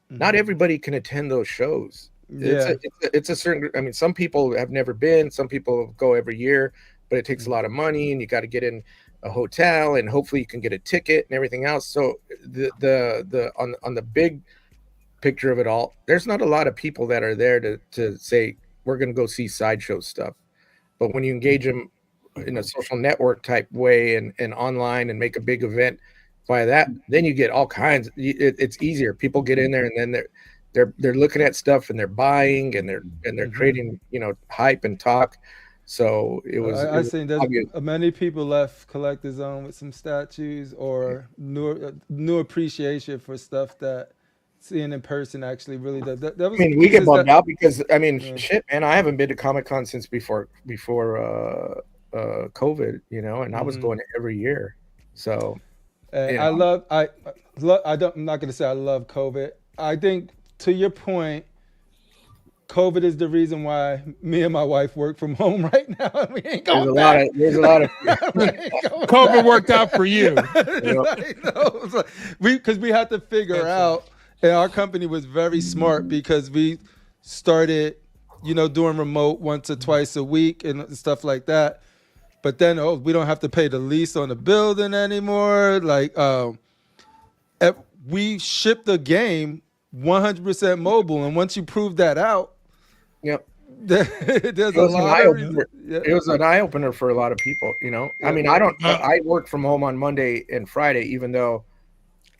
not everybody can attend those shows. It's a certain, I mean, some people have never been, some people go every year, but it takes a lot of money, and you got to get in a hotel, and hopefully you can get a ticket and everything else. So on the big picture of it all, there's not a lot of people that are there to say, we're going to go see Sideshow stuff. But when you engage them in a social network type way and online and make a big event via that, then you get all kinds. It's easier. People get in there, and then they're looking at stuff, and they're buying, and they're creating, you know, hype and talk. So it was. I've seen there's many people left Collector's Zone with some statues or new appreciation for stuff that seeing in person actually really does. I mean, we get bummed out because I mean, shit, man, I haven't been to Comic-Con since before COVID, you know, and I was going every year. So. I'm not going to say I love COVID. I think, to your point, COVID is the reason why me and my wife work from home right now. We ain't going back. There's a lot of COVID worked out for you. Because we had to figure out, and our company was very smart because we started, you know, doing remote once or twice a week and stuff like that. But then, we don't have to pay the lease on the building anymore. Like, we ship the game 100% mobile, and once you prove that out, there's a lot of reasons. It was an eye opener for a lot of people. You know, I mean, I work from home on Monday and Friday, even though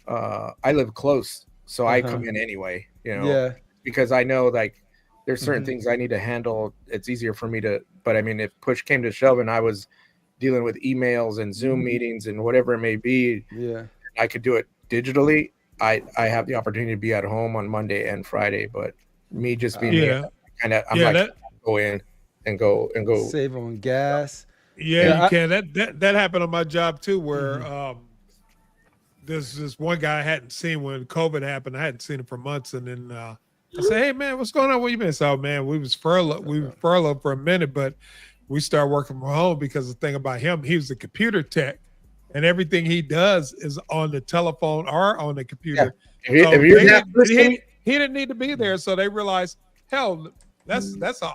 I live close, so I come in anyway. You know, because I know like there's certain things I need to handle. It's easier for me to. But I mean, if push came to shove and I was dealing with emails and Zoom meetings and whatever it may be, I could do it digitally. I have the opportunity to be at home on Monday and Friday, but me just being go in and go save on gas. You can. That happened on my job too, where there's this one guy I hadn't seen when COVID happened. I hadn't seen him for months, and then I said, "Hey man, what's going on? Where you been?" So man, we were furloughed for a minute, but we started working from home because the thing about him, he was a computer tech, and everything he does is on the telephone or on the computer. Yeah. So he didn't need to be there, so they realized, hell, that's an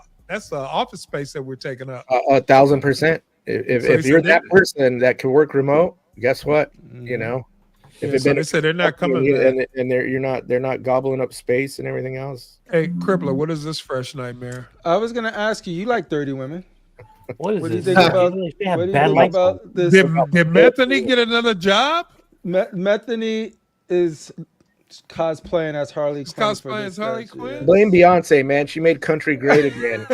office space that we're taking up. 1,000%. If you're that person that can work remote, guess what? You know. If Yeah, so they said they're not coming back. and they're not gobbling up space and everything else. Hey, Crippler, what is this fresh nightmare? I was gonna ask you. You like 30 women? What is What do you this? think about? They have What do you bad think lights. about this? Did Methany get another job? Methany is cosplaying as Harley She's Quinn. for cosplaying this as Harley statue, Quinn? yeah. Blame Beyonce, man. She made country great again.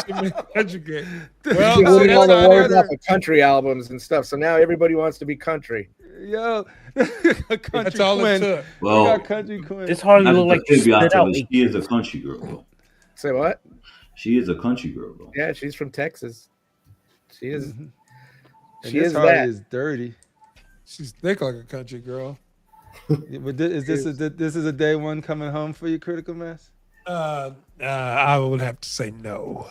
She made educate. She Well, did see, all that's the not words her. off of country albums and stuff. So now everybody wants to be country. Yo, country That's all it Quinn. took. We Well, got country Quinn. This hardly not look like to she be spit honest, out. but she is a country girl though. Say what? She is a country girl though. Yeah, she's from Texas. She is. And She this is Harley that. is dirty. She's thick like a country girl. Yeah, but this is a day one coming home for you, Critical Mass? I would have to say no.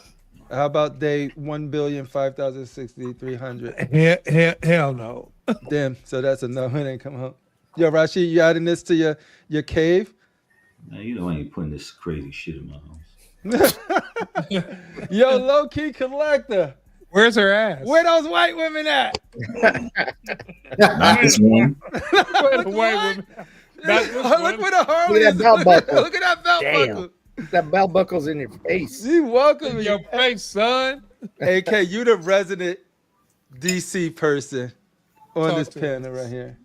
How about day 1,005,063,300? Hell no. Damn, so that's a no. It ain't come home. Yo, Rashid, you adding this to your cave? Man, you know I ain't putting this crazy shit in my house. Yo, low key collector. Where's her ass? Where those white women at? Not this one. Where the white women? Not this Look one. where the Harley Look at that belt buckle. Look at that belt Damn. buckle. That belt buckle's in your face. You welcome In me. your face, son. AK, you the resident DC person on Talk this to panel right here.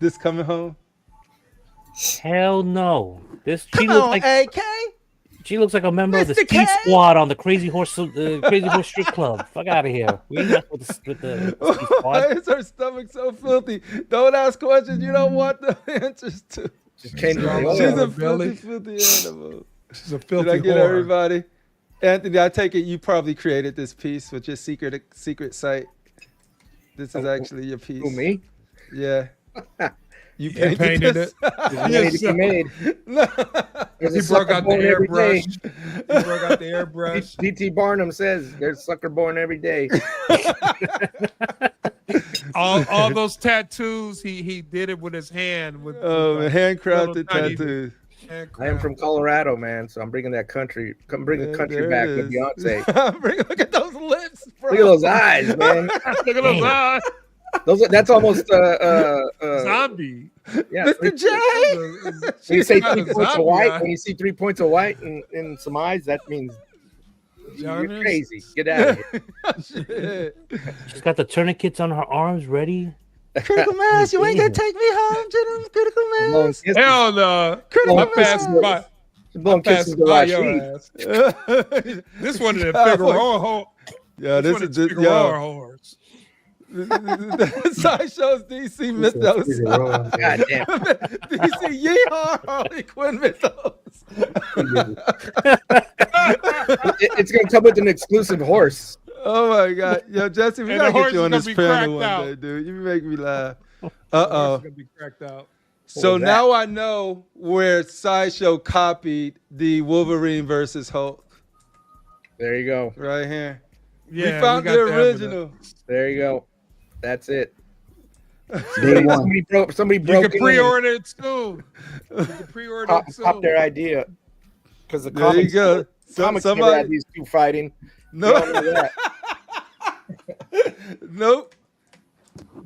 This coming home? Hell no. This she Come looks on, like AK. she looks like a member of the Mr. Ski K? Squad on the Crazy Horse Strip Club. Fuck out of here. We ain't messing with the Ski Why Squad. is her stomach so filthy? Don't ask questions you don't want the answers to. Just came to She's the She's Yeah, a Billy. filthy animal. She's a Did filthy I get whore. everybody? Anthony, I take it you probably created this piece with your secret site. This is actually your piece. Who, me? Yeah. You He painted this? It's ready to be made. No. There's He a broke sucker out the born every day. airbrush. He broke out the airbrush. D.T. Barnum says there's sucker born every day. All those tattoos, he did it with his hand. With Oh, with, handcrafted little tiny tattoos. I am from Colorado, man, so I'm bringing that country. Come bring the country There back it with is. Beyonce. Look at those lips, bro. Look at those eyes, man. Look at those eyes. That's almost Zombie. yeah. Mr. J. When you say Not 3 a points of zombie white, eye. when you see 3 points of white and some eyes, that means you're Jonas? crazy. Get out of here. Shit. She's got the tourniquets on her arms ready. Critical Mass, you ain't gonna take me home to them Critical Blowing Mass. kisses, Hell no. Critical I Blowing passed kisses, by. blowing kisses to By your Rashid. ass. yeah, This one is a Figueroa. this One is is this, Figueroa yo. horse. Sideshow's DC mythos. God damn. DC yeehaw Harley Quinn mythos. It's gonna come with an exclusive horse. Oh my god, yo Jesse, we And gotta the get horse you is on gonna this be panel cracked one out. day, dude. You make me laugh. The Uh horse oh. is gonna be cracked out. So was that? now I know where Sideshow copied the Wolverine versus Hulk. There you go. Right here. Yeah, we found got the evidence. original. There you go. That's it. Day one. Somebody You broke can in and pre-order it soon. You can pre-order it soon. pop their idea. Because the There you comics, go. comics never Somebody, had these two fighting. no, You don't know that. nope.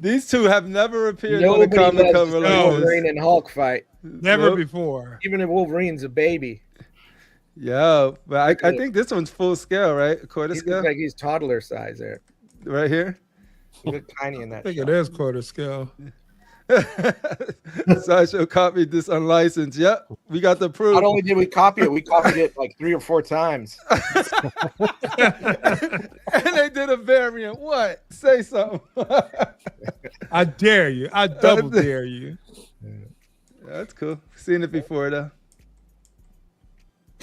These two have never appeared on the Nobody comic loves cover the like Wolverine this. and Hulk fight. Never Nope. before. Even if Wolverine's a baby. Yeah, but I think this one's full scale, right? Quarter He scale, looks like he's toddler size there. right here. He looks tiny in I that think shot. it is quarter scale. Sideshow copied this unlicensed. Yep, we got the proof. Not only did we copy it, we copied it like 3 or 4 times. And they did a variant. What? Say something. I dare you. I double dare you. That's cool. Seen it before though.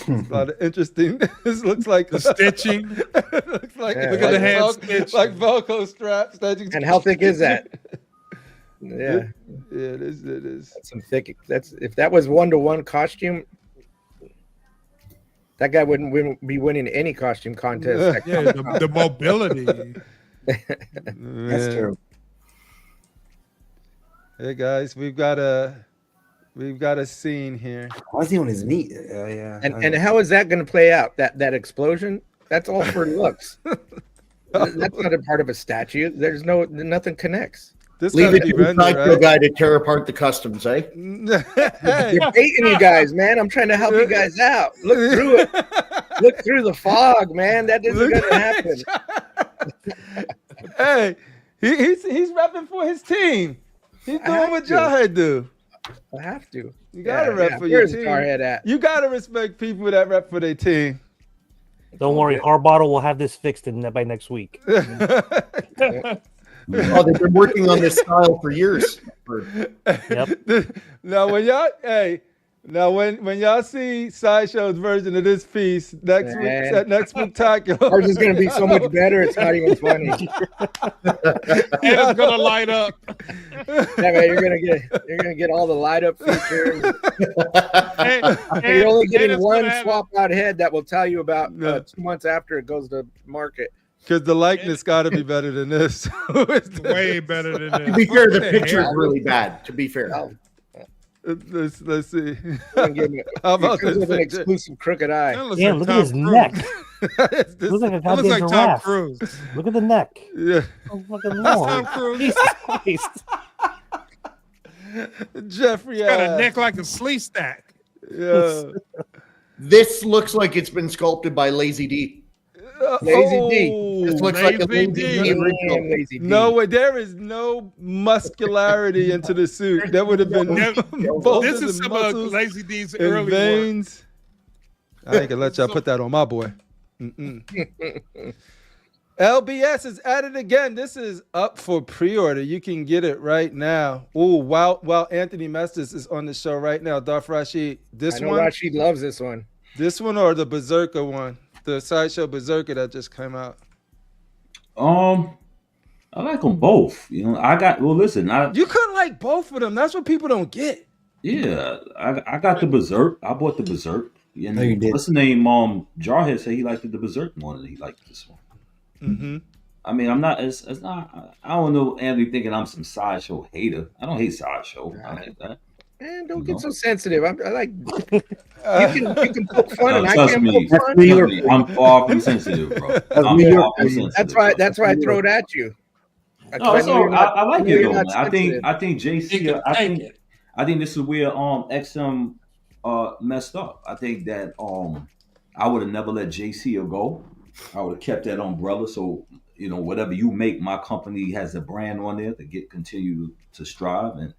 It's a lot of interesting. This looks like The stitching. looks like Yeah. Look at the hand Velcro, stitch. like Velcro straps. That you And how thick is that? Yeah, Yeah, it is. It is. that's some thick. That's if that was 1-to-1 costume, that guy wouldn't be winning any costume contest. Yeah, the mobility. That's true. Hey guys, we've got a scene here. Why is he on his knee? Yeah. And how is that going to play out? That explosion? That's all for looks. That's not a part of a statue. There's nothing connects. This Leave gotta it be to the rendered, Sideshow right? guy to tear apart the customs, eh? Hey. You're baiting you guys, man. I'm trying to help you guys out. Look through it. Look through the fog, man. That isn't going to happen. Hey, he's repping for his team. He's doing what Jarhead do. I have to. You gotta rep for your Where's team. Jarhead at? You gotta respect people that rep for their team. Don't worry, Harbottle will have this fixed by next week. Oh, they've been working on this style for years. Yep. Now when y'all see Sideshow's version of this piece next week at next spectacular, Ours is going to be so much better. It's not even funny. And it's gonna light up. Yeah, man, you're gonna get all the light up features. And You're only getting it's one gonna have- swap out head that will tell you about 2 months after it goes to market. because the likeness got to be better than this. way better than To this. be fair, the picture is really bad. To be fair, Let's see. How How about this with an picture? exclusive crooked eye? That looks Yeah, like look Tom at his Cruise. neck. This- Looks like a That looks goddamn like Tom giraffe. Cruise. Look at the neck. yeah, Oh, fucking That's Lord. Tom Cruise. Jesus Christ. Jeffrey. Got a neck like a slee stack. Yeah. this looks like it's been sculpted by Lazy D. Lazy D. This looks like a Lazy Lazy D. D original. Damn Lazy D. No way. There is no muscularity into the suit. That would have been Yeah, bolsters This is and some of muscles Lazy D's and early work. veins. I ain't gonna let y'all put that on my boy. LBS is at it again. This is up for pre-order. You can get it right now. Ooh, while Anthony Mestis is on the show right now. Darth Rashid, I this know one, Rashid loves this one. this one, or the Berserker one, the Sideshow Berserker that just came out. I like them both. You know, listen, You couldn't like both of them. That's what people don't get. I got the Berserk. I bought the Berserk. And No, you did. what's the name? Jarhead said he liked the Berserk more than he liked this one. Mm-hmm. I mean, I'm not. It's not. I don't know. Anthony thinking I'm some Sideshow hater. I don't hate Sideshow. I like that. Man, don't No. get so sensitive. I like you can poke fun and I Trust can't me. poke fun. New York. Trust me, I'm far from sensitive, bro. I'm New York. far from sensitive. That's why I throw it at you. No, it's all, I like it though, man. I sensitive. think JC. I think this is where XM messed up. I think that I would have never let JC go. I would have kept that umbrella. So whatever you make, my company has a brand on there to continue to strive. And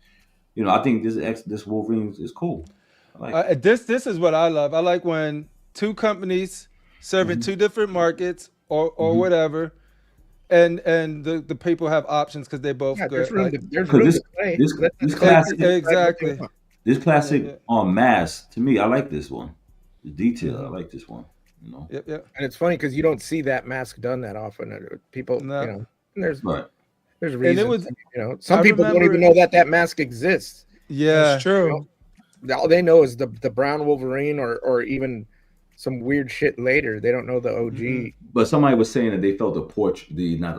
I think this Wolverine is cool. I like This is what I love. I like when two companies serving two different markets or whatever, and the people have options because they both good. There's room, Like, there's room to play. this classic, exactly. this classic mask to me. I like this one. The detail. I like this one. Yep. And it's funny because you don't see that mask done that often. People, No. there's Right. there's And reasons. it was. Some I people don't remember- even know that mask exists. Yeah. That's true. All they know is the brown Wolverine or even some weird shit later. They don't know the OG. But somebody was saying that they felt the portrait, not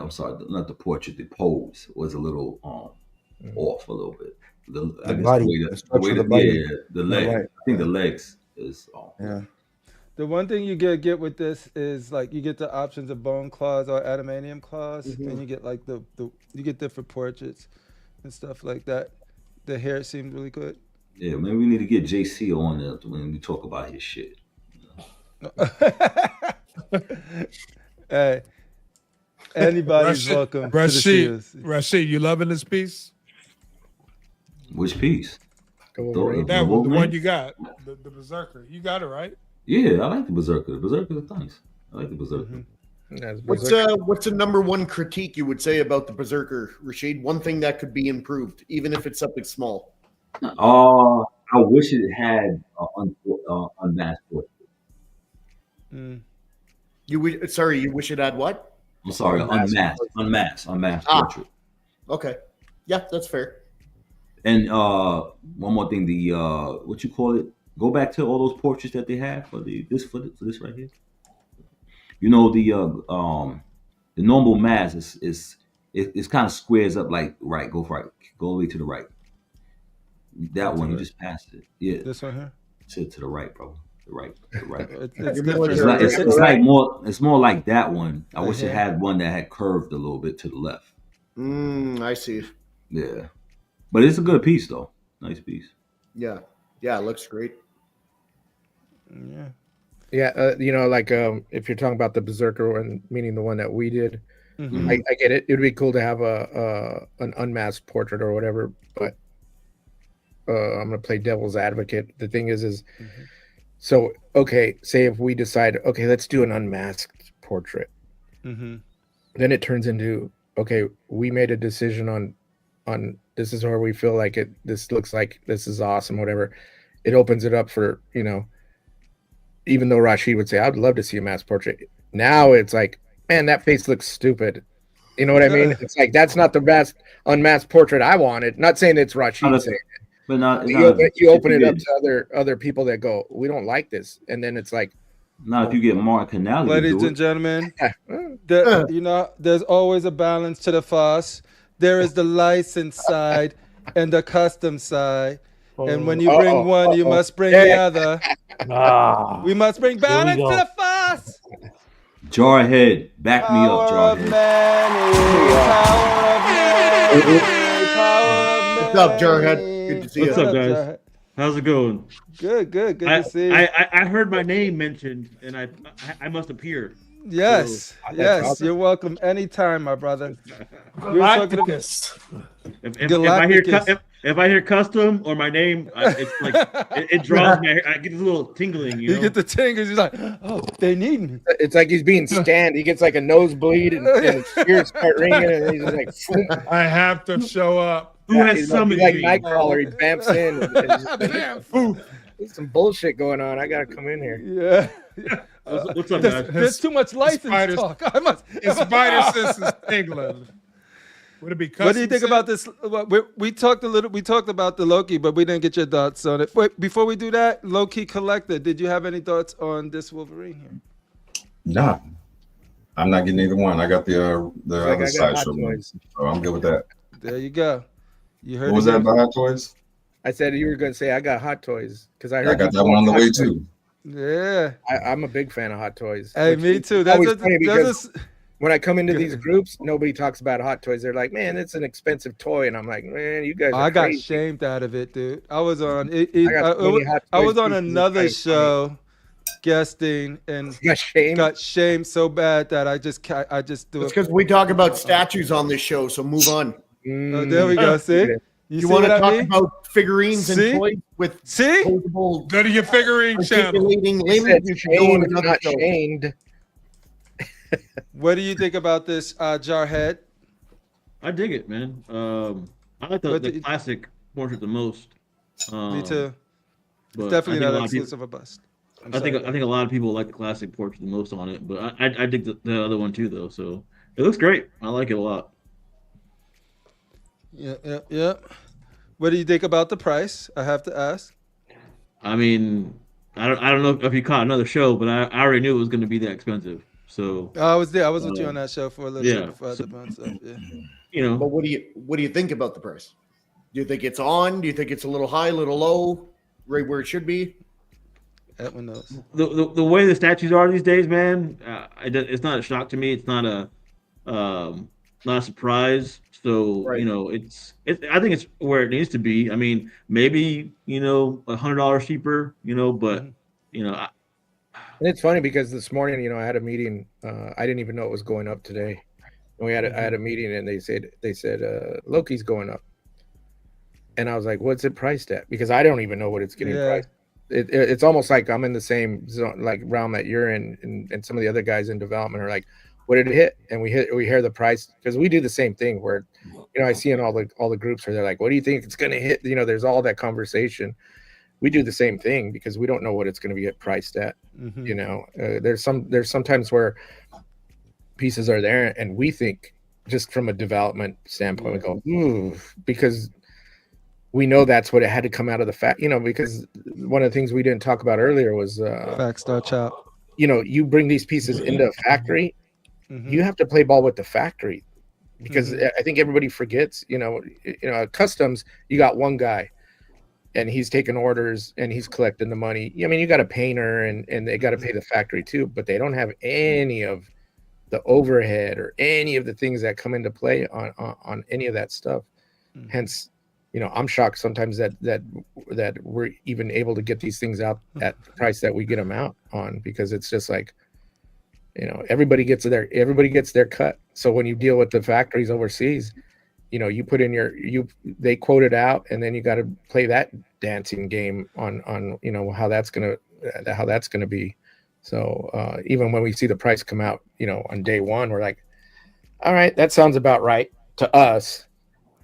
the portrait, the pose was a little off a little bit. The body, the structure of the body. The leg. Right. I think the legs is off. Yeah. The one thing you get with this is like you get the options of bone claws or adamantium claws, and you get like you get different portraits and stuff like that. The hair seemed really good. Yeah, maybe we need to get JC on there when we talk about his shit. Hey, anybody's welcome. to the series. Rashid, you loving this piece? Which piece? The Wolverine. That one, the Wolverine? one you got, the Berserker. You got it right. Yeah, I like the Berserker. The Berserker is nice. I like the Berserker. What's the number one critique you would say about the Berserker, Rashid? One thing that could be improved, even if it's something small. I wish it had unmasked portrait. You wish it had what? I'm sorry, unmasked portrait. Okay, yeah, that's fair. And one more thing, the what you call it? Go back to all those portraits that they have for this right here. The normal mask is kind of squares up like right. Go all the way to the right. That one you just passed it. Yeah, This one here. to the right, bro. The right. It's different. It's more like that one. I wish it Okay. had one that had curved a little bit to the left. I see. Yeah, but it's a good piece though. Nice piece. Yeah, yeah, it looks great. Yeah. Yeah, like if you're talking about the Berserker and meaning the one that we did, Mm-hmm. I get it. It would be cool to have an unmasked portrait or whatever, but I'm gonna play devil's advocate. The thing is so okay, say if we decide, okay, let's do an unmasked portrait, then it turns into, okay, we made a decision on this is where we feel like it. This looks like this is awesome, whatever. It opens it up for even though Rashid would say, I'd love to see a masked portrait. Now it's like, man, that face looks stupid. You know what I mean? It's like, that's not the best unmasked portrait I wanted. Not saying it's Rashid saying it. But not you open it up to other people that go, we don't like this. And then it's like, not if you get Mark Canali. Ladies and gentlemen, there's always a balance to the farce. There is the licensed side and the custom side. And when you bring one, you must bring the other. We must bring balance to the farce. Jarhead, back me up, Jarhead. What's up, Jarhead? Good to see you. What's up, guys? How's it going? Good to see you. I heard my name mentioned, and I must appear. Yes, So, yes, awesome. you're welcome anytime, my brother. Galacticus. If I hear custom or my name, it's like it draws me. I get this little tingling. You get the tingles. He's like, oh, they need me. It's like he's being scanned. He gets like a nosebleed and his ears start ringing, and he's just like, phoom. I have to show up. Who has summoned like me? Nightcrawler. He bamps in. And just like, Bam. there's some bullshit going on. I gotta come in here. Yeah. What's up, guys? There's too much license talk. His spider sense is tingling. Would it be custom? What do you think about this? We talked about the Loki, but we didn't get your thoughts on it. Wait, before we do that, Loki Collector, did you have any thoughts on this Wolverine here? Nah, I'm not getting either one. I got the other Sideshow one, so I'm good with that. There you go. You heard. What was that about Hot Toys? I said you were going to say I got Hot Toys because I heard I got that one on the way too. Yeah, I'm a big fan of Hot Toys. Hey, me too. That's funny because when I come into these groups, nobody talks about Hot Toys. They're like, "Man, it's an expensive toy," and I'm like, "Man, you guys." I got crazy. shamed out of it, dude. I was on. I was on another show, guesting, and got shamed so bad that I just do It's it. because we talk about statues on this show, so move on. Oh, there we go. See. You want to talk about figurines and toys with go to your figurine channel. Not shamed. What do you think about this, Jarhead? I dig it, man. I like the classic portrait the most. Me too. It's definitely not exclusive of bust. I think a lot of people like the classic portrait the most on it, but I dig the other one too, though. So it looks great. I like it a lot. Yeah. What do you think about the price? I have to ask. I mean, I don't know if you caught another show, but I already knew it was going to be that expensive. So I was there. I was with you on that show for a little bit before the month. So, yeah. You know, but what do you think about the price? Do you think it's on? Do you think it's a little high, a little low, right where it should be? Edwin knows. The way the statues are these days, man, it's not a shock to me. It's not a surprise. So right. You know, I think it's where it needs to be. I mean, maybe $100 cheaper. But And it's funny because this morning, I had a meeting. I didn't even know it was going up today. And I had a meeting, and they said Loki's going up, and I was like, "What's it priced at?" Because I don't even know what it's getting priced. It's almost like I'm in the same zone, like realm that you're in, and some of the other guys in development are like, "What did it hit?" And we hear the price because we do the same thing. Where, I see in all the groups where they're like, "What do you think it's going to hit?" There's all that conversation. We do the same thing because we don't know what it's going to get priced at. Mm-hmm. There's sometimes where pieces are there and we think just from a development standpoint, we go, ooh, because we know that's what it had to come out of the fact, because one of the things we didn't talk about earlier was fact start chop. You bring these pieces into a factory, mm-hmm. You have to play ball with the factory because mm-hmm. I think everybody forgets, customs, you got one guy and he's taking orders and he's collecting the money. I mean, you got a painter and they got to pay the factory too, but they don't have any of the overhead or any of the things that come into play on any of that stuff. Hence, I'm shocked sometimes that we're even able to get these things out at the price that we get them out on, because it's just like, everybody gets their cut. So when you deal with the factories overseas, you put in they quote it out, and then you got to play that dancing game on how that's gonna be. So even when we see the price come out, on day one, we're like, all right, that sounds about right to us,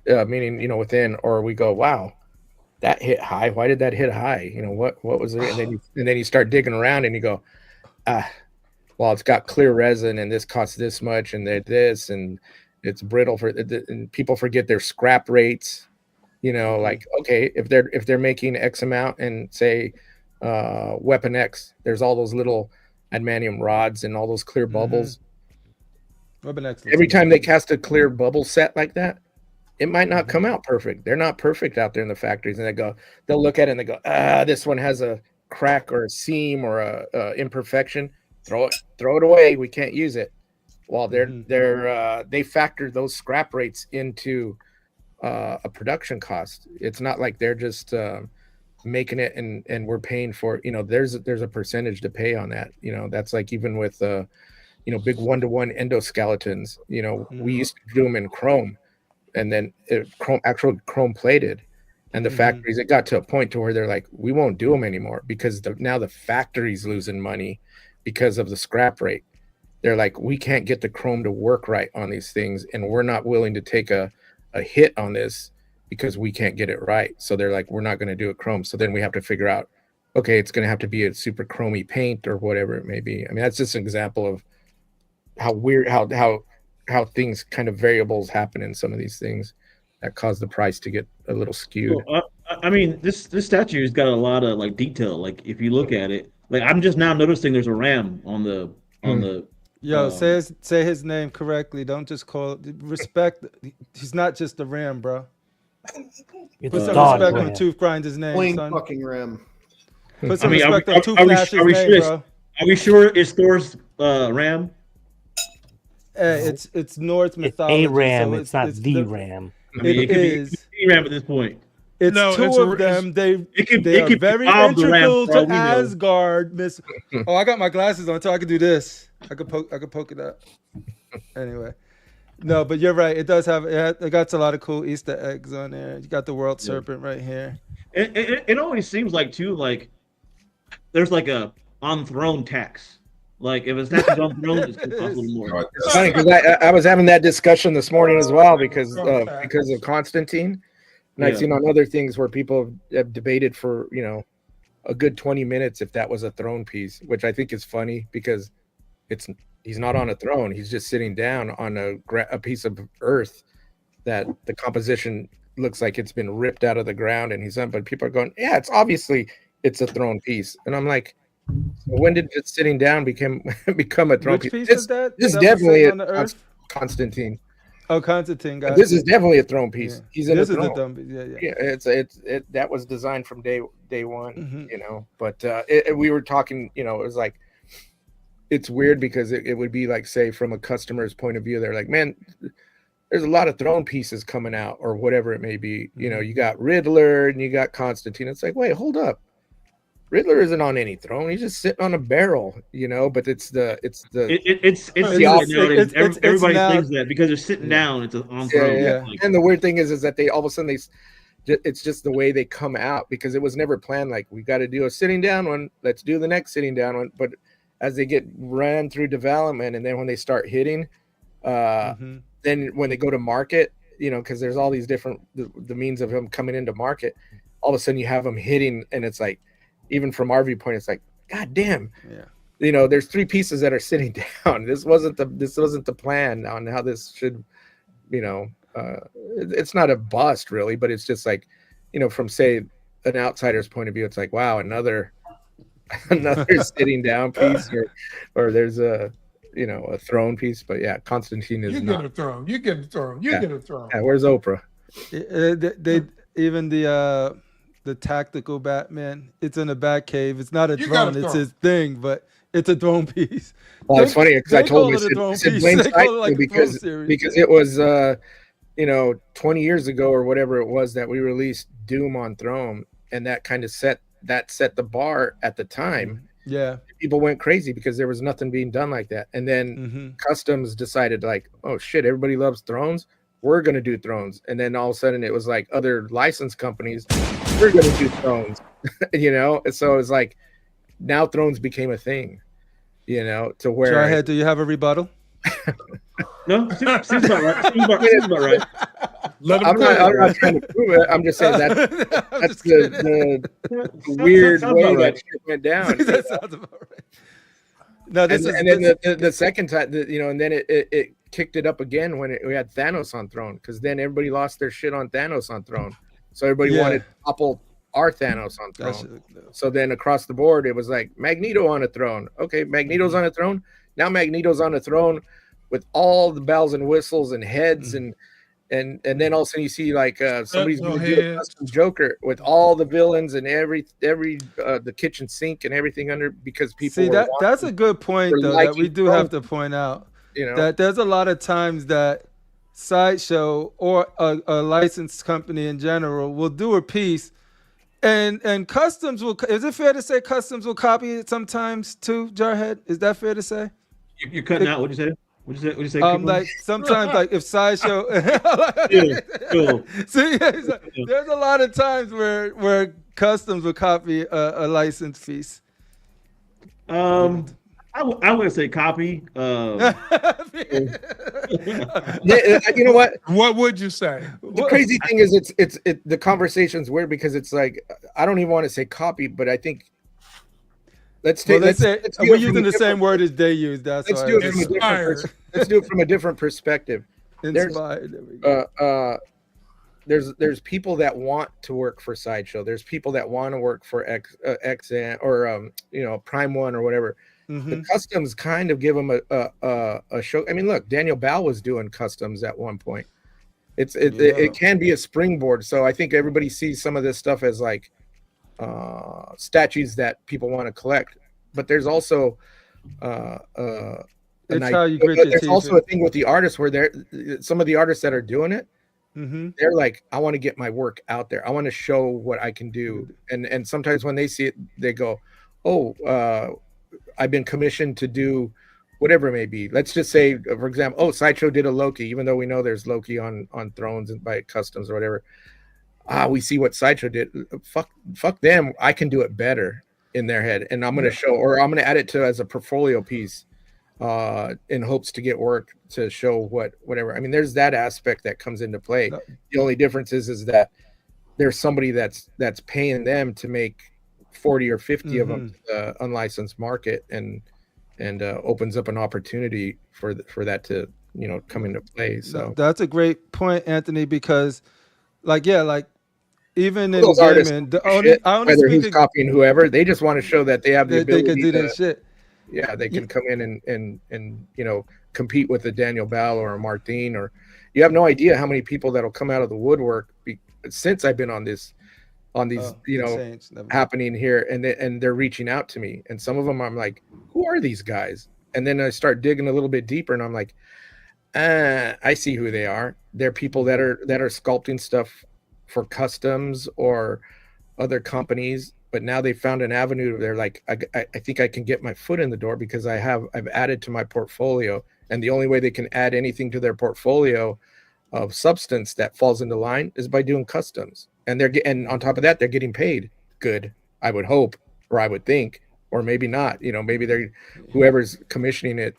meaning within, or we go, wow, that hit high. Why did that hit high? What was it? And then you start digging around, and you go, well, it's got clear resin, and this costs this much, and this, and it's brittle and people forget their scrap rates. Like, okay, if they're making X amount, and say Weapon X, there's all those little adamantium rods and all those clear bubbles. Weapon X. Every time they cast a clear bubble set like that, it might not come out perfect. They're not perfect out there in the factories, and they'll look at it and they go, this one has a crack or a seam or a imperfection. Throw it away. We can't use it. While they factor those scrap rates into a production cost. It's not like they're just making it and we're paying for it. There's a percentage to pay on that. That's like even with big 1-to-1 endoskeletons. We used to do them in chrome, and then actual chrome plated. And the factories, it got to a point to where they're like, we won't do them anymore, because now the factory's losing money because of the scrap rate. They're like, we can't get the chrome to work right on these things, and we're not willing to take a hit on this because we can't get it right. So they're like, we're not going to do it chrome. So then we have to figure out, okay, it's going to have to be a super chromy paint or whatever it may be. I mean, that's just an example of how weird, how things kind of variables happen in some of these things that cause the price to get a little skewed. Well, I mean, this statue's got a lot of like detail. Like if you look at it, like I'm just now noticing there's a ram on the. Yo, say his name correctly. Don't just call it. Respect. He's not just a ram, bro. It's Put some dog respect ram. on Tooth Grinder's name, Plain son. fucking ram. Put some I mean, respect on Tooth Gnash's name, bro. Are we sure it's Thor's ram? Hey, it's Norse mythology. It's a ram. So it's not the ram. I mean, It could is. be the ram at this point. It's No, two it's of them. They it are could very Bob the Ram, integral for all to we know. Asgard. Miss. Oh, I got my glasses on, so I can do this. I could poke it up. Anyway, no, but you're right. It does have. It got a lot of cool Easter eggs on there. You got the world serpent right here. It always seems like too, like there's like a on throne tax. Like if a statue's on throne, it's gonna cost a little more. It's funny because I was having that discussion this morning as well because of Constantine. And I've seen on other things where people have debated for, a good 20 minutes if that was a throne piece, which I think is funny because he's not on a throne. He's just sitting down on a piece of earth that the composition looks like it's been ripped out of the ground, and he's on. But people are going, yeah, it's a throne piece. And I'm like, so when did just sitting down become a throne Which piece? piece is that? This Is that definitely on the earth? Constantine. Oh, Constantine. Got This is definitely a throne piece. Yeah. He's in This a is throne. a dumb piece. Yeah. Yeah, that was designed from day one. But we were talking. It was like, it's weird because it would be like, say, from a customer's point of view, they're like, man, there's a lot of throne pieces coming out or whatever it may be. You got Riddler and you got Constantine. It's like, wait, hold up. Riddler isn't on any throne. He's just sitting on a barrel, but it's Everybody now, thinks that because they're sitting down, it's on throne. Yeah. And the weird thing is that they all of a sudden it's just the way they come out, because it was never planned. Like, we got to do a sitting down one. Let's do the next sitting down one. But as they get ran through development, and then when they start hitting, then when they go to market, because there's all these different the means of them coming into market, all of a sudden you have them hitting, and it's like, even from our viewpoint, it's like, God damn, there's three pieces that are sitting down. This wasn't the plan on how this should, it's not a bust really, but it's just like, from say an outsider's point of view, it's like, wow, another sitting down piece, or there's a throne piece. But yeah, Constantine is not a throne. You get a throne. You get a throne. Yeah, where's Oprah? They even the tactical Batman, it's in a bat cave. It's not a throne, it's his thing, but it's a throne piece. Well, it's funny because I told him, I said, because because it was 20 years ago or whatever it was that we released Doom on Throne, and that kind of set the bar at the time. Yeah, people went crazy because there was nothing being done like that. And then Customs decided, like, oh shit, everybody loves Thrones, we're gonna do Thrones. And then all of a sudden it was like other license companies, we're gonna do Thrones. And so it was like now Thrones became a thing, to where Jarhead, do you have a rebuttal? No, seems about right. Seems about right. I'm not trying to prove it. I'm just saying that's the weird way that shit went down. That sounds about right. No, then the second time, and then it kicked it up again when we had Thanos on Throne, because then everybody lost their shit on Thanos on Throne. So everybody wanted to topple our Thanos on Throne. So then across the board, it was like Magneto on a throne. Okay, Magneto's on a throne. Now Magneto's on a throne with all the bells and whistles and heads and then all of a sudden you see like somebody's going to do a custom Joker with all the villains and every the kitchen sink and everything under, because people see that's a good point though that we do have to point out, that there's a lot of times that Sideshow or a licensed company in general will do a piece and Customs will. Is it fair to say Customs will copy it sometimes too, Jarhead? Is that fair to say? You're cutting out. What'd you say? What'd you say? Like sometimes, like if Sideshow, see, there's a lot of times where Customs will copy a license piece. I wouldn't say copy. You know what? What would you say? The crazy thing is, it's the conversation's weird because it's like I don't even want to say copy, but I think. Let's say we're using the same word as they use. Let's do it from a different perspective. Inspired. There's people that want to work for Sideshow. There's people that want to work for XN or Prime One or whatever. The Customs kind of give them a show. I mean, look, Daniel Bal was doing Customs at one point. It can be a springboard. So I think everybody sees some of this stuff as like statues that people want to collect, but there's also there's also a thing with the artists where some of the artists that are doing it, they're like, I want to get my work out there, I want to show what I can do, and sometimes when they see it they go, I've been commissioned to do whatever it may be. Let's just say, for example, Sideshow did a Loki, even though we know there's Loki on Thrones and by Customs or whatever. We see what Sideshow did. Fuck them. I can do it better in their head, and I'm going to show, or I'm going to add it to as a portfolio piece, in hopes to get work to show whatever. I mean, there's that aspect that comes into play. The only difference is that there's somebody that's paying them to make 40 or 50 of them to the unlicensed market, and opens up an opportunity for that to come into play. So that's a great point, Anthony, because even in those gaming, whether who's copying whoever, they just want to show that they have the ability they can do that shit. Yeah, they can come in and compete with a Daniel Bal or a Martin, or you have no idea how many people that'll come out of the woodwork since I've been on these happening here, and they're reaching out to me, and some of them I'm like, who are these guys? And then I start digging a little bit deeper, and I'm like, I see who they are. They're people that are sculpting stuff for Customs or other companies, but now they found an avenue. They're like, I think I can get my foot in the door because I've added to my portfolio, and the only way they can add anything to their portfolio of substance that falls into line is by doing Customs. And on top of that, they're getting paid good, I would hope, or I would think, or maybe not. Maybe they're whoever's commissioning it.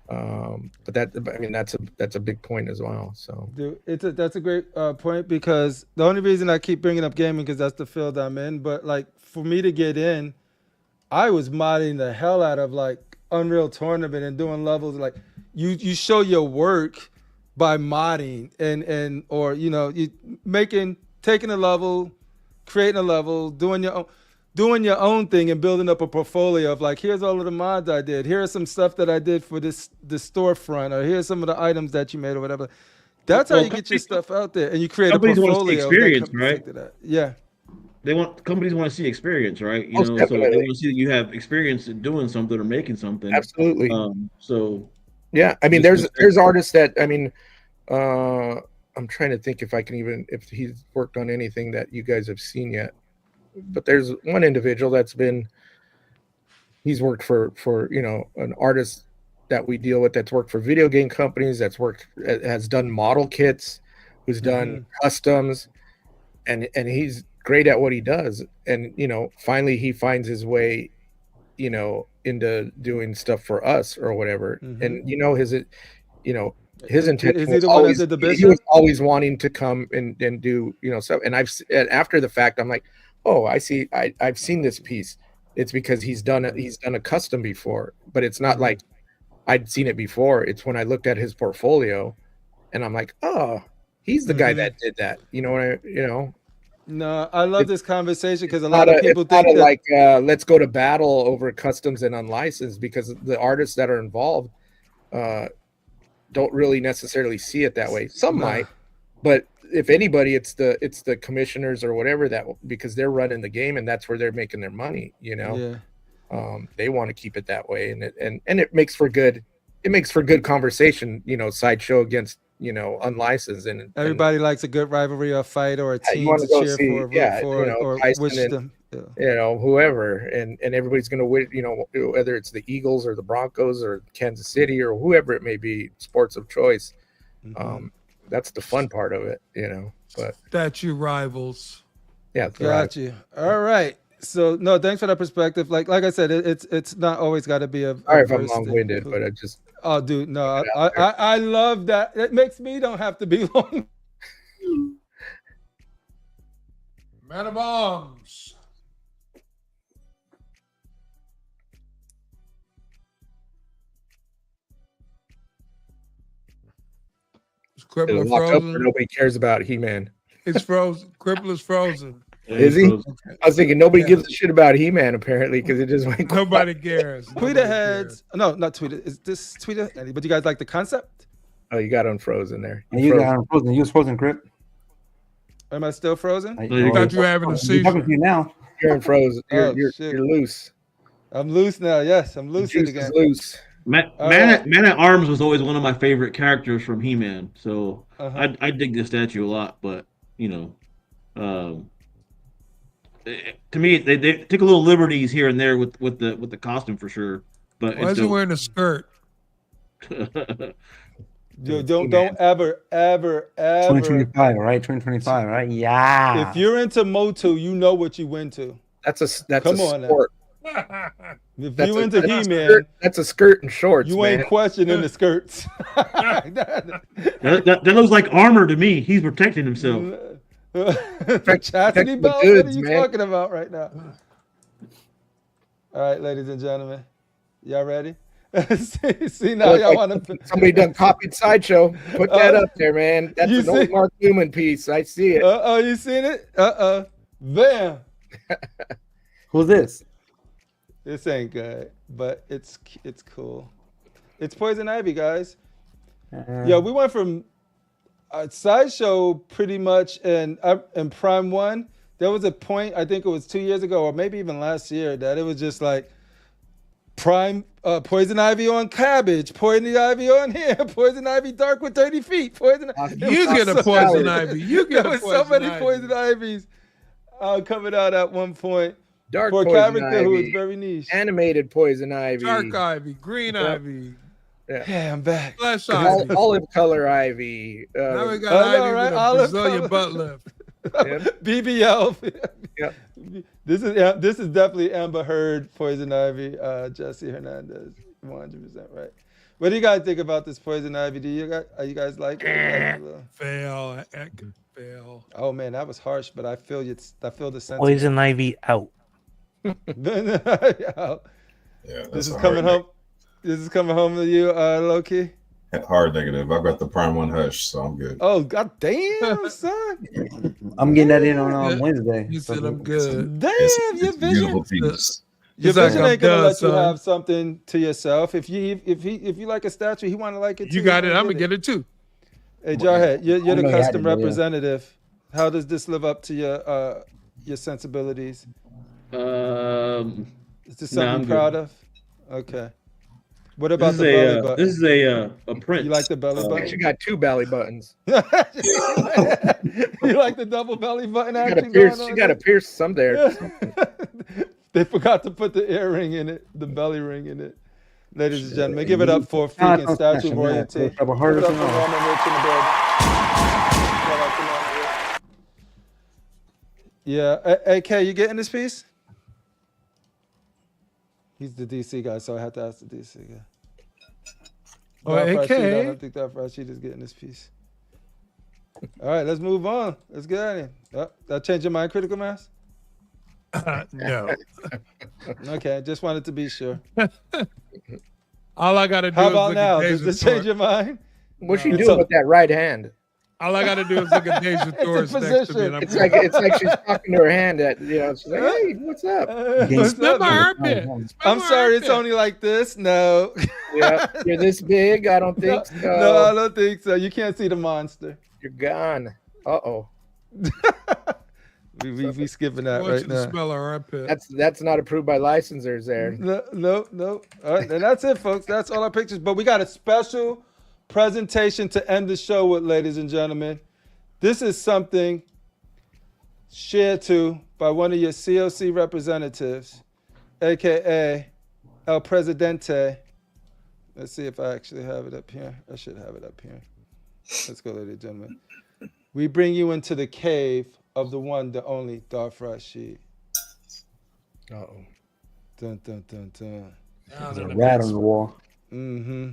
But that's a big point as well. So that's a great point, because the only reason I keep bringing up gaming because that's the field I'm in. But like for me to get in, I was modding the hell out of like Unreal Tournament and doing levels. Like you show your work by modding or you taking a level, creating a level, doing your own thing and building up a portfolio of like, here's all of the mods I did. Here's some stuff that I did for the storefront, or here's some of the items that you made or whatever. That's how you get your stuff out there, and you create a portfolio. Want to see experience, right? Yeah. Companies want to see experience, right? So they want to see that you have experience in doing something or making something. Absolutely. So yeah, I mean, there's artists that, I mean, I'm trying to think if he's worked on anything that you guys have seen yet. But there's one individual he's worked for an artist that we deal with that's worked for video game companies, has done model kits, who's done customs, and he's great at what he does. And finally he finds his way into doing stuff for us or whatever. And his intention was always, he was always wanting to come and do stuff. And after the fact I'm like, oh, I see, I've seen this piece. It's because he's done a custom before, but it's not like I'd seen it before. It's when I looked at his portfolio and I'm like, oh, he's the guy that did that. No, I love this conversation because a lot of people think that, like let's go to battle over customs and unlicensed, because the artists that are involved don't really necessarily see it that way. Some might, but if anybody, it's the commissioners or whatever, because they're running the game and that's where they're making their money. They want to keep it that way, and it makes for good. It makes for good conversation. Sideshow against unlicensed, and everybody likes a good rivalry or fight or a team to cheer for, or wish them. Whoever, and everybody's going to win, whether it's the Eagles or the Broncos or Kansas City or whoever it may be, sports of choice. That's the fun part of it, but statue rivals. Yeah. Got you. All right. So no, thanks for that perspective. Like I said, it's not always got to be a. Sorry if I'm long-winded, but I just. Oh, dude, no, I love that. It makes me don't have to be long. Man of Arms. Crippler frozen. Nobody cares about He-Man. It's frozen. Crippler's frozen. Is he? Frozen. I was thinking nobody gives a shit about He-Man apparently, because it just went. Nobody cares. Tweeter heads. No, not Tweeter. Is this Tweeter? But you guys like the concept? Oh, you got unfrozen there. You got unfrozen. You was frozen, Crip. Am I still frozen? I thought you were having a seizure. I'm talking to you now. You're unfrozen. You're loose. I'm loose now. Yes, I'm loose again. Loose. Man at Arms was always one of my favorite characters from He-Man, so I dig this statue a lot. But to me, they take a little liberties here and there with the costume for sure. But why is he wearing a skirt? Don't ever 2025, right? 2025, right? Yeah. If you're into Motu, you know what you went to. That's a sport. If you into He-Man, that's a skirt and shorts. You ain't questioning the skirts. that looks like armor to me. He's protecting himself. Chastity belt? What are you talking about right now? All right, ladies and gentlemen, y'all ready? see now y'all want to. Somebody done copied Sideshow. Put that up there, man. That's an old Mark Newman piece. I see it. You seen it? Bam. Who's this? This ain't good, but it's cool. It's Poison Ivy, guys. Yeah, we went from Sideshow pretty much in Prime 1. There was a point, I think it was 2 years ago, or maybe even last year, that it was just like Prime Poison Ivy on Cabbage, Poison Ivy on here, Poison Ivy Dark with 30 feet. Poison. You get a Poison Ivy. You get there was so many Poison Ivies coming out at one point. Dark for a Poison character Ivy, who is very niche. Animated Poison Ivy. Dark Ivy, Green Ivy. Yeah, I'm back. Flesh Ivy. Olive color Ivy. Now we got Ivy with a Brazilian butt lift. BBL. Yep. This is definitely Amber Heard Poison Ivy. Jesse Hernandez, 100% right. What do you guys think about this Poison Ivy? Are you guys like it? Fail. Oh man, that was harsh, but I feel the sentiment. Poison Ivy out. Yeah, this is coming home. This is coming home to you, Loki. Hard negative. I got the Prime 1 Hush, so I'm good. Oh god damn, son! I'm getting that in on Wednesday. You said I'm good. Damn, your vision. Beautiful piece. Your vision ain't gonna let you have something to yourself. If you like a statue, he want to like it too. You got it. I'm gonna get it too. Hey, Jarhead, you're the custom representative. How does this live up to your sensibilities? Is this something you're proud of? Okay. What about the belly button? This is a print. You like the belly button? She got 2 belly buttons. You like the double belly button action? She got to pierce some there. They forgot to put the earring in it, the belly ring in it. Ladies and gentlemen, give it up for freaking statue royalty. Give it up for Roman Rich in the building. Yeah, AK, you getting this piece? He's the DC guy, so I have to ask the DC guy. Oh, AK. I don't think that Rashid is getting this piece. All right, let's move on. Let's get out of here. Oh, that change your mind, Critical Mass? No. Okay, just wanted to be sure. All I got to do How is about look now? at Does this change your mind? What's she doing with that right hand? All I got to do is look at Deja Thor's next to me. And I'm it's like she's talking to her hand. She's like, "Hey, what's up?" Smell my armpit. I'm sorry, it's only like this. No. Yeah, you're this big. I don't think so. No, I don't think so. You can't see the monster. You're gone. Uh-oh. we skipping that I want right you now. to smell our armpit. That's not approved by licensors there. No. All right, then that's it, folks. That's all our pictures. But we got a special presentation to end the show with, ladies and gentlemen. This is something shared to by one of your COC representatives, aka El Presidente. Let's see if I actually have it up here. I should have it up here. Let's go, ladies and gentlemen. We bring you into the cave of the one, the only Darth Rashid. Uh-oh. Dun, dun, dun, dun. There's a rat on the wall. Mm-hmm.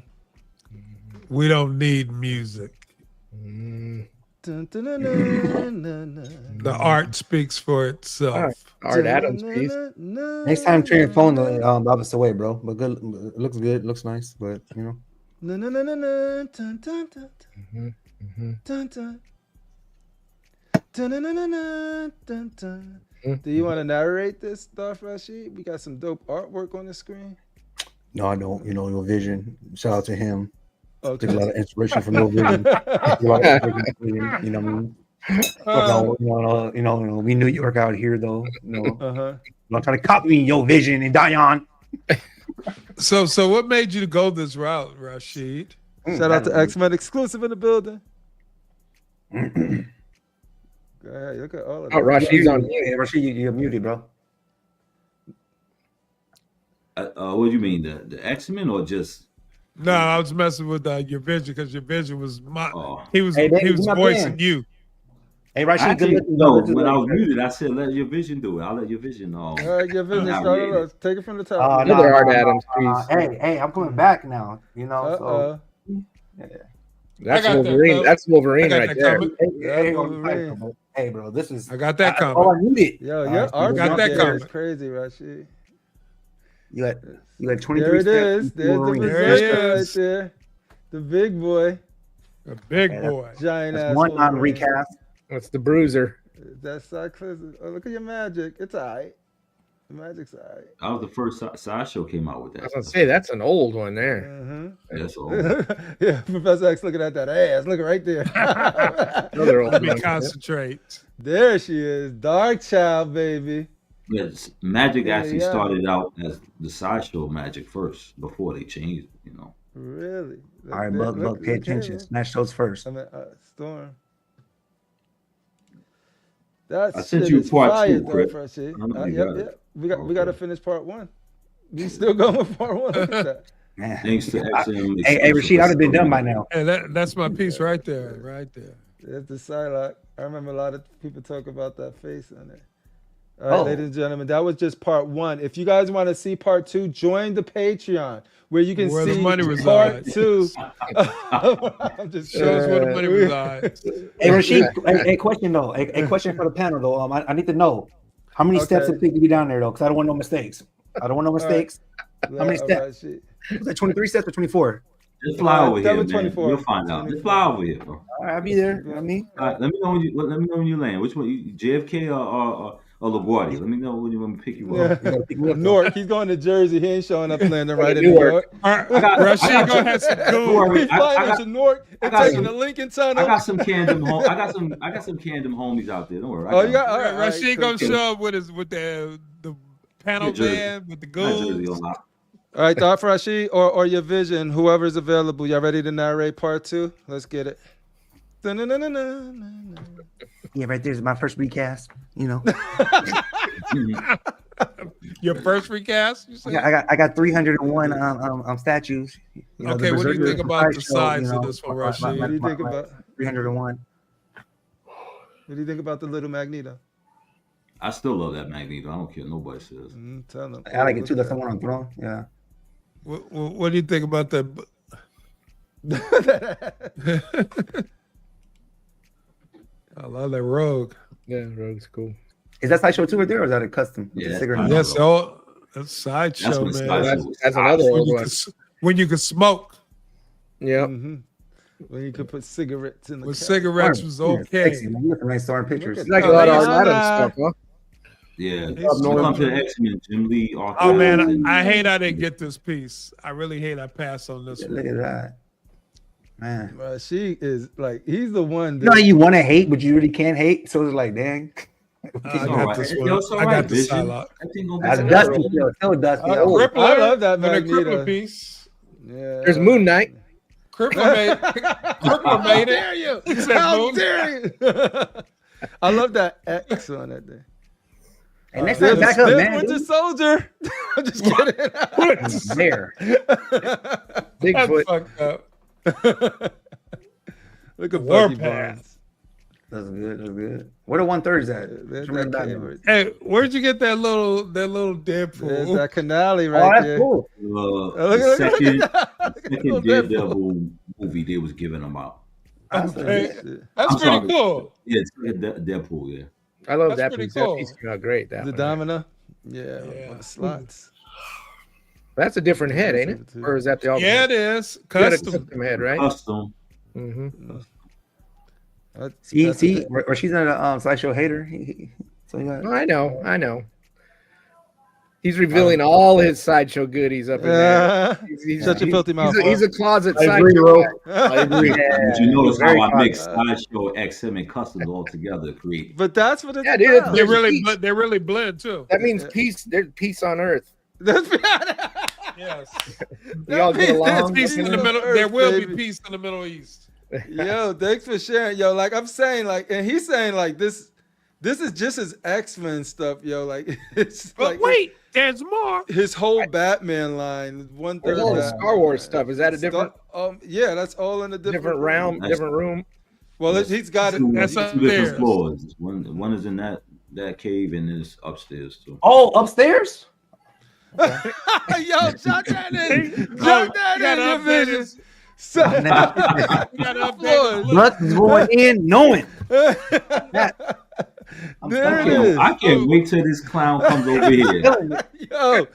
We don't need music. Dun, dun, dun, dun, dun, dun. The art speaks for itself. Art Adams piece. Next time, turn your phone the opposite way, bro. But good, it looks good, looks nice, but you know. No, no, no, no, no. Dun, dun, dun, dun, dun. Dun, dun, dun, dun, dun, dun. Do you want to narrate this, Darth Rashid? We got some dope artwork on the screen. No, I don't. You know, your vision. Shout out to him. Okay. Took a lot of inspiration from your vision. You know what I mean? We New York out here, though. Don't try to copy me, your vision and Dion. So what made you go this route, Rashid? Shout out to X-Men exclusive in the building. Go ahead, look at all of that. Oh, Rashid's on mute. Hey, Rashid, you're muted, bro. What do you mean, the X-Men or just? No, I was messing with your vision because your vision was he was my voicing man. you. Hey, Rashid, Actually, no, when I was muted, I said let your vision do it. I'll let your vision know. All right, your vision. Start take it from the top. Another Art Adams piece. Hey, I'm coming back now. You know, so that's Wolverine. That's Wolverine right there. Hey, bro, this is. I got that comment. Oh, I need it. Yo, your art got that comment. is crazy, Rashid. You got 23 There it steps. is. There's the berserker right there. The big boy. The big boy. Giant ass. One non-recast. That's the Bruiser. That's Cyclops. Oh, look at your magic. It's all right. The magic's all right. That was the first Sideshow came out with that. I was gonna say that's an old one there. Mm-hmm. That's old. Yeah, Professor X looking at that ass. Look right there. Another old Let me one. concentrate. There she is. Dark Child, baby. Yes, magic actually Yeah. started out as the Sideshow magic first before they changed it, you know. Really? All right, Buck, pay attention. Smash those first. I mean, Storm. That I sent shit you is part fire, two, though, Chris. Freshy. I know you got it. We got to finish part one. We still going with part one. Look at that. Man. Thanks to XM. Hey, Rashid, I'd have been done by now. And that's my piece right there, right there. There's the Psylocke. I remember a lot of people talk about that face on it. All right, ladies and gentlemen, that was just part one. If you guys want to see part two, join the Patreon where you can Where the see money part resides. two. I'm just Shows where the money resides. Hey, Rashid, a question though. A question for the panel though. I need to know how many steps it takes to be down there though, because I don't want no mistakes. How many steps? Was that 23 steps or 24? Just fly over that here, was man. 24. You'll find out. Just fly over here, bro. All right, I'll be there. You know what I mean? All right, let me know when you land. Which one? JFK or LaGuardia? Let me know when you want me to pick you up. You gotta pick me up, though. Newark. He's going to Jersey. He ain't showing up landing right in Newark. Newark. Rashid gonna have some good. He's flying into Newark and got taking some- the Lincoln Tunnel. I got some Camden home. I got some Camden homies out there. Don't worry. Oh, you got all right. Rashid cool, gonna cool. show up with the panel Jersey. man with the Not Jersey goons. a lot. All right, Thought for Rashid or your vision, whoever's available. Y'all ready to narrate part 2? Let's get it. Yeah, right there's my first recast. You know, Your first recast? You said? I got 301 statues. You know, Okay, what do you think about the size of this one, Rashid? What do you think about 301? What do you think about the little Magneto? I still love that Magneto. I don't care what nobody says. Tell them. I like it too. That's the one on throne. Yeah. What do you think about that? I love that Rogue. Yeah, Rogue's cool. Is that Sideshow too right there, or is that a custom? Yeah, That's all. That's Sideshow, man. That's another old one. When you could smoke. Yeah. When you could put cigarettes in the When cup. cigarettes was okay. Sexy, man. You got some nice starring pictures. It's like a lot of Adam stuff, huh? Yeah. When it comes to the X-Men, Jim Lee, Arthur. Oh man, I hate I didn't get this piece. I really hate I passed on this one. Look at that. Man. She is like, he's the one. You know how you want to hate, but you really can't hate. So it's like, dang. I got this one. I got the Psylocke. That's dusty. Still dusty. I love that Magneto piece. Yeah. There's Moon Knight. Crippler made it. How dare you? How dare you? I love that X on that day. And next time, back up, man. Winter Soldier. I'm just kidding. There. Bigfoot. Fucked up. Look at Warpath. Bucky Barnes. That's good. That's good. Where the 1/3 is at? Hey, where'd you get that little Deadpool? There's that Canali right Oh, that's there. cool. The second Daredevil movie they was giving them out. Okay. That's pretty cool. Yeah, Deadpool. Yeah. I love That's that pretty piece. cool. That piece came out great. That The one. Domino. Yeah, one of the slots. That's a different head, ain't it? Or is that the alternate? Yeah, it is. You got a Custom. head, right? Custom. Mm-hmm. See, or she's not a Sideshow hater. So you got. Oh, I know. He's revealing all his Sideshow goodies up in there. Such a filthy mouth. He's a closet I agree, Sideshow bro. guy. I agree. But you notice how I mix Very Sideshow, XM, and Custom all together to create. But that's what it's Yeah, dude, about. They really blend too. That means peace. There's peace on earth. Yes. We all get along. Peace in the middle. There will be peace in the Middle East. Yo, thanks for sharing. Yo, like I'm saying, like, and he's saying like this is just his X-Men stuff, yo. Like it's But like wait, there's more. his whole Batman line. There's all the Star Wars stuff. Is that a different yeah, that's all in a different realm, different room? Well, he's got it. That's Two up different there. floors. One is in that cave and it's upstairs too. Oh, upstairs? Yo, shot that in. Shot that in your vision. Blood is going in, knowing. There it is. I can't wait till this clown comes over here. Yo,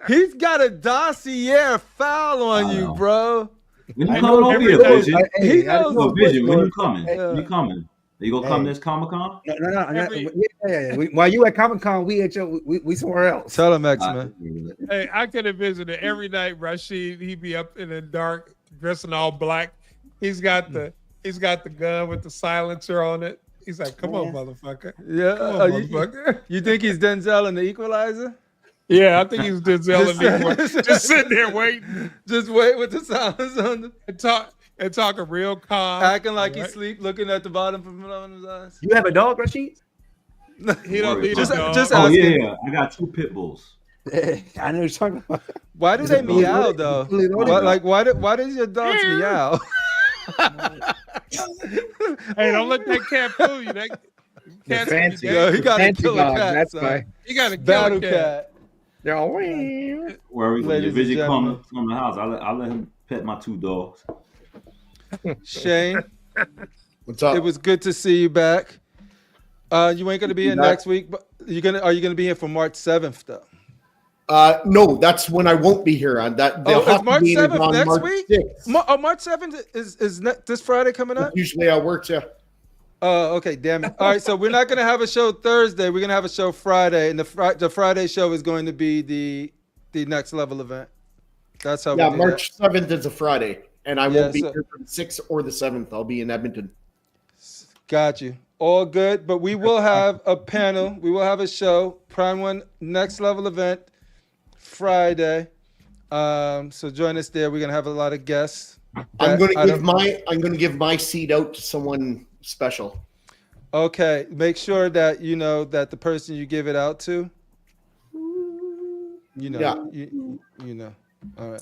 he's got a dossier file on you, bro. When you coming over here, Vision? He knows. Vision, when you coming? When you coming? Are you gonna come this Comic-Con? No. Yeah. While you at Comic-Con, we somewhere else. Tell him, X-Men. Hey, I could envision it every night. Rashid, he'd be up in the dark, dressing all black. He's got the gun with the silencer on it. He's like, "Come on, motherfucker! Yeah, Come on, motherfucker!" You think he's Denzel in The Equalizer? Yeah, I think he's Denzel in the just sitting there waiting, just wait with the silence on the and talking real calm, acting like he's asleep, looking at the bottom from his eyes. You have a dog, Rashid? He don't need just, a dog. just oh asking. yeah, I got 2 pit bulls. I know you're talking about. Why do they meow though? Why does your dogs meow? Hey, don't let that cat fool you. That cat's fancy. Yo, he got to Fancy kill a dog, cat. that's son. why. You got to kill Battle a cat. cat. They're all. Where when your Ladies visit and come from the house, I let him pet my 2 dogs. Shane, What's up? it was good to see you back. You ain't gonna be in next week, but are you gonna be here for March 7th though? No, that's when I won't be here. On that, Is March 7th next March week? 6th. March 7th is this Friday coming up? Usually I work, yeah. Oh, okay, damn it. All right, so we're not gonna have a show Thursday. We're gonna have a show Friday, and the Friday show is going to be the next level event. That's how. Yeah, we do March 7th is a Friday, and I won't be so- here for the 6th or the 7th. I'll be in Edmonton. Got you. All good, but we will have a panel. We will have a show. Prime One next level event Friday. So join us there. We're gonna have a lot of guests. I'm going to give my seat out to someone special. Okay, make sure that you know that the person you give it out to. You know, you know. All right.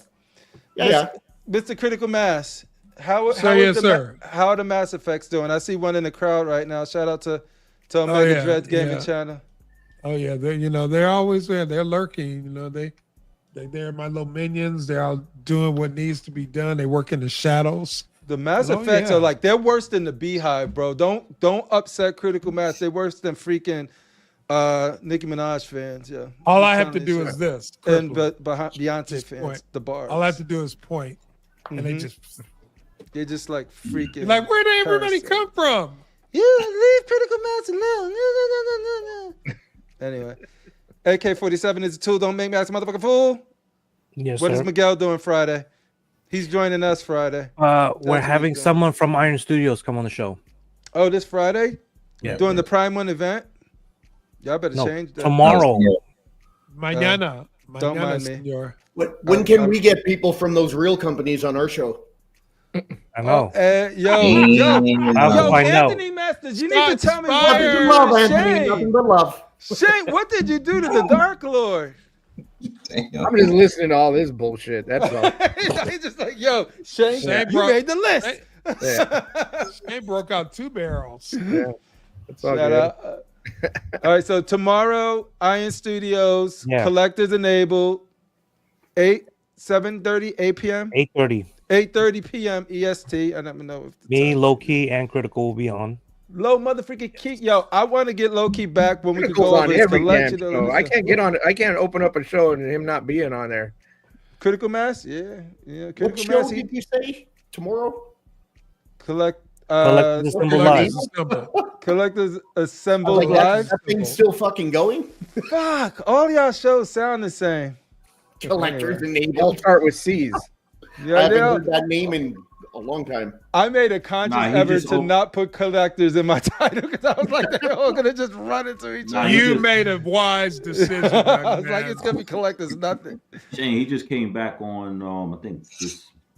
Yeah. Mr. Critical Mass. How are the Mass Effects doing? I see one in the crowd right now. Shout out to Omega Dreads Gaming Channel. Oh yeah, they're always there. They're lurking. They're my little minions. They're all doing what needs to be done. They work in the shadows. The Mass Effects are like, they're worse than the Beehive, bro. Don't upset Critical Mass. They're worse than freaking Nicki Minaj fans. Yeah. All I have to do is this. And Beyonce fans, point. The bars. All I have to do is point, and they're just like freaking. Like, where did everybody come from? You leave Critical Mass alone. No. Anyway, AK-47 is a tool. Don't make me ask a motherfucking fool. Yes, What sir. is Miguel doing Friday? He's joining us Friday. We're having someone from Iron Studios come on the show. Oh, this Friday? Yeah. Doing the Prime 1 event? Y'all better change that. Tomorrow. Mañana. Don't mind me. Senor. When can we get people from those real companies on our show? I know. Yo, Anthony Masters, you need to tell me what did you love, do to Anthony. Shane? Nothing but love. Shane, what did you do to the Dark Lord? I'm just listening to all this bullshit. That's all. He's just like, yo, Shane you made the list. Shane broke out 2 barrels. Yeah, that's all Shout good. out. All right, so tomorrow, Iron Studios, Collectors Enabled, 7:30, 8 p.m.? 8:30. 8:30 p.m. EST. I don't know if me, Loki, and Critical will be on. Low motherfucking key. Yo, I want to get Loki back when we can go on over his every collection. damn show. I can't get on. I can't open up a show and him not being on there. Critical Mass, yeah. Critical What show Mass. did you say tomorrow? Collectors Assemble Live. Collectors Assemble Like, Live. that thing's still fucking going. Fuck, all y'all shows sound the same. Collectors Enabled. I'll start with C's. I haven't heard that name in a long time. I made a conscious effort to not put collectors in my title because I was like, they're all gonna just run into each other. You made a wise decision. I was like, it's gonna be collectors, nothing. Shane, he just came back on. I think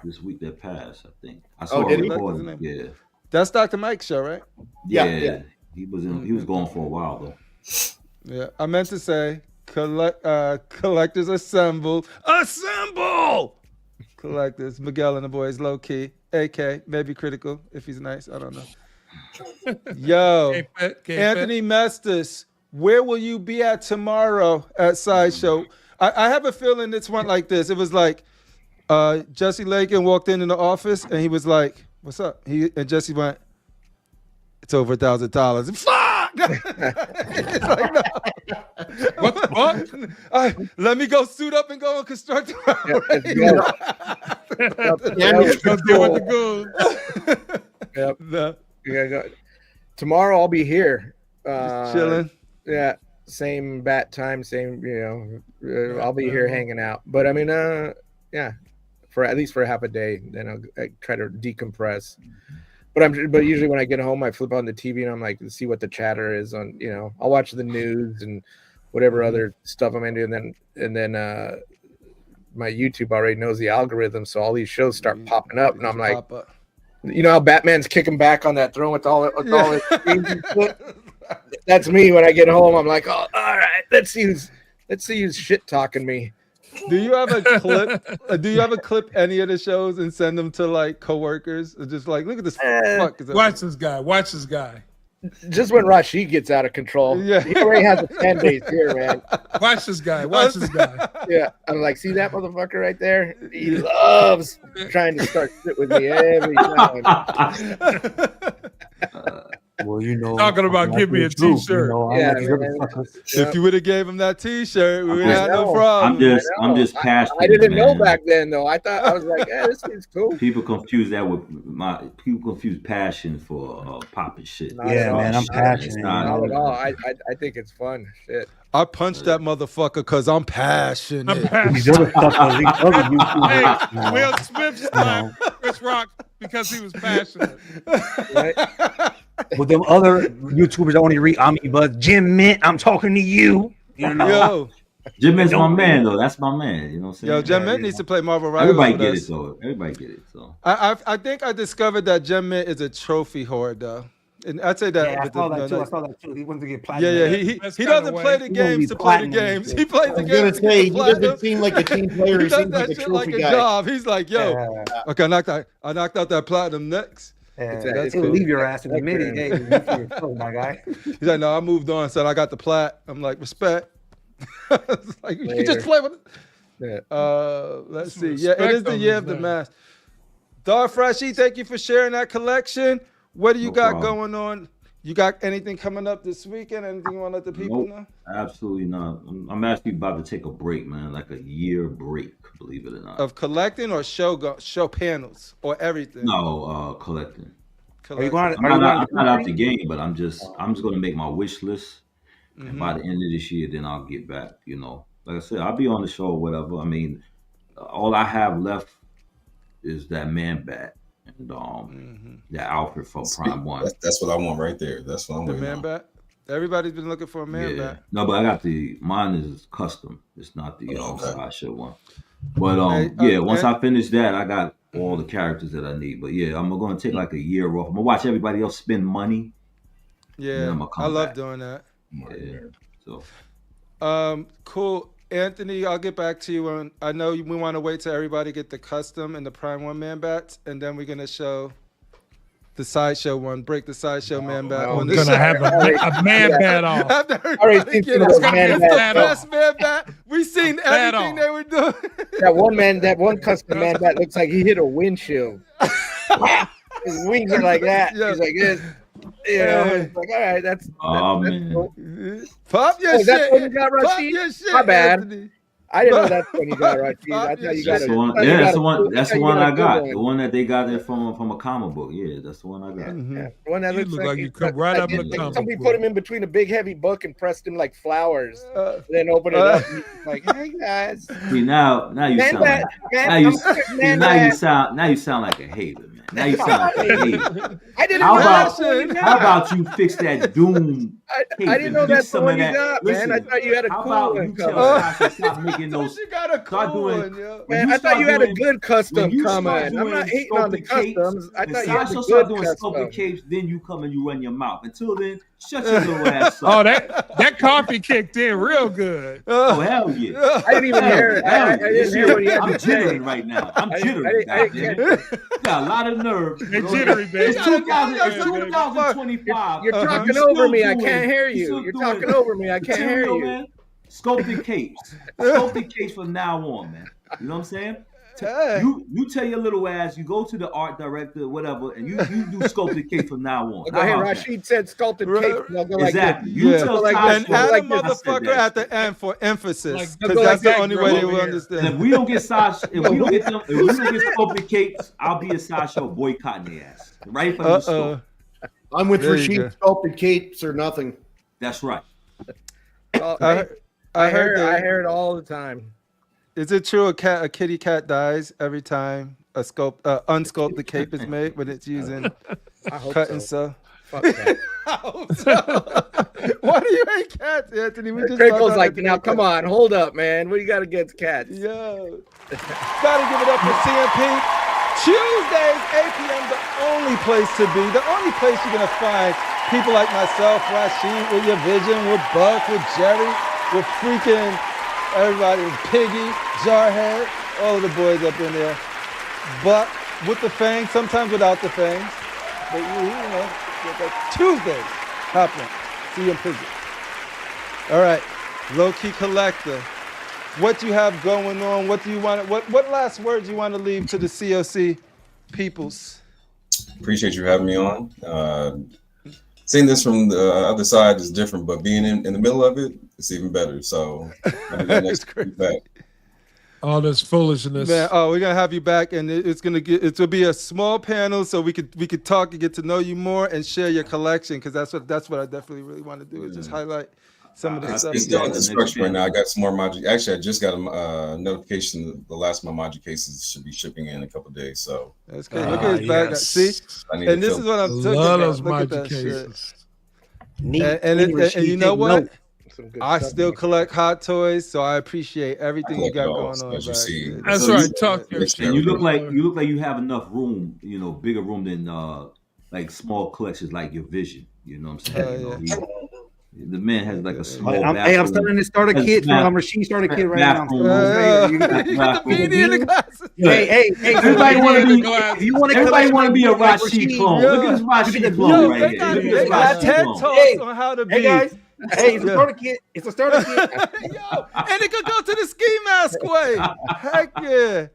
this week that passed. I think I saw did a he? recording. Yeah, that's Dr. Mike's show, right? Yeah. He was in. He was gone for a while though. Yeah, I meant to say collectors assemble. Collectors, Miguel and the boys, low key, AK, maybe Critical if he's nice. I don't know. Yo, Anthony Mestis, where will you be at tomorrow at Sideshow? I have a feeling it's one like this. It was like Jesse Lakin walked in the office and he was like, "What's up?" And Jesse went, "It's over $1,000." Fuck! It's like, no. What the fuck? Let me go suit up and go on Constructive Outrage. Tomorrow I'll be here. Chilling. Yeah, same bat time, same. I'll be here hanging out. But I mean, yeah, for at least for half a day. Then I try to decompress. But usually when I get home, I flip on the TV and I'm like, see what the chatter is on. I'll watch the news and whatever other stuff I'm into, and then my YouTube already knows the algorithm, so all these shows start popping up, and I'm like, how Batman's kicking back on that throne with all his shit? That's me when I get home. I'm like, oh, all right, let's see who's shit talking me. Do you have a clip? Do you have a clip any of the shows and send them to like coworkers? Just like, look at this. Watch this guy. Watch this guy. Just when Rashid gets out of control, he already has a fan base here, man. Watch this guy. Watch this guy. Yeah, I'm like, see that motherfucker right there? He loves trying to start shit with me every time. Well, talking about give me a T-shirt. If you would have gave him that T-shirt, we would have no problem. I'm just passionate. I didn't know back then, though. I was like, this is cool. People confuse that with people confuse passion for popping shit. Man, I'm passionate. Not at all. I think it's fun. Shit. I punched that motherfucker because I'm passionate. Hey, Will Smith slapped Chris Rock because he was passionate. Right? With them other YouTubers, I only read me, but Jim Mint, I'm talking to you. Yo, Jim Mint's my man, though. That's my man. You know what I'm saying? Yo, Jim Mint needs to play Marvel Rivals. Everybody with get us. it, though. Everybody get it. So I think I discovered that Jim Mint is a trophy whore, though. And I'd say that. Yeah, I saw that too. He wants to get platinum. Yeah. He doesn't play the games to play the games. He plays the games to say, get the he doesn't seem like a team player. He He does seems that like a shit like trophy a guy. job. He's like, yo, okay, I knocked out that platinum next. That's cool. Leave your ass in the minute. Hey, my guy. He's like, no, I moved on, son. I got the plat. I'm like, respect. It's like, you just play with it. Let's see. Yeah, it is the year of the mask. Darth Rashi, thank you for sharing that collection. What do you got going on? You got anything coming up this weekend? Anything you want to let the people know? Absolutely not. I'm actually about to take a break, man, like a year break, believe it or not. Of collecting or show panels or everything? No, collecting. Are you going? I'm not out the game, but I'm just going to make my wish list, and by the end of this year, then I'll get back. You know, like I said, I'll be on the show or whatever. I mean, all I have left is that man bat. And that outfit from Prime One. That's what I want right there. That's what I'm waiting on. The man bat. Everybody's been looking for a man bat. No, but I got mine is custom. It's not the Sideshow one. But once I finish that, I got all the characters that I need. But yeah, I'm gonna take like a year off. I'm gonna watch everybody else spend money. Yeah, I love doing that. Yeah. So cool. Anthony, I'll get back to you on. I know we want to wait till everybody get the custom and the Prime One man bats, and then we're gonna show the Sideshow one. Break the Sideshow man bat. We're gonna have a man bat off. After everybody get it's the best man bat. We seen everything they were doing. That one custom man bat looks like he hit a windshield. His wings are like that. Yeah. He's like this. You know, it's like, all right, that's cool. Pop your shit. That's what you got, Rashid? Your shit, My bad. Anthony. I didn't know that's what you got, Rashid. I thought you got it. That's the one I got. The one that they got there from a comic book. Yeah, that's the one I got. The one that looks like you come right up in the comic somebody book. put him in between a big heavy book and pressed him like flowers. Then open it up. And like, hey guys. See now you sound like a hater, man. Now you sound like a hater. I didn't know how about you fix that Doom? I didn't know that's the one you got, man. I thought you had a cool one coming. Stop making those. She got a cool one, yo. Man, I thought you had a good custom coming. I'm not hating on the customs. I thought you had a good doing custom. sculpted capes, then you come and you run your mouth. Until then, shut your little ass up. Oh, that coffee kicked in real good. Oh hell yeah! I didn't even hear it. I didn't hear what he had I'm to say. jittering right now. I'm jittering. You got a lot of nerve. You're jittery, baby. It's 2025. You're talking over me. I can't hear you. You're talking over me. I can't hear you. Man. Sculpted capes. Sculpted capes from now on, man. You know what I'm saying? You tell your little ass, you go to the art director, whatever, and you do sculpted capes from now on. Go ahead, Rashid said sculpted capes. Exactly. You tell and add a motherfucker at the end for emphasis, because that's the only way they will understand. If we don't get sculpted capes, I'll be a Sideshow boycotting their ass right from the store. I'm with Rashid. Sculpted capes or nothing. That's right. I heard all the time. Is it true a kitty cat dies every time a unsculpted cape is made when it's using cut and sew? Fuck that. I hope so. Why do you hate cats, Anthony? Crickle's like, now come on, hold up, man. What do you got against cats? Yo. Gotta give it up for CMP. Tuesdays, 8 p.m., the only place to be, the only place you're gonna find people like myself, Rashid, with your vision, with Buck, with Jerry, with freaking everybody, with Piggy, Jarhead, all of the boys up in there. But with the fangs, sometimes without the fangs. But you know, Tuesdays, happening. See you in Piggy. All right, Loki Collector. What you have going on? What do you want? What last words you want to leave to the COC peoples? Appreciate you having me on. Seeing this from the other side is different, but being in the middle of it, it's even better. So that's great. All this foolishness. Man, we're gonna have you back, and it'll be a small panel, so we could talk and get to know you more and share your collection, because that's what I definitely really want to do is just highlight some of the stuff. It's still in construction right now. I got some more Maji. Actually, I just got a notification that the last of my Maji cases should be shipping in a couple of days. So that's good. Look at his bag. See, and this is what I'm talking about. Look at that shit. And you know what? I still collect hot toys, so I appreciate everything you got going on. That's right. Talk your shit. And you look like you have enough room, bigger room than like small collections like your Vision. You know what I'm saying? The man has like a small bathroom. I'm starting to start a kit from a machine starter kit right now. Hey, everybody want to be. You want to? Everybody want to be a Rashid clone. Look at this Rashid clone right here. They got TED Talks on how to be. Hey guys, it's a starter kit. It's a starter kit. Yo, and it could go to the ski mask way. Heck yeah.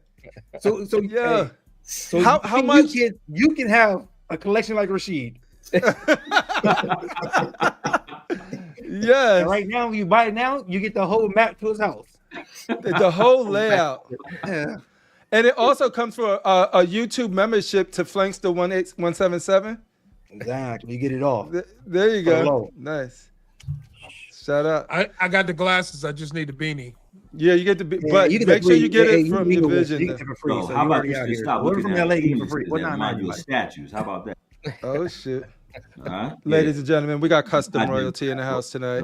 So yeah. Hey, so how much you can have a collection like Rashid? Yes. And right now, when you buy it now, you get the whole map to his house. The whole layout. Yeah. And it also comes for a YouTube membership to Flankster 177. Exactly. You get it all. There you go. Nice. Shout out. I got the glasses. I just need the beanie. Yeah, you get the but you make sure you get it from your Vision. You get it for free. So how about this? Stop looking from LA penis for free. and What then mind your $9.99? statues? How about that? Oh shit. Right? Ladies and gentlemen, we got custom royalty in the house tonight.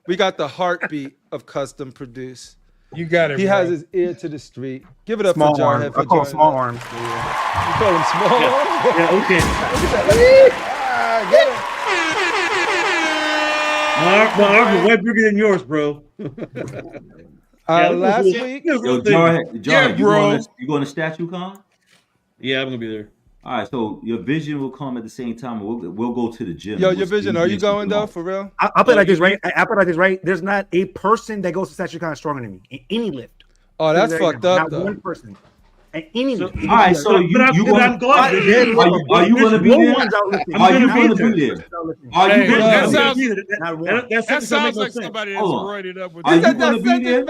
We got the heartbeat of custom produce. You got it. He has his ear to the street. Give it up Small for Jarhead. arms. I call small arms. You call him small arms? Yeah, okay. Get it. My arms are way bigger than yours, bro. Last week, Yo, Jarhead, you going to Statue Con? Yeah, I'm gonna be there. All right, so your Vision will come at the same time. We'll go to the gym. Yo, your Vision, are you going though for real? I'll put it like this, right? I'll put it like this, right? There's not a person that goes to Statue Con stronger than me in any lift. Oh, that's fucked up not though. One person. At any lift. All right, so you going to are you going to be there? Are you going to be there? Are you going to be there? That sounds like somebody that's roided up with. Are you going to be there?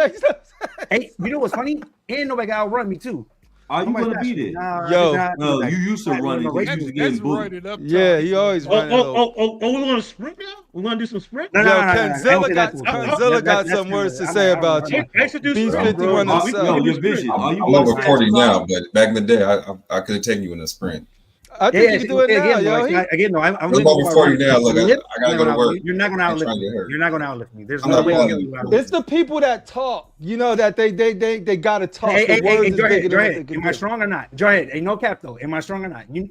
Hey, you know what's funny? Ain't nobody got to outrun me too. Are you going to be there? Yo, you used to run. That's roided up. Yeah, he always running. Oh, we want to sprint now? We want to do some sprint? Yo, Kenzilla got some words to say about you. Beast 51 himself. Your Vision. I'm over 40 now, but back in the day, I could have taken you in a sprint. I think you can do it now, yo. Again, no, I'm over 40 now. Look, I gotta go to work. You're not gonna outlift me. You're not gonna outlift me. There's I'm no not way pulling you outlift me. It's the people that talk. You know that they gotta talk. Hey, Words Dread, am I strong or not? Dread, ain't no cap though. Am I strong or not? You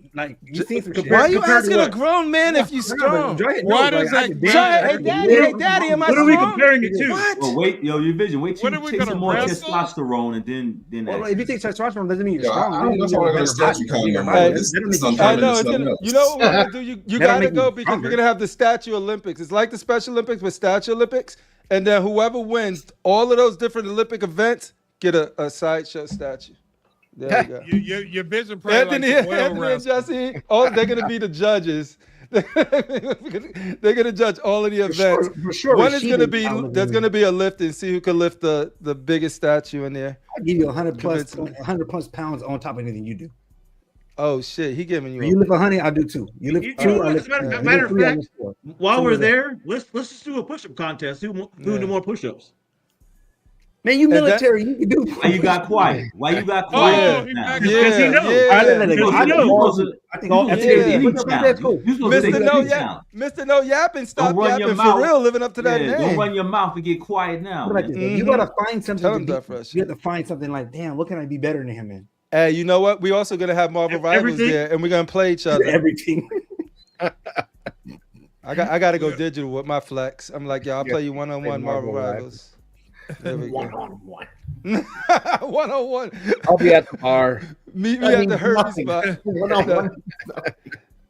see some shit. Why are you asking a grown man if you strong? Why does that? Hey, daddy, am I strong? What are we comparing it to? What? Well, wait, your Vision. Wait till you take some more wrestle? testosterone and then. Well, if you take testosterone, doesn't mean you're Yo, strong. I don't know if I want to go to Statue Con no more. I know. You know what we're gonna do? You gotta go because we're gonna have the Statue Olympics. It's like the Special Olympics with Statue Olympics, and then whoever wins all of those different Olympic events get a sideshow statue. There you go. Your Vision. Anthony and Jesse, they're gonna be the judges. They're gonna judge all of the events. For sure, One is gonna be there's gonna be a lift and see who can lift the biggest statue in there. I'll give you 100 plus pounds on top of anything you do. Oh shit, he giving you. You lift 100, I'll do 2. You lift 2, I'll lift 3. Matter of fact, while we're there, let's just do a push-up contest. Who do more push-ups? Man, you military, you can do. Why you got quiet? Why you got quiet? Because he knows. I think all Mr. No Yapping, stop yapping for real, living up to that name. Don't run your mouth and get quiet now. You gotta find something. You have to find something like, damn, what can I be better than him in? Hey, you know what? We also gonna have Marvel Rivals there, and we're gonna play each other. Everything. I gotta go digital with my flex. I'm like, I'll play you one-on-one Marvel Rivals. There we go. One-on-one. 101. I'll be at the bar. Meet me at the Hermes spot.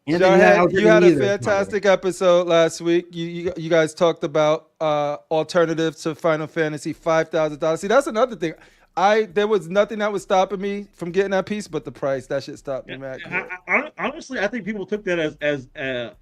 You had a fantastic episode last week. You guys talked about alternatives to Final Fantasy $5,000. See, that's another thing. There was nothing that was stopping me from getting that piece, but the price. That shit stopped me, man. Honestly, I think people took that as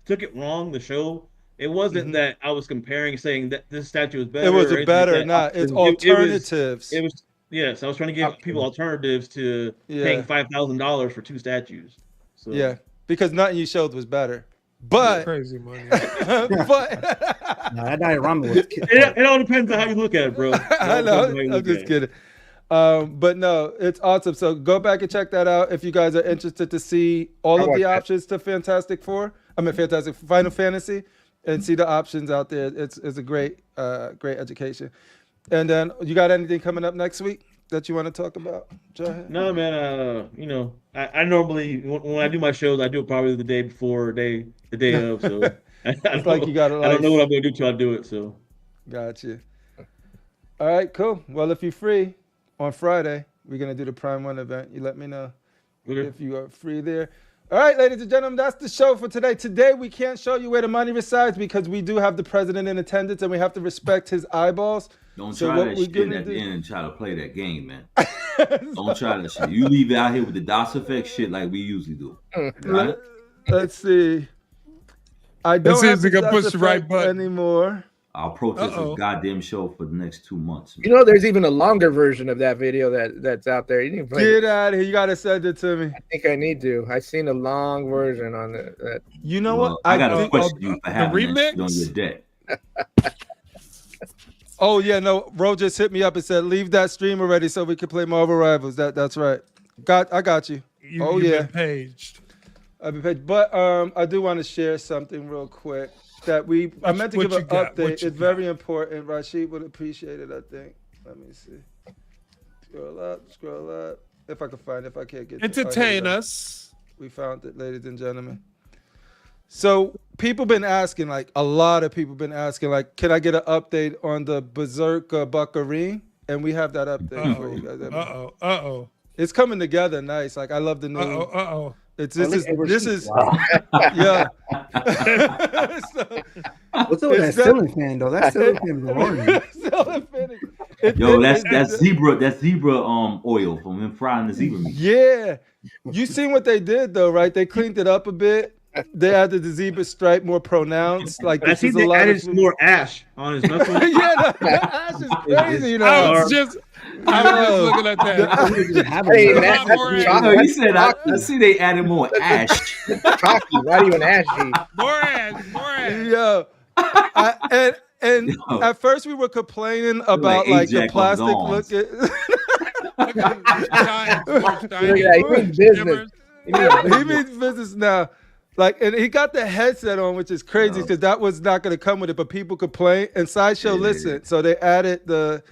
took it wrong. The show. It wasn't that I was comparing, saying that this statue was better. It wasn't better, not. It's alternatives. It was yes. I was trying to give people alternatives to paying $5,000 for 2 statues. So. Yeah, because nothing you showed was better. But crazy money. That diorama was. It all depends on how you look at it, bro. I know. I'm just kidding. But no, it's awesome. So go back and check that out if you guys are interested to see all of the options to Fantastic Final Fantasy. and see the options out there. It's a great education. And then you got anything coming up next week that you want to talk about? No, man. I normally when I do my shows, I do it probably the day before, the day of. So it's like you got to. I don't know what I'm going to do till I do it. So. Gotcha. All right, cool. Well, if you're free on Friday, we're gonna do the Prime 1 event. You let me know if you are free there. All right, ladies and gentlemen, that's the show for today. Today, we can't show you where the money resides because we do have the president in attendance and we have to respect his eyeballs. Don't try that shit at the end and try to play that game, man. Don't try that shit. You leave it out here with the DOS effect shit like we usually do. Right? Let's see. I don't have the DOS effect anymore. I'll protest this goddamn show for the next 2 months. Man. You know, there's even a longer version of that video that's out there. You didn't play Get out of here! You gotta send it to me. I think I need to. I've seen a long version on that. You know what? I gotta question you for having that shit on your deck. Oh yeah, no. Ro just hit me up and said, "Leave that stream already so we can play Marvel Rivals." That's right. I got you. You've been paged. I've been paged. But I do want to share something real quick. That I meant to give an update. It's very important. Rashid would appreciate it, I think. Let me see. Scroll up. If I can find it, if I can't get it. Entertain us. We found it, ladies and gentlemen. So people been asking, like a lot of people been asking, like, can I get an update on the Berserk Buckarine? And we have that update for you guys. It's coming together nice. Like I love the new. This is yeah. What's up with that ceiling fan though? That ceiling fan is Yo, that's zebra oil from him frying the zebra meat. Yeah, you seen what they did though, right? They cleaned it up a bit. They added the zebra stripe more pronounced. Like I see they added some more ash on his knuckles. Yeah, the ash is crazy. You know, I was just looking at that. He said, I see they added more ash. Chalky, not even ashy. More ash. Yo, and at first we were complaining about like the plastic look. He means business. He means business now. Like, and he got the headset on, which is crazy because that was not going to come with it. But people complain, and Sideshow listened, so they added the.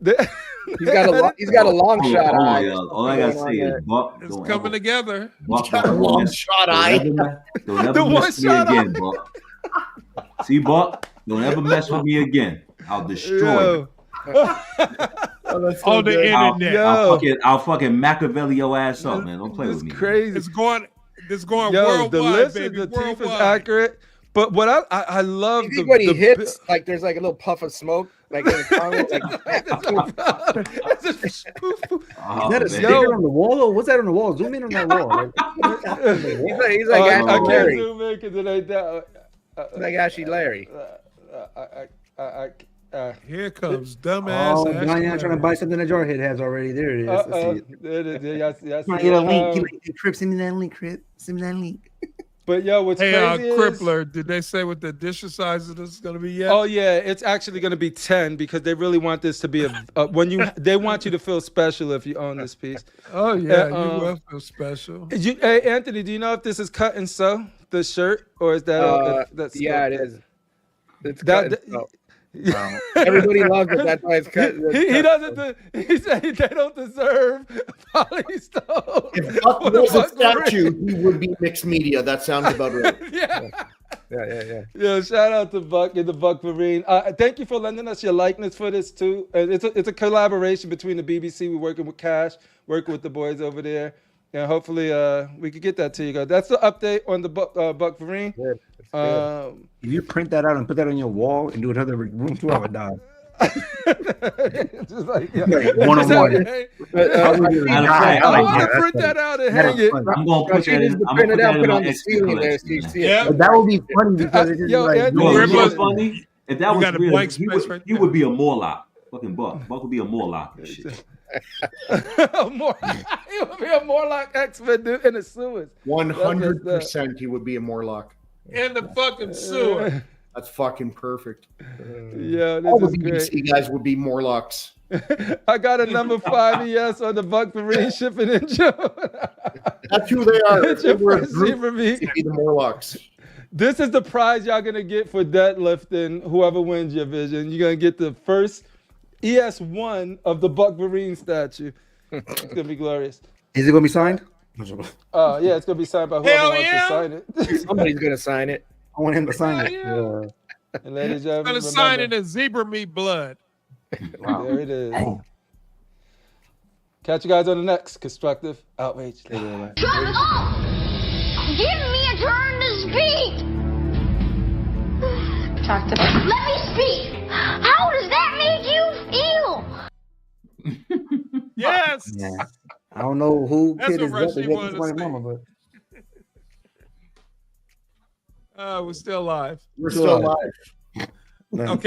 He's got a long shot eye. All I gotta say is, Buck, it's coming together. Buck, long shot eye. Don't ever mess with me again, Buck. See, Buck, don't ever mess with me again. I'll destroy you. On the internet. I'll fucking Machiavelli your ass up, man. Don't play with me. Crazy. It's going worldwide, the list, baby. The teeth is accurate. But what I love when he hits, like there's like a little puff of smoke, like in the comment, is that a sticker on the wall? Or what's that on the wall? Zoom in on that wall. He's like I can't Larry. Zoom in because it ain't that. Like Ashy Larry. Here comes dumbass. Oh, I'm trying to buy something that Jarhead has already. There it is. There it is. Yes. Trying to get a link. Crip, send me that link, Crip. Send me that link. But yo, what's crazy Crippler, did they say what the addition size of this is going to be yet? Oh yeah, it's actually going to be 10 because they really want this to be they want you to feel special if you own this piece. Oh yeah, you will feel special. Hey Anthony, do you know if this is cut and sew the shirt or is that that's yeah, it is. It's cut and sew. Everybody loves it. That's why it's cut. He doesn't. He said they don't deserve polystone. If Buck was a statue, he would be mixed media. That sounds about right. Yeah. Shout out to Buck and the Buck Marine. Thank you for lending us your likeness for this too. It's a collaboration between the BBC. We're working with Cash, working with the boys over there. And hopefully we could get that to you guys. That's the update on the Buck Marine. If you print that out and put that on your wall and do another room tour, I would die. Just like, one-on-one. I'll print that out and hang it. I'm gonna put that in. I'm gonna put that in on the ceiling there, so you see it. That would be funny because it's just funny. If that was real, he would be a Morlock. Fucking Buck. Buck would be a Morlock and shit. He would be a Morlock X-Men dude in the sewers. 100% he would be a Morlock. In the fucking sewer. That's fucking perfect. Yeah, all the BBC guys would be Morlocks. I got a number 5 ES on the Buck Marine shipping and Joe. That's who they are. It's your first for me. To be the Morlocks. This is the prize y'all gonna get for deadlifting. Whoever wins your vision, you're gonna get the first ES1 of the Buck Vereen statue. It's gonna be glorious. Is it gonna be signed? Yeah, it's gonna be signed by whoever wants to sign it. Somebody's gonna sign it. I want him to sign it. Yeah. And ladies and gentlemen, Gonna sign it in zebra meat blood. Wow. there it is. Catch you guys on the next Constructive Outrage. Shut up! Give me a turn to speak! Talk to me. Let me speak! How does that make you feel? Yes. Yeah. I don't know who That's kid what is that. Rushy wanted to My say. mama, but We're still live. We're still live. Okay.